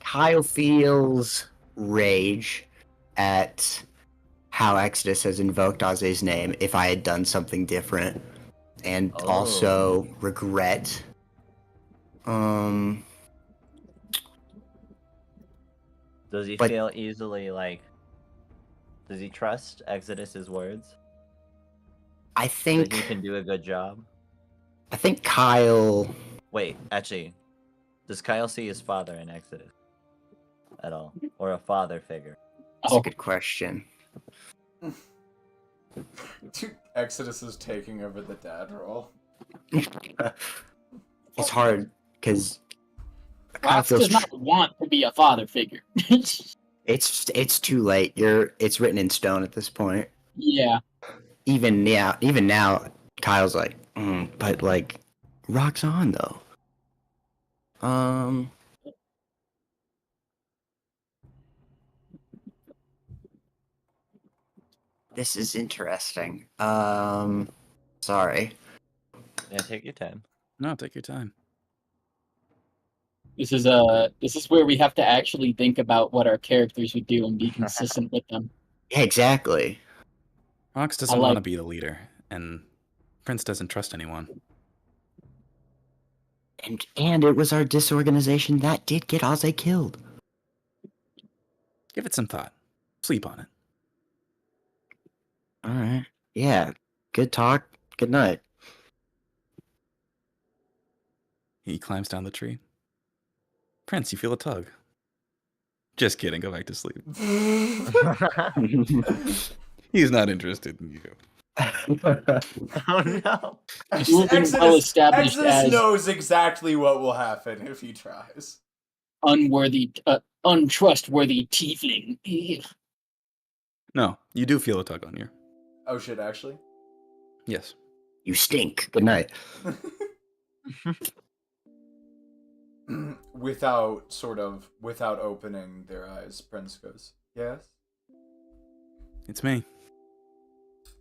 S5: Kyle feels rage at how Exodus has invoked Aze's name if I had done something different. And also regret.
S4: Does he
S5: but-
S4: feel easily like? Does he trust Exodus's words?
S5: I
S4: That
S5: think
S4: he can do a good job?
S5: Kyle.
S4: Wait, actually, does Kyle see his father in Exodus at all, or a father figure?
S5: That's a good question.
S3: Exodus is taking over the dad role.
S5: It's hard because
S1: Rox does not want to be a father figure.
S5: it's too late. It's written in stone at this point.
S1: Yeah.
S5: Even now, Kyle's like, but like, Rock's on though. This is interesting. Sorry.
S4: Yeah, take your time.
S2: No, take your time.
S1: This is where we have to actually think about what our characters would do and be consistent with them.
S5: Yeah, exactly.
S2: Rox doesn't want to be the leader, and Prince doesn't trust anyone.
S5: And it was our disorganization that did get Aze killed.
S2: Give it some thought. Sleep on it.
S5: All right. Yeah. Good talk. Good night.
S2: He climbs down the tree. Prince, you feel a tug. Just kidding. Go back to sleep. He's not interested in you.
S4: Oh no!
S3: Exodus knows exactly what will happen if he tries.
S1: Untrustworthy tiefling.
S2: No, you do feel a tug on you.
S3: Oh shit, actually?
S2: Yes.
S5: You stink. Good night.
S3: Without opening their eyes, Prince goes, yes?
S2: It's me.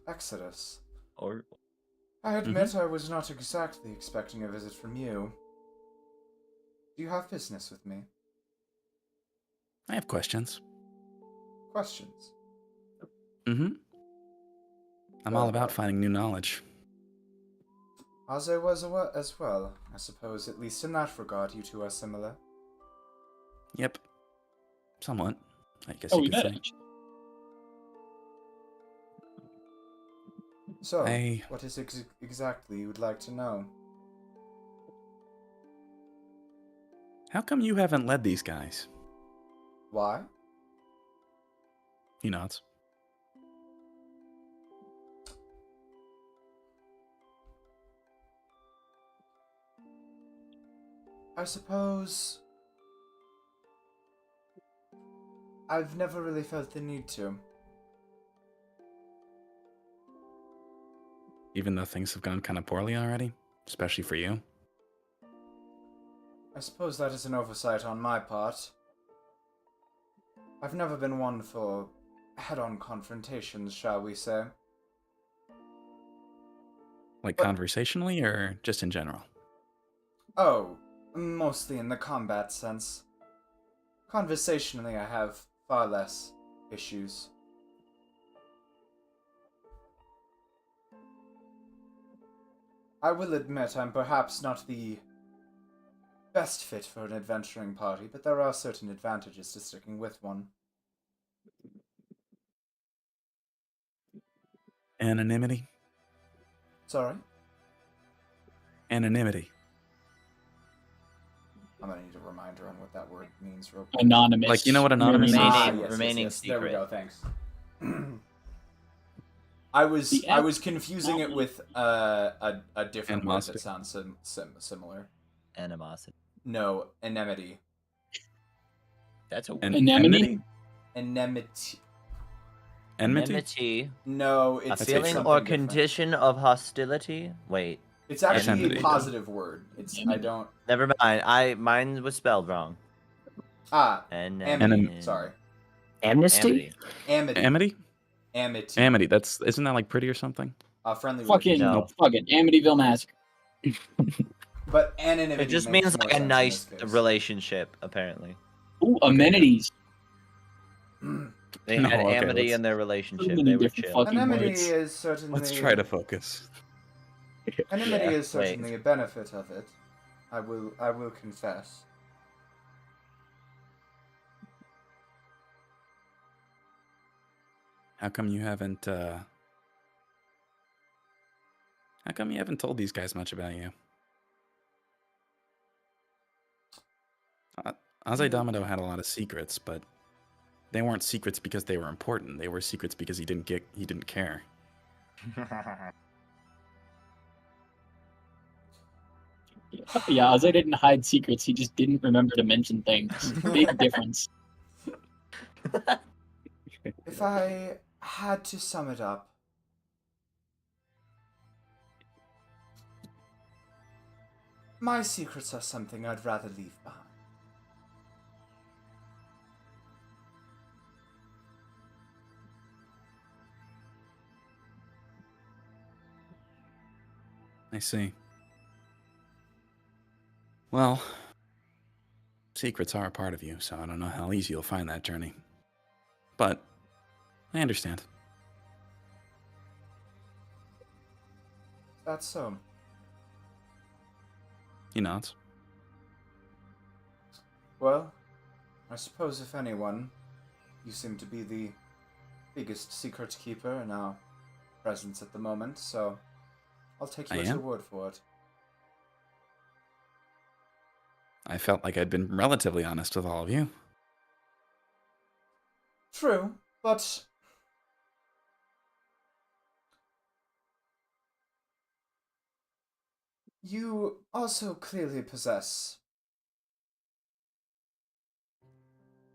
S3: Exodus.
S4: Or
S3: I admit I was not exactly expecting a visit from you. Do you have business with me?
S2: I have questions.
S3: Questions?
S2: Mm-hmm. I'm all about finding new knowledge.
S3: Aze was as well. I suppose, at least in that regard, you two are similar.
S2: Yep. Somewhat, I guess you could say.
S3: So, what is exactly you would like to know?
S2: How come you haven't led these guys?
S3: Why?
S2: He nods.
S3: I suppose I've never really felt the need to.
S2: Even though things have gone kind of poorly already? Especially for you?
S3: I suppose that is an oversight on my part. I've never been one for head-on confrontations, shall we say.
S2: Like conversationally or just in general?
S3: Oh, mostly in the combat sense. Conversationally, I have far less issues. I will admit I'm perhaps not the best fit for an adventuring party, but there are certain advantages to sticking with one.
S2: Anonymity?
S3: Sorry?
S2: Anonymity.
S3: I'm gonna need a reminder on what that word means real quick.
S1: Anonymous.
S2: Like, you know what anonymous is?
S4: Remaining
S3: yes.
S4: secret.
S3: There we go, thanks. I was confusing it with a different word that sounds similar.
S4: Animosity.
S3: No, anemity.
S4: That's a
S1: Anemone?
S3: Anemity.
S2: Enmity?
S3: No,
S4: A
S3: it's
S4: feeling
S3: something
S4: or
S3: different.
S4: condition of hostility? Wait.
S3: It's actually
S2: Enmity.
S3: a positive word. I don't.
S4: Never mind. Mine was spelled wrong.
S3: Amity. Sorry.
S5: Amnesty?
S3: Amity.
S2: Amity?
S3: Amity.
S2: Amity. Isn't that like pretty or something?
S3: Friendly
S1: Fucking,
S3: relationship.
S4: No.
S1: fucking Amityville Massacre.
S3: But anonymity
S4: It just
S3: makes
S4: means
S3: more
S4: like a
S3: sense in
S4: nice
S3: this case.
S4: relationship, apparently.
S1: Ooh, amenities.
S4: They
S2: No,
S4: had
S2: okay,
S4: amity
S2: let's-
S4: in their
S1: So
S4: relationship.
S1: many
S4: They were
S1: different
S4: chill.
S1: fucking
S3: Anonymity
S1: words.
S3: is certainly.
S2: Let's try to focus.
S3: Anonymity
S4: Yeah,
S3: is certainly a benefit of it. I will confess.
S2: How come you haven't told these guys much about you? Azedamado had a lot of secrets, but they weren't secrets because they were important. They were secrets because he didn't care.
S1: Yeah, Ozzy didn't hide secrets. He just didn't remember to mention things. Big difference.
S3: If I had to sum it up, my secrets are something I'd rather leave behind.
S2: I see. Well, secrets are a part of you, so I don't know how easy you'll find that journey. But I understand.
S3: That's so.
S2: He nods.
S3: Well, I suppose if anyone, you seem to be the biggest secret keeper in our presence at the moment, so I'll take you
S2: I
S3: at your
S2: am?
S3: word for it.
S2: I felt like I'd been relatively honest with all of you.
S3: True, but you also clearly possess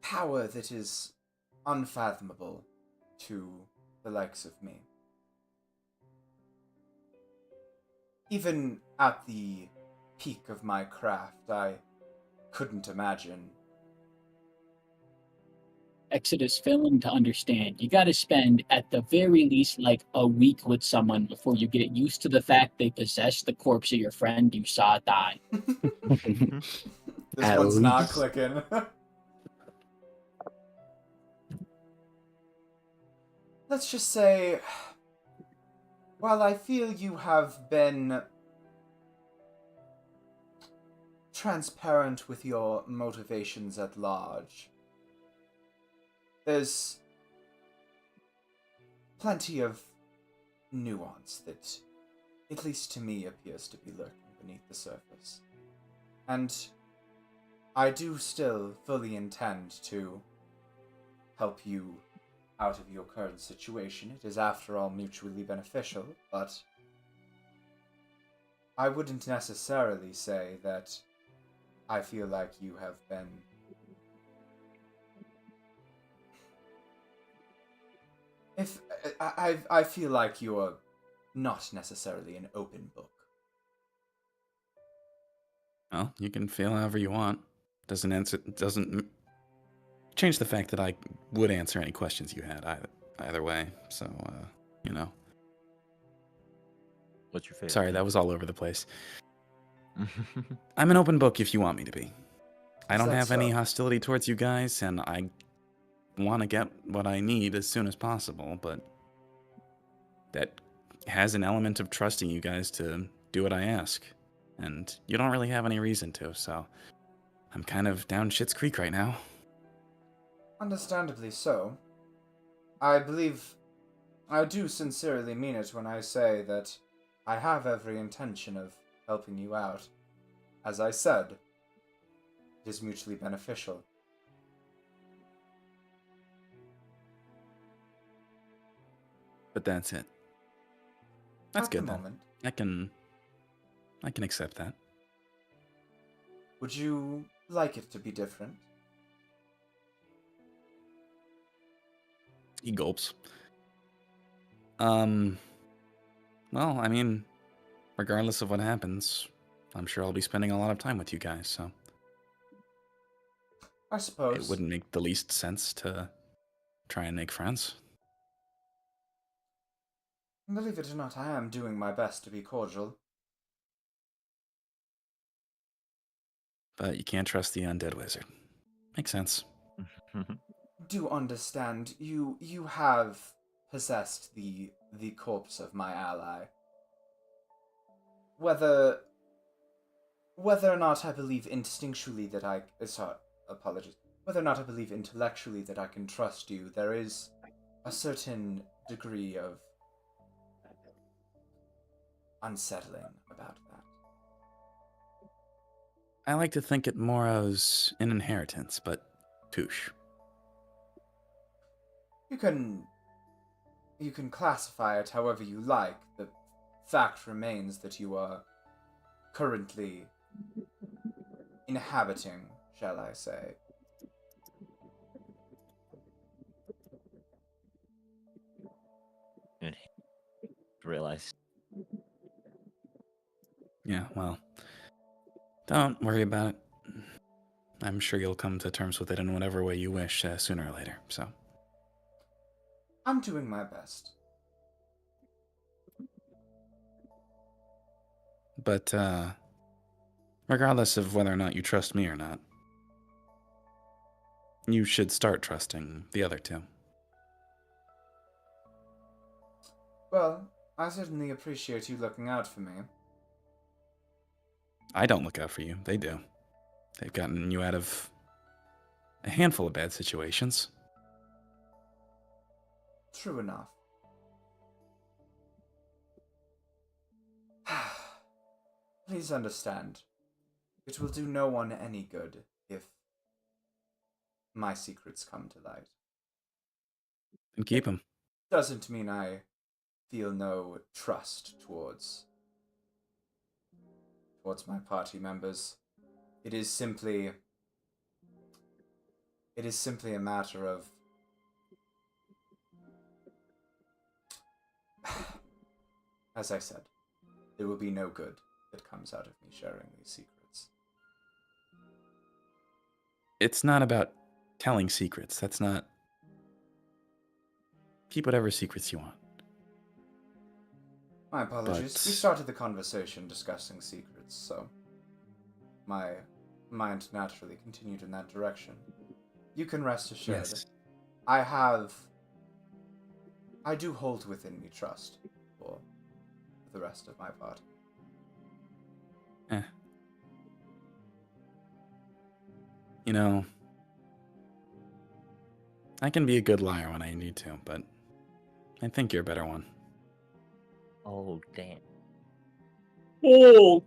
S3: power that is unfathomable to the likes of me. Even at the peak of my craft, I couldn't imagine.
S1: Exodus failing to understand. You got to spend, at the very least, like a week with someone before you get used to the fact they possess the corpse of your friend you saw die.
S3: This
S5: At
S3: one's not
S5: least.
S3: clicking. Let's just say, while I feel you have been transparent with your motivations at large, there's plenty of nuance that, at least to me, appears to be lurking beneath the surface. And I do still fully intend to help you out of your current situation. It is, after all, mutually beneficial, but I wouldn't necessarily say that I feel like you have been I feel like you're not necessarily an open book.
S2: Well, you can feel however you want. Doesn't change the fact that I would answer any questions you had either way. So, you know.
S4: What's your favorite?
S2: Sorry, that was all over the place. I'm an open book if you want me to be. I
S3: Is
S2: don't
S3: that
S2: have any
S3: so?
S2: hostility towards you guys, and I want to get what I need as soon as possible, but that has an element of trusting you guys to do what I ask. And you don't really have any reason to, so I'm kind of down Shit's Creek right now.
S3: Understandably so. I believe I do sincerely mean it when I say that I have every intention of helping you out. As I said, it is mutually beneficial.
S2: But that's it. That's
S3: At the
S2: good then.
S3: moment.
S2: I can accept that.
S3: Would you like it to be different?
S2: He gulps. Well, I mean, regardless of what happens, I'm sure I'll be spending a lot of time with you guys, so.
S3: I suppose.
S2: it wouldn't make the least sense to try and make friends.
S3: Believe it or not, I am doing my best to be cordial.
S2: But you can't trust the undead wizard. Makes sense.
S3: Do understand, you have possessed the corpse of my ally. Whether or not I believe instinctually that whether or not I believe intellectually that I can trust you, there is a certain degree of unsettling about that.
S2: I like to think it more as an inheritance, but touche.
S3: You can classify it however you like. The fact remains that you are currently inhabiting, shall I say.
S4: Realize.
S2: Yeah, well, don't worry about it. I'm sure you'll come to terms with it in whatever way you wish sooner or later, so.
S3: I'm doing my best.
S2: But, regardless of whether or not you trust me or not, you should start trusting the other two.
S3: Well, I certainly appreciate you looking out for me.
S2: I don't look out for you. They do. They've gotten you out of a handful of bad situations.
S3: True enough. Please understand, it will do no one any good if my secrets come to light.
S2: And keep them.
S3: Doesn't mean I feel no trust towards my party members. It is simply a matter of as I said, there will be no good that comes out of me sharing these secrets.
S2: It's not about telling secrets. That's not... Keep whatever secrets you want.
S3: My apologies.
S2: But...
S3: We started the conversation discussing secrets, so my mind naturally continued in that direction. You can rest assured.
S2: Yes.
S3: I do hold within me trust for the rest of my party.
S2: You know, I can be a good liar when I need to, but I think you're a better one.
S4: Oh, damn.
S1: Oh,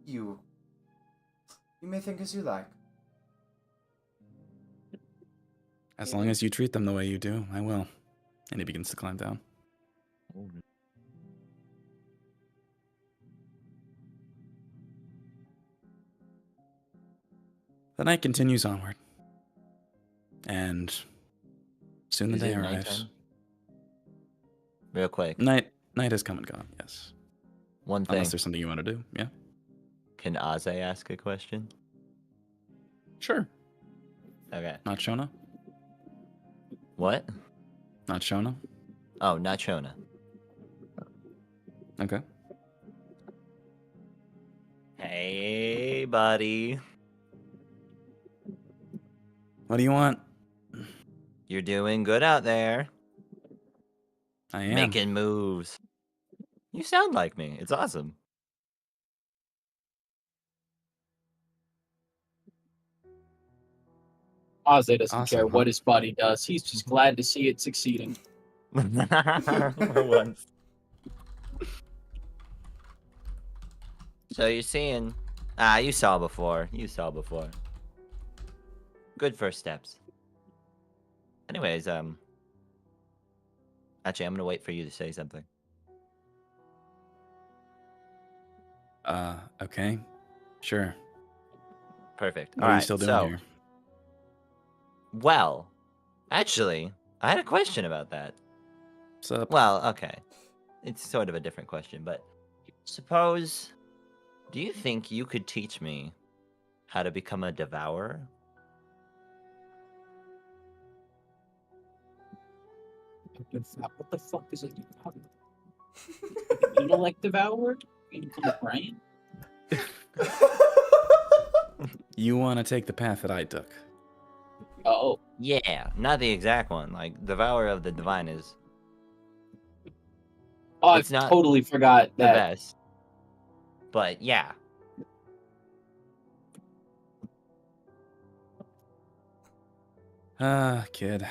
S3: You may think as you like.
S2: As long as you treat them the way you do, I will. And he begins to climb down.
S4: Oh,
S2: The night continues onward. And soon the
S4: is
S2: day
S4: it
S2: arrives.
S4: nighttime? Real quick.
S2: Night has come and gone, yes.
S4: One thing.
S2: Unless there's something you want to do, yeah?
S4: Can Aze ask a question?
S2: Sure.
S4: Okay.
S2: Not Shona?
S4: What?
S2: Not Shona?
S4: Oh, not Shona.
S2: Okay.
S4: Hey, buddy.
S2: What do you want?
S4: You're doing good out there.
S2: I am.
S4: Making moves. You sound like me. It's awesome.
S1: Ozzy doesn't
S2: Awesome,
S1: care
S2: huh?
S1: what his body does. He's just glad to see it succeeding.
S4: For once. So you're seeing... you saw before. You saw before. Good first steps. Anyways, actually, I'm gonna wait for you to say something.
S2: Okay. Sure.
S4: Perfect.
S2: What are you still doing here?
S4: Well, actually, I had a question about that.
S2: What's up?
S4: Well, okay. It's sort of a different question, but suppose... Do you think you could teach me How to become a devourer?
S1: What the fuck is it? Intellect devourer? You become a brain?
S2: You want to take the path that I took.
S1: Oh,
S4: Yeah, not the exact one. Like, devourer of the divine is
S1: I
S4: It's not
S1: totally forgot
S4: the
S1: that.
S4: best. But yeah.
S2: Ah, kid.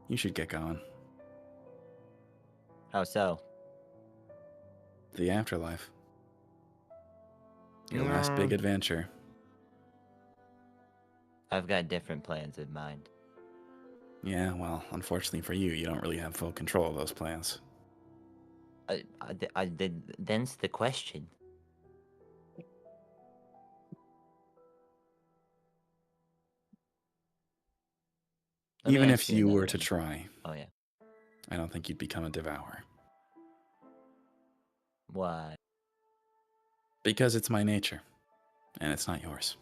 S2: You should get going.
S4: How so?
S2: The afterlife. Your last big adventure.
S4: I've got different plans in mind.
S2: Yeah, well, unfortunately for you, you don't really have full control of those plans.
S4: Then's the question. Let me
S2: Even
S4: ask
S2: if you
S4: another
S2: were to
S4: one.
S2: try,
S4: Oh yeah.
S2: I don't think you'd become a devourer.
S4: Why?
S2: Because it's my nature, and it's not yours.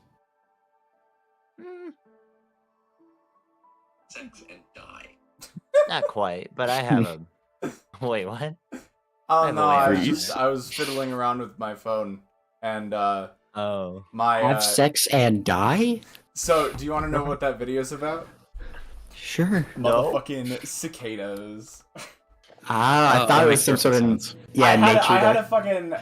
S5: Sex and die.
S4: Not quite, but I have a. Wait, what?
S3: Oh
S4: I have a
S3: no,
S4: way
S3: I
S4: around
S3: was just
S4: that.
S3: I was fiddling around with my phone, and
S4: Oh.
S3: my
S5: Have sex and die?
S3: so do you want to know what that video's about?
S5: Sure.
S4: No.
S3: Motherfucking cicadas.
S5: Ah, I
S2: Oh,
S5: thought
S2: that
S5: it was
S2: makes
S5: some sort of
S2: perfect sense.
S5: yeah
S3: I
S5: nature.
S3: had a fucking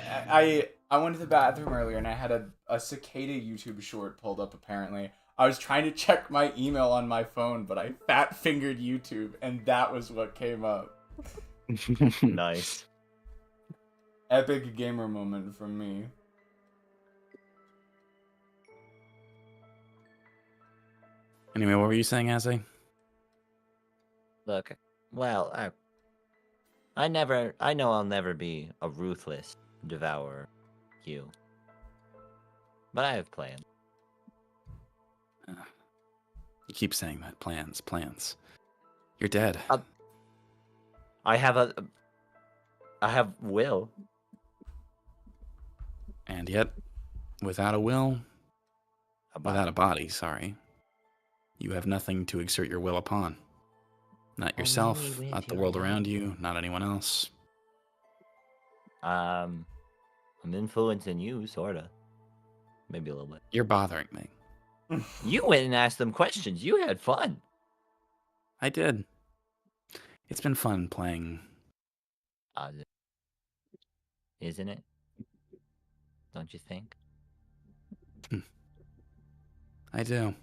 S3: I went to the bathroom earlier and I had a cicada YouTube short pulled up. Apparently, I was trying to check my email on my phone, but I fat fingered YouTube, and that was what came up.
S4: Nice.
S3: Epic gamer moment from me.
S2: Anyway, what were you saying, Azzy?
S4: Look, well, I know I'll never be a ruthless devourer, you. But I have plans.
S2: You keep saying that. Plans, plans. You're dead.
S4: I have will.
S2: And yet, without a will, without a body, you have nothing to exert your will upon. Not yourself,
S4: maybe with
S2: not the
S4: your
S2: world
S4: help.
S2: around you, not anyone else.
S4: I'm influencing you, sorta. Maybe a little bit.
S2: You're bothering me.
S4: You went and asked them questions. You had fun.
S2: I did. It's been fun playing.
S4: Isn't it? Don't you think?
S2: I do.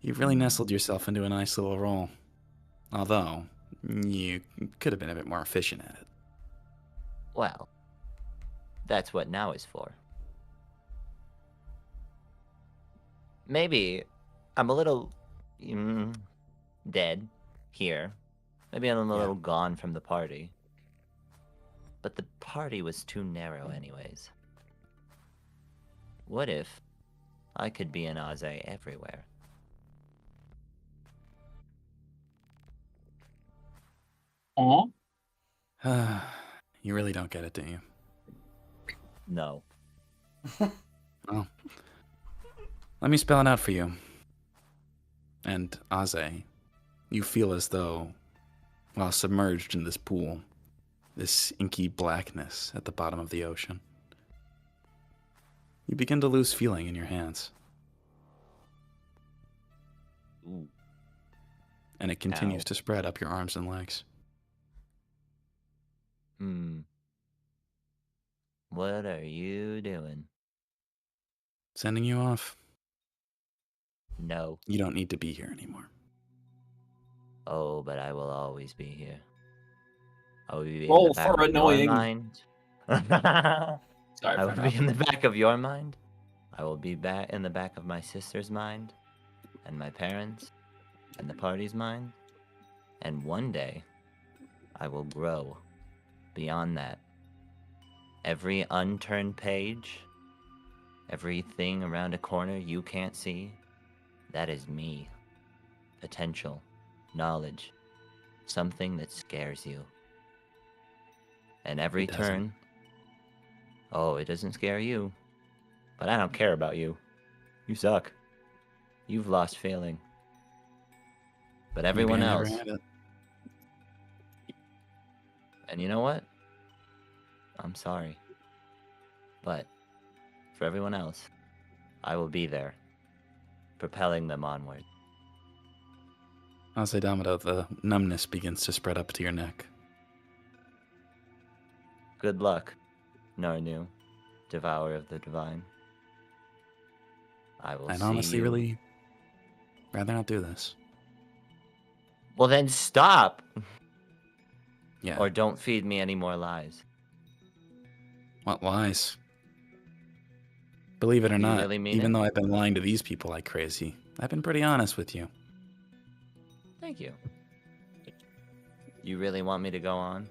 S2: You've really nestled yourself into a nice little role. Although, you could have been a bit more efficient at it.
S4: Well, that's what now is for. Maybe I'm a little dead here. Maybe I'm a little gone from the party. But the party was too narrow anyways. What if I could be an Aze everywhere?
S1: Aw.
S2: You really don't get it, do you?
S4: No.
S2: Well, let me spell it out for you. And Aze, you feel as though, while submerged in this pool, this inky blackness at the bottom of the ocean, you begin to lose feeling in your hands.
S4: Ooh.
S2: And it continues
S4: Ow.
S2: to spread up your arms and legs.
S4: What are you doing?
S2: Sending you off.
S4: No.
S2: You don't need to be here anymore.
S4: Oh, but I will always be here. I will be in
S1: Roll
S4: the back
S1: for
S4: of your
S1: annoying.
S4: mind.
S1: Sorry
S4: I
S1: for
S4: will be
S1: interrupting.
S4: in the back of your mind. I will be back in the back of my sister's mind, and my parents, and the party's mind. And one day, I will grow beyond that. Every unturned page, everything around a corner you can't see, that is me. Potential, knowledge, something that scares you. And every
S2: It doesn't.
S4: turn, oh, it doesn't scare you. But I don't care about you. You suck. You've lost feeling. But everyone
S2: Maybe I never
S4: else.
S2: had it.
S4: And you know what? I'm sorry. But for everyone else, I will be there, propelling them onward.
S2: Azedamado, the numbness begins to spread up to your neck.
S4: Good luck, Narnu, devourer of the divine. I will
S2: I'd
S4: see
S2: honestly
S4: you.
S2: really rather not do this.
S4: Well, then stop!
S2: Yeah.
S4: Or don't feed me any more lies.
S2: What lies? Believe it or
S4: You
S2: not,
S4: really mean
S2: even
S4: it?
S2: though I've been lying to these people like crazy, I've been pretty honest with you.
S4: Thank you. You really want me to go on?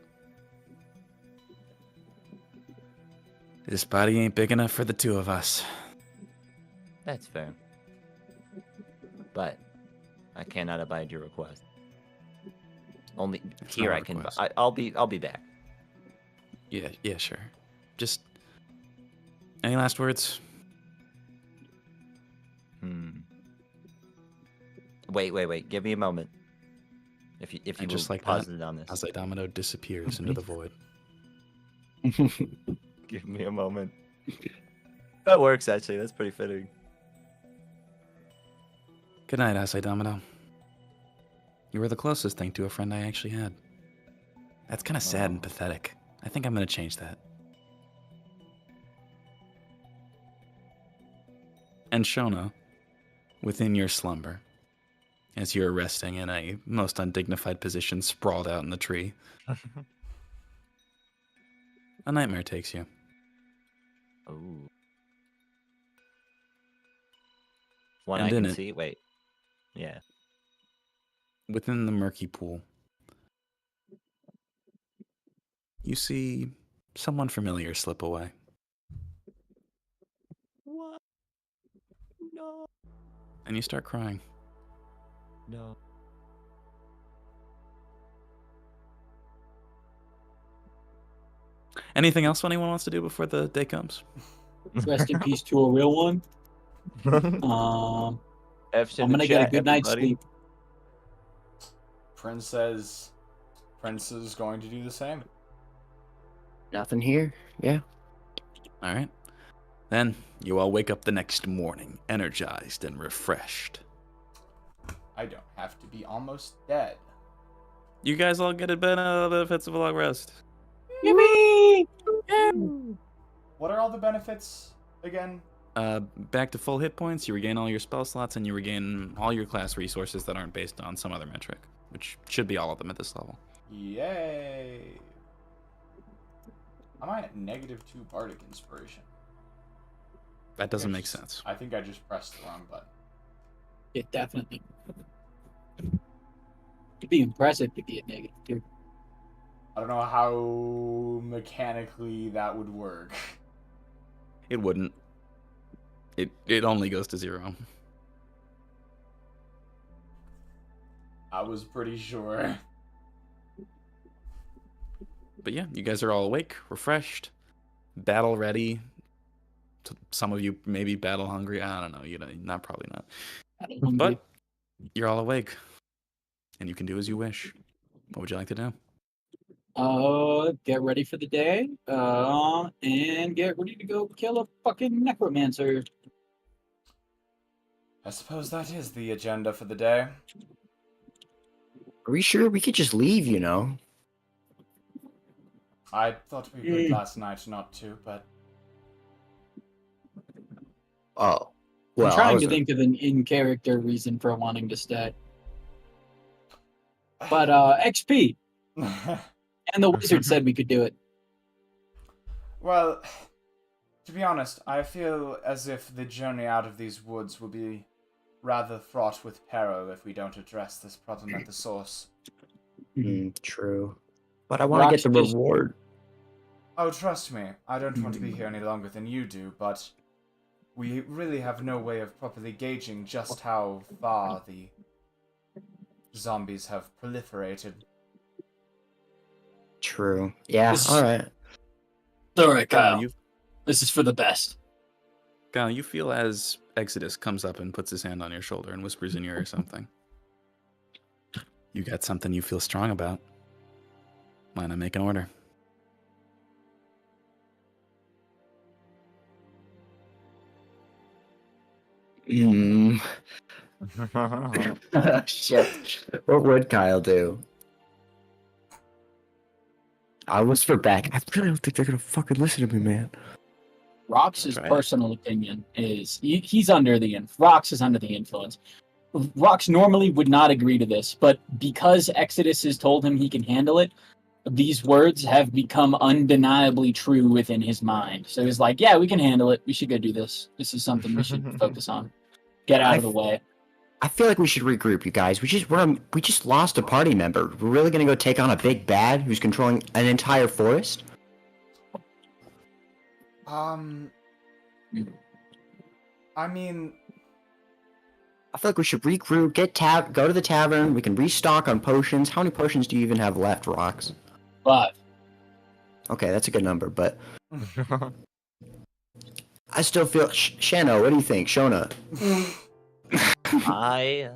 S2: This body ain't big enough for the two of us.
S4: That's fair. But I cannot abide your request. Only
S2: It's
S4: here
S2: not a
S4: I can.
S2: request.
S4: I'll be back.
S2: Yeah, sure. Just any last words?
S4: Wait. Give me a moment. If you
S2: And
S4: will
S2: just like
S4: pause
S2: that,
S4: it on this.
S2: Azedamado disappears into the void.
S4: Give me a moment. That works actually. That's pretty fitting.
S2: Good night, Azedamado. You were the closest thing to a friend I actually had. That's kind of sad and pathetic. I think I'm gonna change that. And Shona, within your slumber, as you're resting in a most undignified position sprawled out in the tree, a nightmare takes you.
S4: Ooh. One
S2: And
S4: I
S2: in
S4: can
S2: it-
S4: see. Wait. Yeah.
S2: Within the murky pool, you see someone familiar slip away.
S4: What? No.
S2: And you start crying.
S4: No.
S2: Anything else anyone wants to do before the day comes?
S1: Rest in peace to a real one.
S4: F's in
S1: I'm
S4: the
S1: gonna get a
S4: chat,
S1: good night's
S4: everybody.
S1: sleep.
S3: Prince is going to do the same.
S5: Nothing here. Yeah.
S2: All right. Then you all wake up the next morning, energized and refreshed.
S3: I don't have to be almost dead.
S2: You guys all get a benefits of a long rest.
S1: Yippee!
S3: What are all the benefits again?
S2: Back to full hit points, you regain all your spell slots, and you regain all your class resources that aren't based on some other metric, which should be all of them at this level.
S3: Yay! Am I at -2 bardic inspiration?
S2: That doesn't make sense.
S3: I think I just pressed the wrong button.
S1: Yeah, definitely. It'd be impressive to be a -2.
S3: I don't know how mechanically that would work.
S2: It wouldn't. It only goes to 0.
S3: I was pretty sure.
S2: But yeah, you guys are all awake, refreshed, battle ready. Some of you maybe battle hungry. I don't know. You know, not probably not. But you're all awake, and you can do as you wish. What would you like to do?
S1: Get ready for the day. And get ready to go kill a fucking necromancer.
S3: I suppose that is the agenda for the day.
S5: Are we sure we could just leave? You know.
S3: I thought we could last night not to, but
S5: Oh. Well,
S1: I'm
S5: I
S1: trying to
S5: wasn't-
S1: think of an in-character reason for wanting to stay. But XP. And the wizard said we could do it.
S3: well, to be honest, I feel as if the journey out of these woods will be rather fraught with peril if we don't address this problem at the source.
S5: True. But I want to get the
S1: Rock's just-
S5: reward.
S3: Oh, trust me, I don't want to be here any longer than you do, but we really have no way of properly gauging just how far the zombies have proliferated.
S5: True. Yeah.
S1: This-
S5: All right.
S1: All right, Kyle.
S2: You
S1: This is for the best.
S2: Kyle, you feel as Exodus comes up and puts his hand on your shoulder and whispers in your ear something. You got something you feel strong about. Mind I make an order?
S5: Hmm. Shit. What would Kyle do? I whisper back. I really don't think they're gonna fucking listen to me, man.
S1: Rox's
S2: That's right.
S1: personal opinion is he's under the Rox is under the influence. Rox normally would not agree to this, but because Exodus has told him he can handle it, these words have become undeniably true within his mind. So he's like, "Yeah, we can handle it. We should go do this. This is something we should focus on. Get out of the way."
S5: I feel like we should regroup, you guys. We just lost a party member. We're really gonna go take on a big bad who's controlling an entire forest?
S3: I mean,
S5: I feel like we should regroup, go to the tavern. We can restock on potions. How many potions do you even have left, Rox?
S1: 5.
S5: Okay, that's a good number, but I still feel. Shano, what do you think, Shona?
S4: I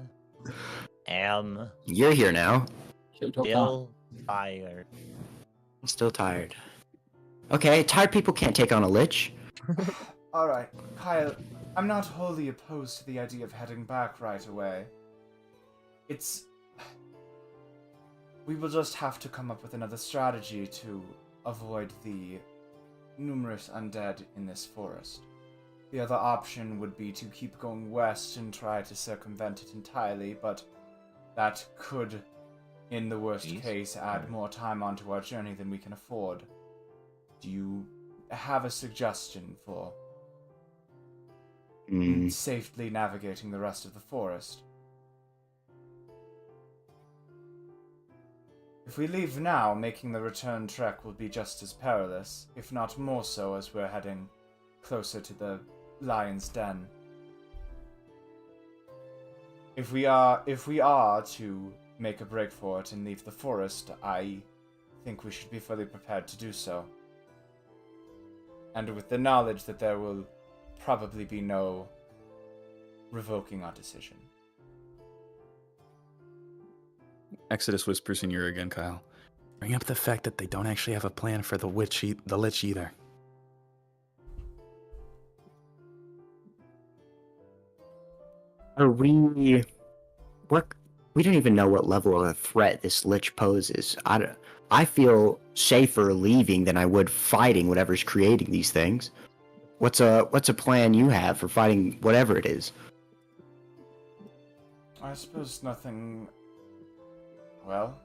S4: am
S5: You're here now.
S4: still tired.
S5: I'm still tired. Okay, tired people can't take on a lich.
S3: alright, Kyle, I'm not wholly opposed to the idea of heading back right away. We will just have to come up with another strategy to avoid the numerous undead in this forest. The other option would be to keep going west and try to circumvent it entirely, but that could, in the worst case, add more time onto our journey than we can afford. Do you have a suggestion for safely navigating the rest of the forest? If we leave now, making the return trek will be just as perilous, if not more so, as we're heading closer to the Lion's Den. If we are to make a break for it and leave the forest, I think we should be fully prepared to do so. And with the knowledge that there will probably be no revoking our decision.
S2: Exodus whispers in your ear again, Kyle. Bring up the fact that they don't actually have a plan for the lich either.
S5: We don't even know what level of a threat this lich poses. I feel safer leaving than I would fighting whatever's creating these things. What's a plan you have for fighting whatever it is?
S3: I suppose nothing. Well.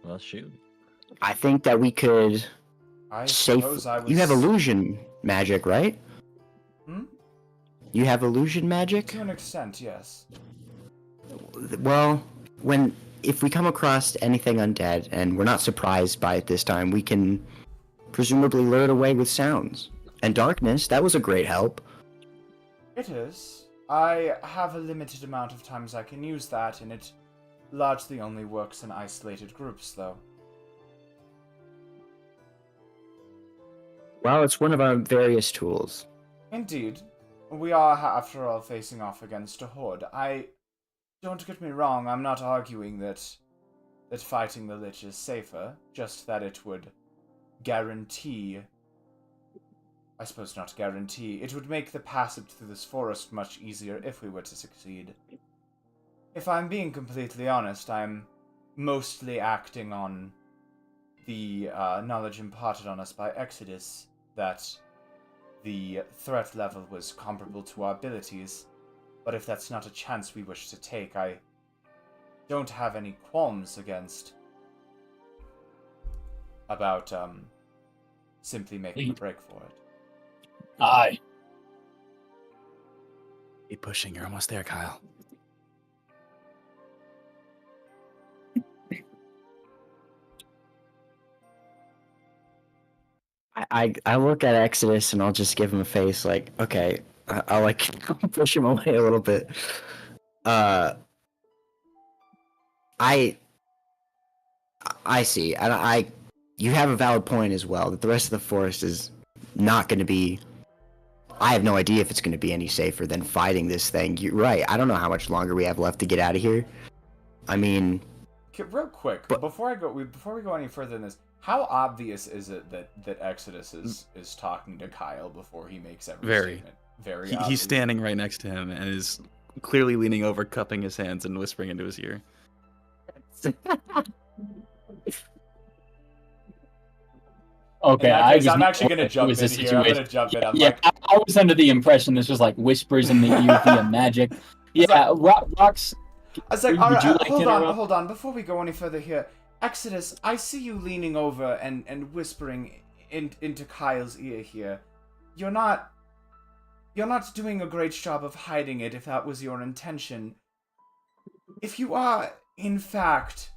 S4: Well, shoot.
S5: I think that we could You have illusion magic, right? You have illusion magic?
S3: To an extent, yes.
S5: Well, if we come across anything undead and we're not surprised by it this time, we can presumably lure it away with sounds. And darkness, that was a great help.
S3: It is. I have a limited amount of times I can use that, and it largely only works in isolated groups, though.
S5: Well, it's one of our various tools.
S3: Indeed. We are, after all, facing off against a horde. Don't get me wrong, I'm not arguing that fighting the Lich is safer, just that it would guarantee... I suppose not guarantee. It would make the passage through this forest much easier if we were to succeed. If I'm being completely honest, I'm mostly acting on the knowledge imparted on us by Exodus that the threat level was comparable to our abilities, but if that's not a chance we wish to take, I don't have any qualms about simply making a break for it.
S1: Aye.
S2: Keep pushing, you're almost there, Kyle.
S5: I look at Exodus and I'll just give him a face like, okay, I'll like push him away a little bit. I see, and you have a valid point as well that the rest of the forest is not going to be. I have no idea if it's going to be any safer than fighting this thing. You're right. I don't know how much longer we have left to get out of here. I mean,
S3: Okay, real quick, before we go any further in this, how obvious is it that Exodus is talking to Kyle before he makes every statement? Very obvious.
S2: He's standing right next to him and is clearly leaning over, cupping his hands and whispering into his ear.
S1: Okay,
S3: I'm actually gonna jump in here. I'm gonna jump in.
S1: I was under the impression this was like whispers in the ear via magic. Yeah, Rox.
S3: I was like, all right, hold on. Before we go any further here, Exodus, I see you leaning over and whispering into Kyle's ear here. You're not doing a great job of hiding it if that was your intention. If you are, in fact,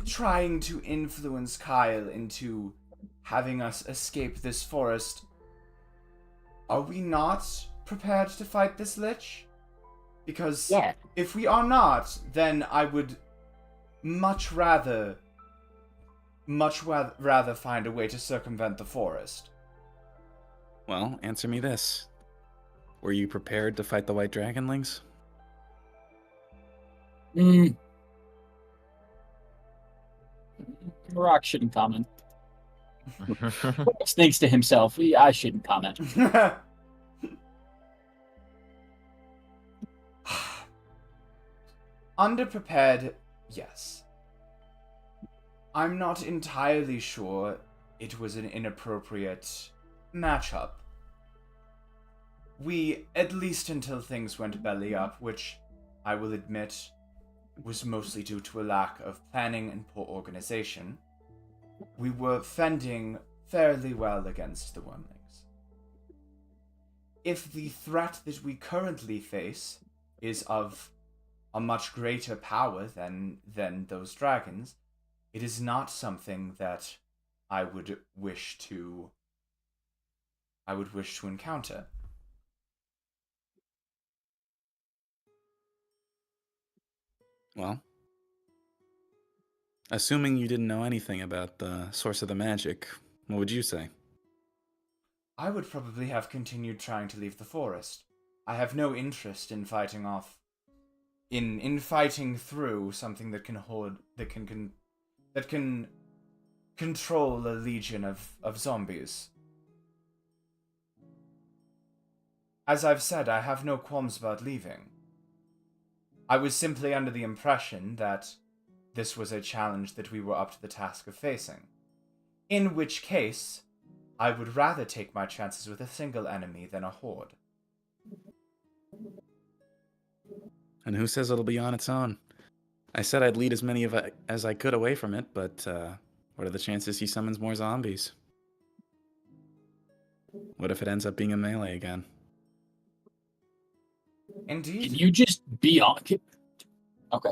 S3: trying to influence Kyle into having us escape this forest, are we not prepared to fight this lich? Because if we are not, then I would much rather find a way to circumvent the forest.
S2: Well, answer me this. Were you prepared to fight the white dragonlings?
S1: Rock shouldn't comment. Rox thinks to himself, I shouldn't comment.
S3: Underprepared, yes. I'm not entirely sure it was an inappropriate matchup. We, at least until things went belly up, which I will admit was mostly due to a lack of planning and poor organization, we were fending fairly well against the wormlings. If the threat that we currently face is of a much greater power than those dragons, it is not something that I would wish to encounter.
S2: Well, assuming you didn't know anything about the source of the magic, what would you say?
S3: I would probably have continued trying to leave the forest. I have no interest in fighting off in fighting through something that can control a legion of zombies. As I've said, I have no qualms about leaving. I was simply under the impression that this was a challenge that we were up to the task of facing. In which case, I would rather take my chances with a single enemy than a horde.
S2: And who says it'll be on its own? I said I'd lead as many as I could away from it, but what are the chances he summons more zombies? What if it ends up being a melee again?
S3: Indeed.
S1: Can you just be on? Okay.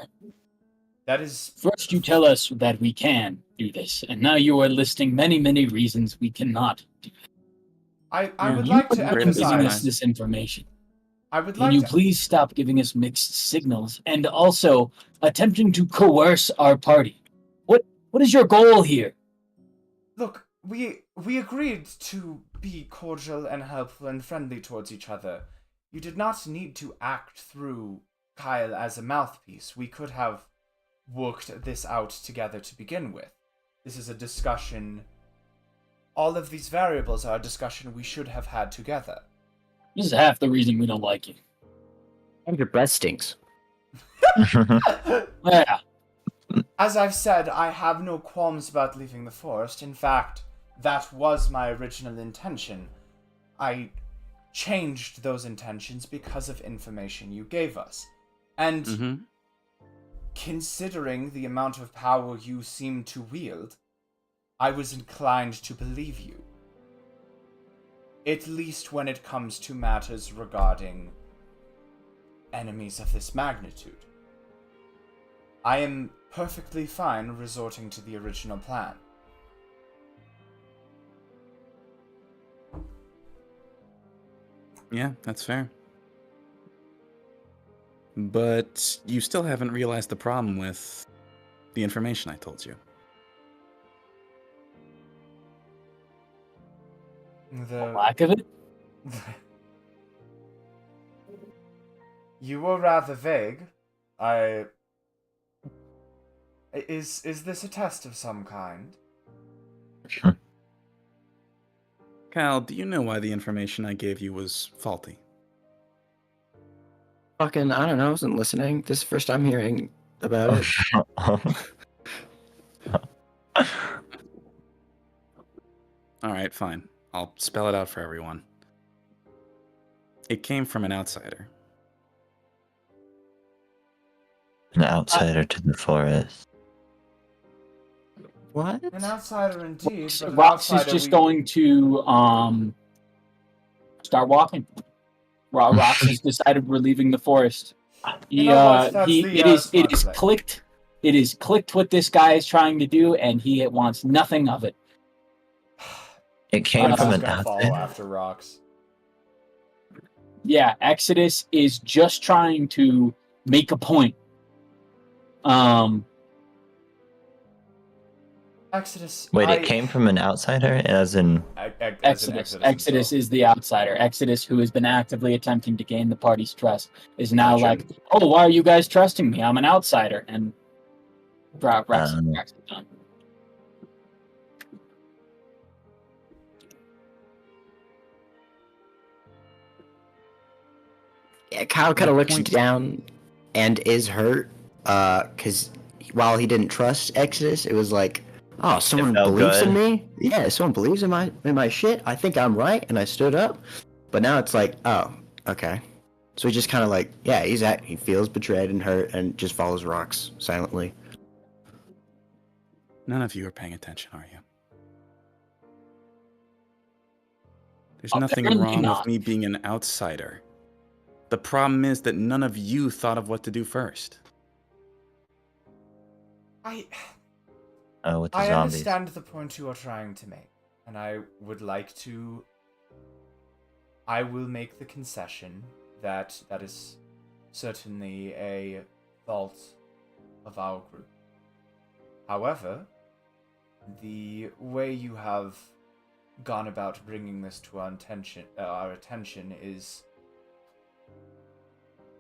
S3: That is...
S1: First you tell us that we can do this, and now you are listing many, many reasons we cannot do it.
S3: I would like to
S1: Giving us
S3: emphasize...
S1: this information.
S3: Can
S1: you please stop giving us mixed signals and also attempting to coerce our party? What is your goal here?
S3: Look, we agreed to be cordial and helpful and friendly towards each other. You did not need to act through Kyle as a mouthpiece. We could have worked this out together to begin with. This is a discussion. All of these variables are a discussion we should have had together.
S1: This is half the reason we don't like you.
S5: And your breath stinks.
S1: Yeah.
S3: As I've said, I have no qualms about leaving the forest. In fact, that was my original intention. I changed those intentions because of information you gave us. And considering the amount of power you seem to wield, I was inclined to believe you. At least when it comes to matters regarding enemies of this magnitude. I am perfectly fine resorting to the original plan.
S2: Yeah, that's fair. But you still haven't realized the problem with the information I told you.
S3: The
S1: Lack of it?
S3: You were rather vague. Is this a test of some kind?
S2: Kyle, do you know why the information I gave you was faulty?
S5: Fucking, I don't know. I wasn't listening. This is the first time hearing about it.
S2: All right, fine. I'll spell it out for everyone. It came from an outsider.
S6: An outsider to the forest.
S5: What?
S3: An outsider indeed, but an
S1: Rox is
S3: outsider
S1: just going to start walking. Rox has decided we're leaving the forest.
S3: You know what? That's the,
S1: It is
S3: smart play.
S1: clicked. It is clicked what this guy is trying to do, and he wants nothing of it.
S6: It came from
S3: Exodus
S6: an
S3: gonna follow
S6: outsider.
S3: after Rox.
S1: Yeah, Exodus is just trying to make a point.
S3: Exodus.
S6: Wait, it came from an outsider, as in.
S1: Exodus is the outsider. Exodus, who has been actively attempting to gain the party's trust, is now
S6: Gotcha.
S1: like, "Oh, why are you guys trusting me? I'm an outsider." And Rex is done.
S5: Yeah, Kyle kind of
S2: The
S5: looks
S2: point-
S5: down and is hurt. Because while he didn't trust Exodus, it was like, oh, someone
S6: felt
S5: believes
S6: good.
S5: in me. Yeah, someone believes in my shit. I think I'm right, and I stood up. But now it's like, oh, okay. So he just kind of like, yeah, he feels betrayed and hurt, and just follows Rox silently.
S2: None of you are paying attention, are you? There's
S1: Apparently
S2: nothing wrong
S1: not.
S2: with me being an outsider. The problem is that none of you thought of what to do first.
S6: Oh, with the
S3: I
S6: zombies.
S3: understand the point you are trying to make, and I would like to. I will make the concession that that is certainly a fault of our group. However, the way you have gone about bringing this to our attention is.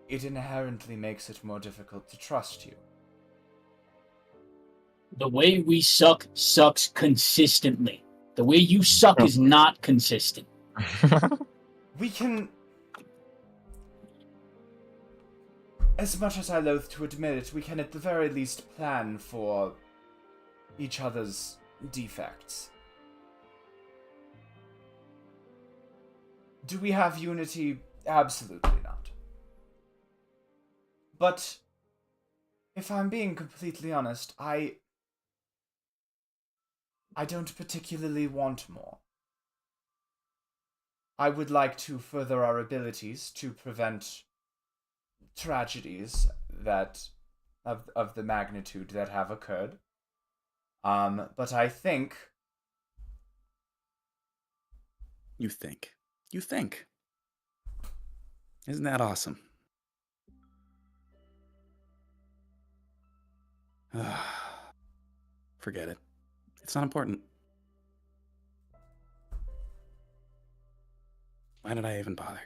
S3: It inherently makes it more difficult to trust you.
S1: The way we sucks consistently. The way you suck is not consistent.
S3: We can. As much as I loathe to admit it, we can at the very least plan for each other's defects. Do we have unity? Absolutely not. But, if I'm being completely honest, I don't particularly want more. I would like to further our abilities to prevent tragedies that of the magnitude that have occurred. But I think
S2: You think. You think. Isn't that awesome? Forget it. It's not important. Why did I even bother?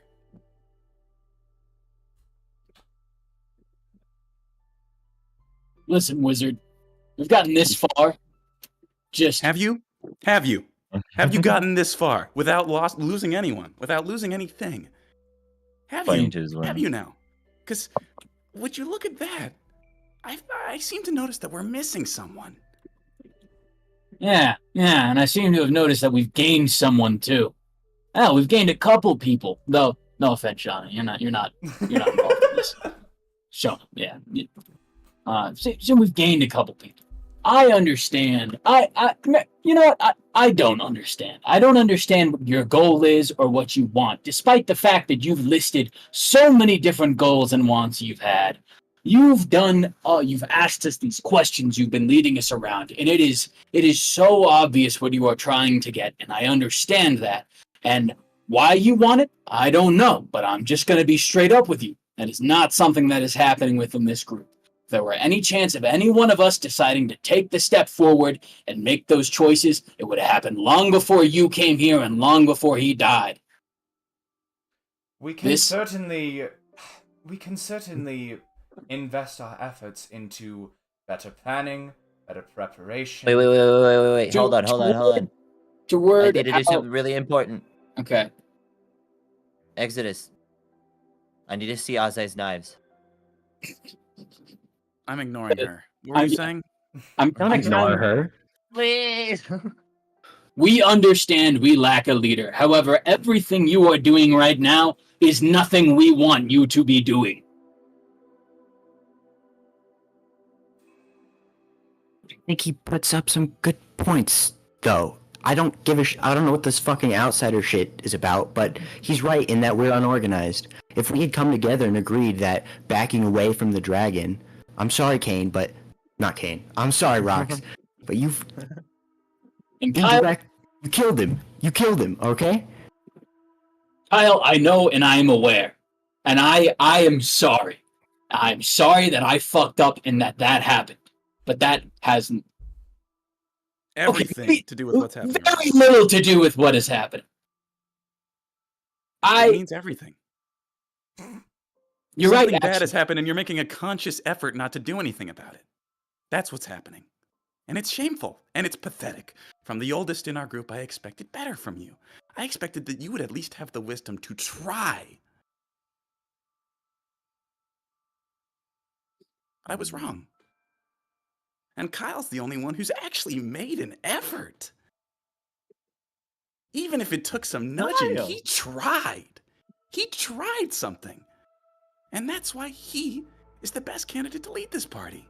S1: Listen, wizard, we've gotten this far. Just
S2: Have you? Have you? Have you gotten this far without losing anyone, without losing anything? Have
S6: Playing
S2: you?
S6: to his
S2: Have
S6: limit.
S2: you now? Because would you look at that? I seem to notice that we're missing someone.
S1: yeah, and I seem to have noticed that we've gained someone too. Oh, we've gained a couple people. Though, no offense, Johnny, you're not involved in this. So, yeah. So we've gained a couple people. I understand. You know what? I don't understand. I don't understand what your goal is or what you want, despite the fact that you've listed so many different goals and wants you've had. You've asked us these questions, you've been leading us around, and it is so obvious what you are trying to get, and I understand that. And why you want it, I don't know, but I'm just going to be straight up with you. That is not something that is happening within this group. If there were any chance of any one of us deciding to take the step forward and make those choices, it would have happened long before you came here and long before he died.
S3: We can certainly invest our efforts into better planning, better preparation.
S4: Wait. Hold on. I need to do something really important.
S1: Okay.
S4: Exodus. I need to see Azai's knives.
S2: I'm ignoring her. What were you saying?
S5: Don't ignore her.
S4: Please.
S1: We understand we lack a leader. However, everything you are doing right now is nothing we want you to be doing.
S5: I think he puts up some good points, though. I don't know what this fucking outsider shit is about, but he's right in that we're unorganized. If we had come together and agreed that backing away from the dragon, I'm sorry, Kane, but not Kane. I'm sorry, Rox, but you killed him. You killed him, okay?
S1: Kyle, I know and I am aware. And I am sorry. I'm sorry that I fucked up and that happened. But that has
S2: everything to do with what's happening.
S1: Very little to do with what is happening.
S2: It means everything.
S1: You're right.
S2: Something bad has happened and you're making a conscious effort not to do anything about it. That's what's happening. And it's shameful. And it's pathetic. From the oldest in our group, I expected better from you. I expected that you would at least have the wisdom to try. I was wrong. And Kyle's the only one who's actually made an effort. Even if it took some nudging, he tried. He tried something. And that's why he is the best candidate to lead this party.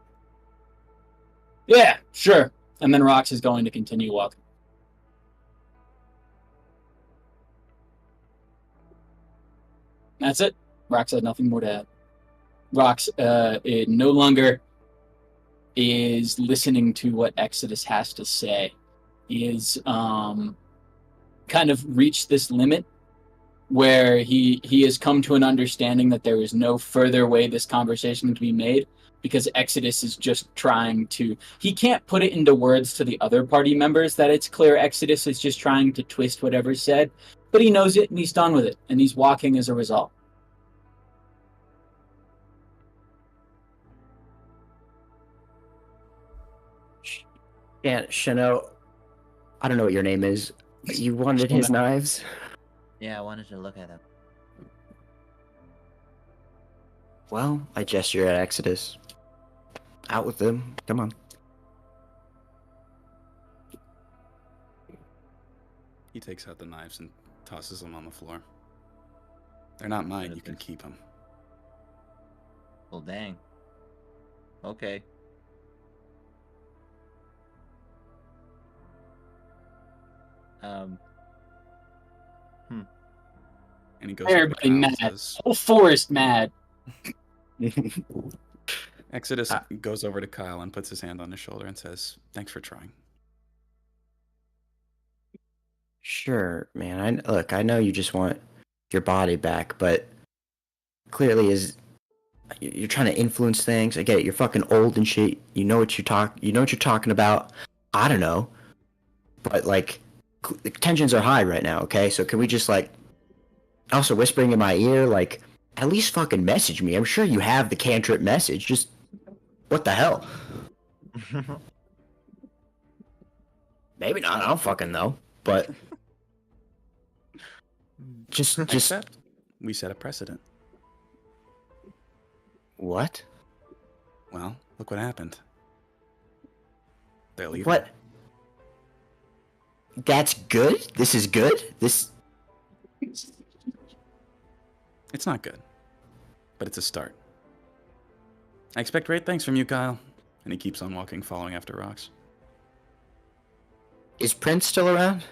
S1: Yeah, sure. And then Rox is going to continue walking. That's it. Rox has nothing more to add. Rox it no longer is listening to what Exodus has to say. He is kind of reached this limit where he has come to an understanding that there is no further way this conversation can be made, because Exodus is just trying to... He can't put it into words to the other party members that it's clear Exodus is just trying to twist whatever's said, but he knows it and he's done with it, and he's walking as a result.
S5: Yeah, Shano, I don't know what your name is. You wanted his knives?
S4: Yeah, I wanted to look at them.
S5: Well, I gesture at Exodus. Out with them. Come on.
S2: He takes out the knives and tosses them on the floor. They're not mine. You can keep them.
S4: Well, dang. Okay.
S2: And he goes
S1: Everybody mad. Whole forest mad.
S2: Exodus goes over to Kyle and puts his hand on his shoulder and says, "Thanks for trying."
S5: Sure, man. I know you just want your body back, but clearly you're trying to influence things. I get it. You're fucking old and shit. You know what you're talking about. I don't know, but like, the tensions are high right now. Okay, so can we just like, also whispering in my ear, like, at least fucking message me. I'm sure you have the cantrip message. Just what the hell? Maybe not. I don't fucking know. But just
S2: Except we set a precedent.
S5: What?
S2: Well, look what happened. They'll leave.
S5: What? That's good? This is good? This...
S2: It's not good, but it's a start. I expect great things from you, Kyle. And he keeps on walking, following after Rox.
S5: Is Prince still around?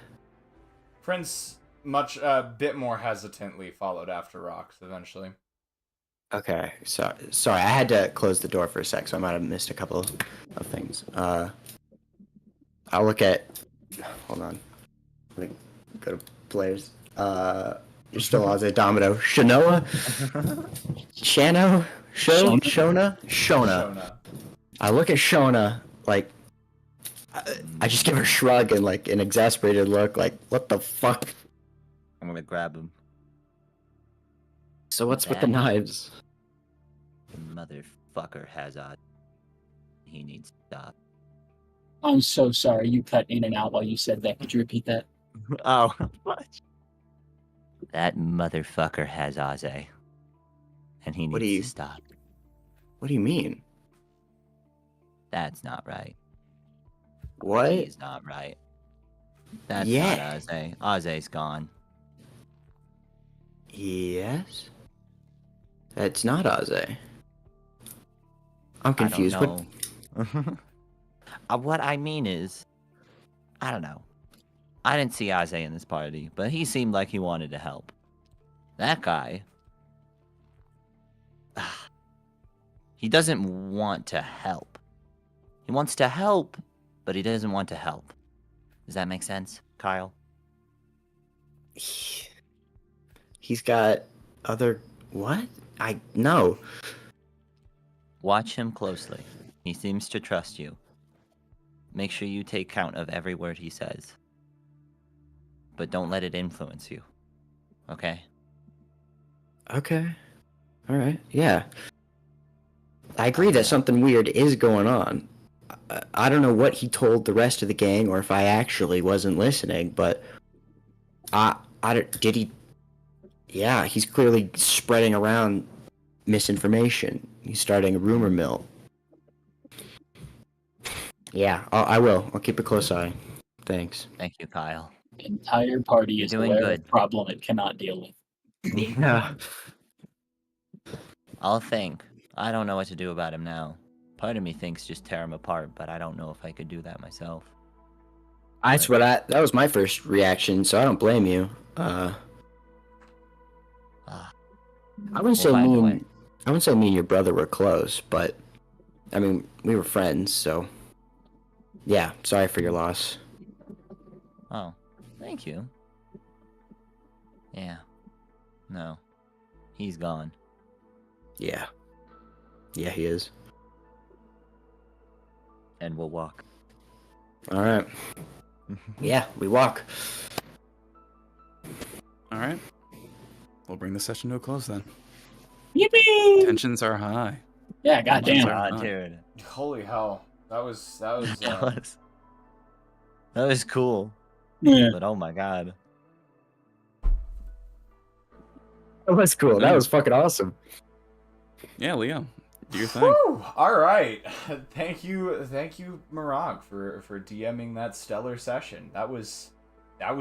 S3: Prince, bit more hesitantly, followed after Rox eventually.
S5: Okay, sorry, I had to close the door for a sec, so I might have missed a couple of things. I'll look at... Hold on. Let me go to players. You're still Azedamado. Shanoa? Shano? Shona.
S3: Shona.
S5: I look at Shona like I just give her a shrug and like an exasperated look, like what the fuck.
S4: I'm gonna grab him.
S5: So what's with the
S4: That-
S5: knives?
S4: The motherfucker has a. He needs to stop.
S1: I'm so sorry. You cut in and out while you said that. Could you repeat that?
S4: Oh, what? That motherfucker has Aze. And he
S5: What do
S4: needs
S5: you-
S4: to stop.
S5: What do you mean?
S4: That's not right.
S5: What?
S4: He's not right. That's
S5: Yeah.
S4: not Aze. Aze's gone.
S5: Yes. That's not Aze. I'm confused.
S4: I don't know. What I mean is, I don't know. I didn't see Aze in this party, but he seemed like he wanted to help. That guy, he doesn't want to help. He wants to help, but he doesn't want to help. Does that make sense, Kyle?
S5: He's got other what? I no.
S4: Watch him closely. He seems to trust you. Make sure you take count of every word he says. But don't let it influence you. Okay?
S5: Okay. All right. Yeah. I agree that something weird is going on. I don't know what he told the rest of the gang or if I actually wasn't listening, but did he? Yeah, he's clearly spreading around misinformation. He's starting a rumor mill. Yeah, I will. I'll keep a close eye. Thanks.
S4: Thank you, Kyle.
S1: The entire party
S4: You're
S1: is
S4: doing
S1: aware
S4: good.
S1: of a problem it cannot deal with.
S5: Yeah.
S4: I'll think. I don't know what to do about him now. Part of me thinks just tear him apart, but I don't know if I could do that myself.
S5: That was my first reaction, so I don't blame you.
S4: Ah,
S5: I wouldn't say
S4: We'll find a
S5: me
S4: way.
S5: and I wouldn't say me and your brother were close, but I mean we were friends, so yeah. Sorry for your loss.
S4: oh, thank you. Yeah. No. He's gone.
S5: Yeah, yeah, he is.
S4: And we'll walk.
S5: All right. Yeah, we walk.
S2: All right. We'll bring the session to a close then.
S1: Yippee!
S2: Tensions are high.
S1: Yeah, goddamn.
S2: Sorry.
S4: Ah, dude.
S3: Holy hell. That was
S4: That was cool.
S1: Yeah.
S4: But oh my god.
S5: That was cool. That was fucking awesome.
S2: Yeah, Leo, do your thing.
S3: Whew, all right. Thank you, Marag, for DMing that stellar session. That was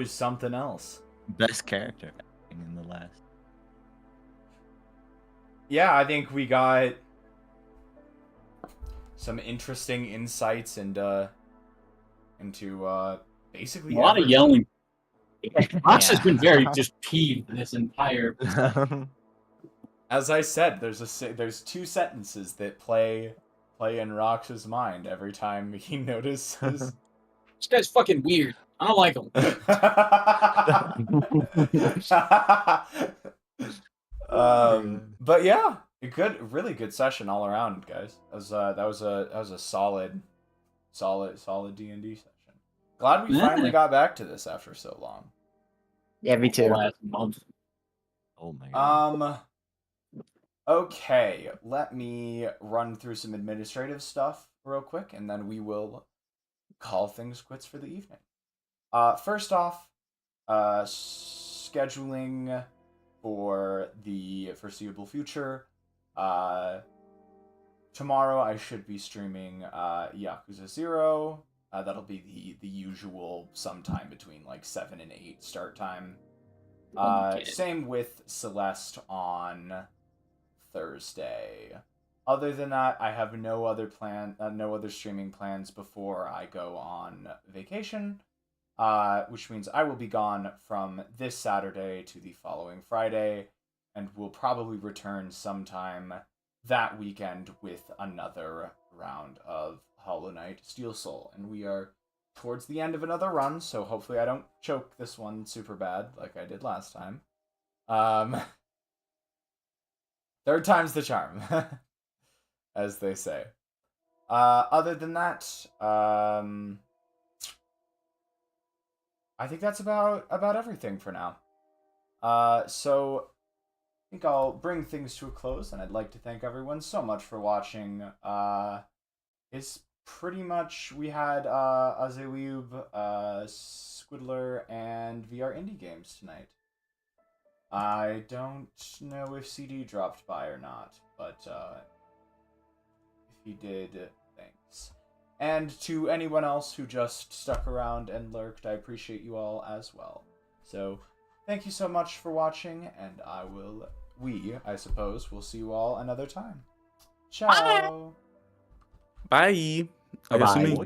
S3: something else.
S4: Best character in the last.
S3: Yeah, I think we got some interesting insights into basically
S1: A lot of
S3: everything.
S1: yelling. Rox has
S4: Yeah.
S1: been very just peeved this entire.
S3: As I said, there's two sentences that play in Rox's mind every time he notices.
S1: This guy's fucking weird. I don't like him.
S3: But yeah, really good session all around, guys. That was a solid D&D session. Glad we
S1: Yeah.
S3: finally got back to this after so long.
S5: Yeah, me too.
S1: Last month.
S4: Oh my god.
S3: Okay, let me run through some administrative stuff real quick, and then we will call things quits for the evening. First off, scheduling for the foreseeable future. Tomorrow I should be streaming Yakuza 0. That'll be the usual sometime between like 7 and 8 start time.
S1: Okay.
S3: Same with Celeste on Thursday. Other than that, I have no other streaming plans before I go on vacation. Which means I will be gone from this Saturday to the following Friday, and will probably return sometime that weekend with another round of Hollow Knight Steel Soul. And we are towards the end of another run, so hopefully I don't choke this one super bad like I did last time. Third time's the charm, as they say. Other than that, I think that's about everything for now. So I think I'll bring things to a close, and I'd like to thank everyone so much for watching. It's pretty much, we had Azewube, Squiddler, and VR Indie Games tonight. I don't know if CD dropped by or not, but if he did, thanks. And to anyone else who just stuck around and lurked, I appreciate you all as well. So, thank you so much for watching, and I suppose, will see you all another time. Ciao!
S2: Bye. I guess
S5: Bye-bye.
S2: me.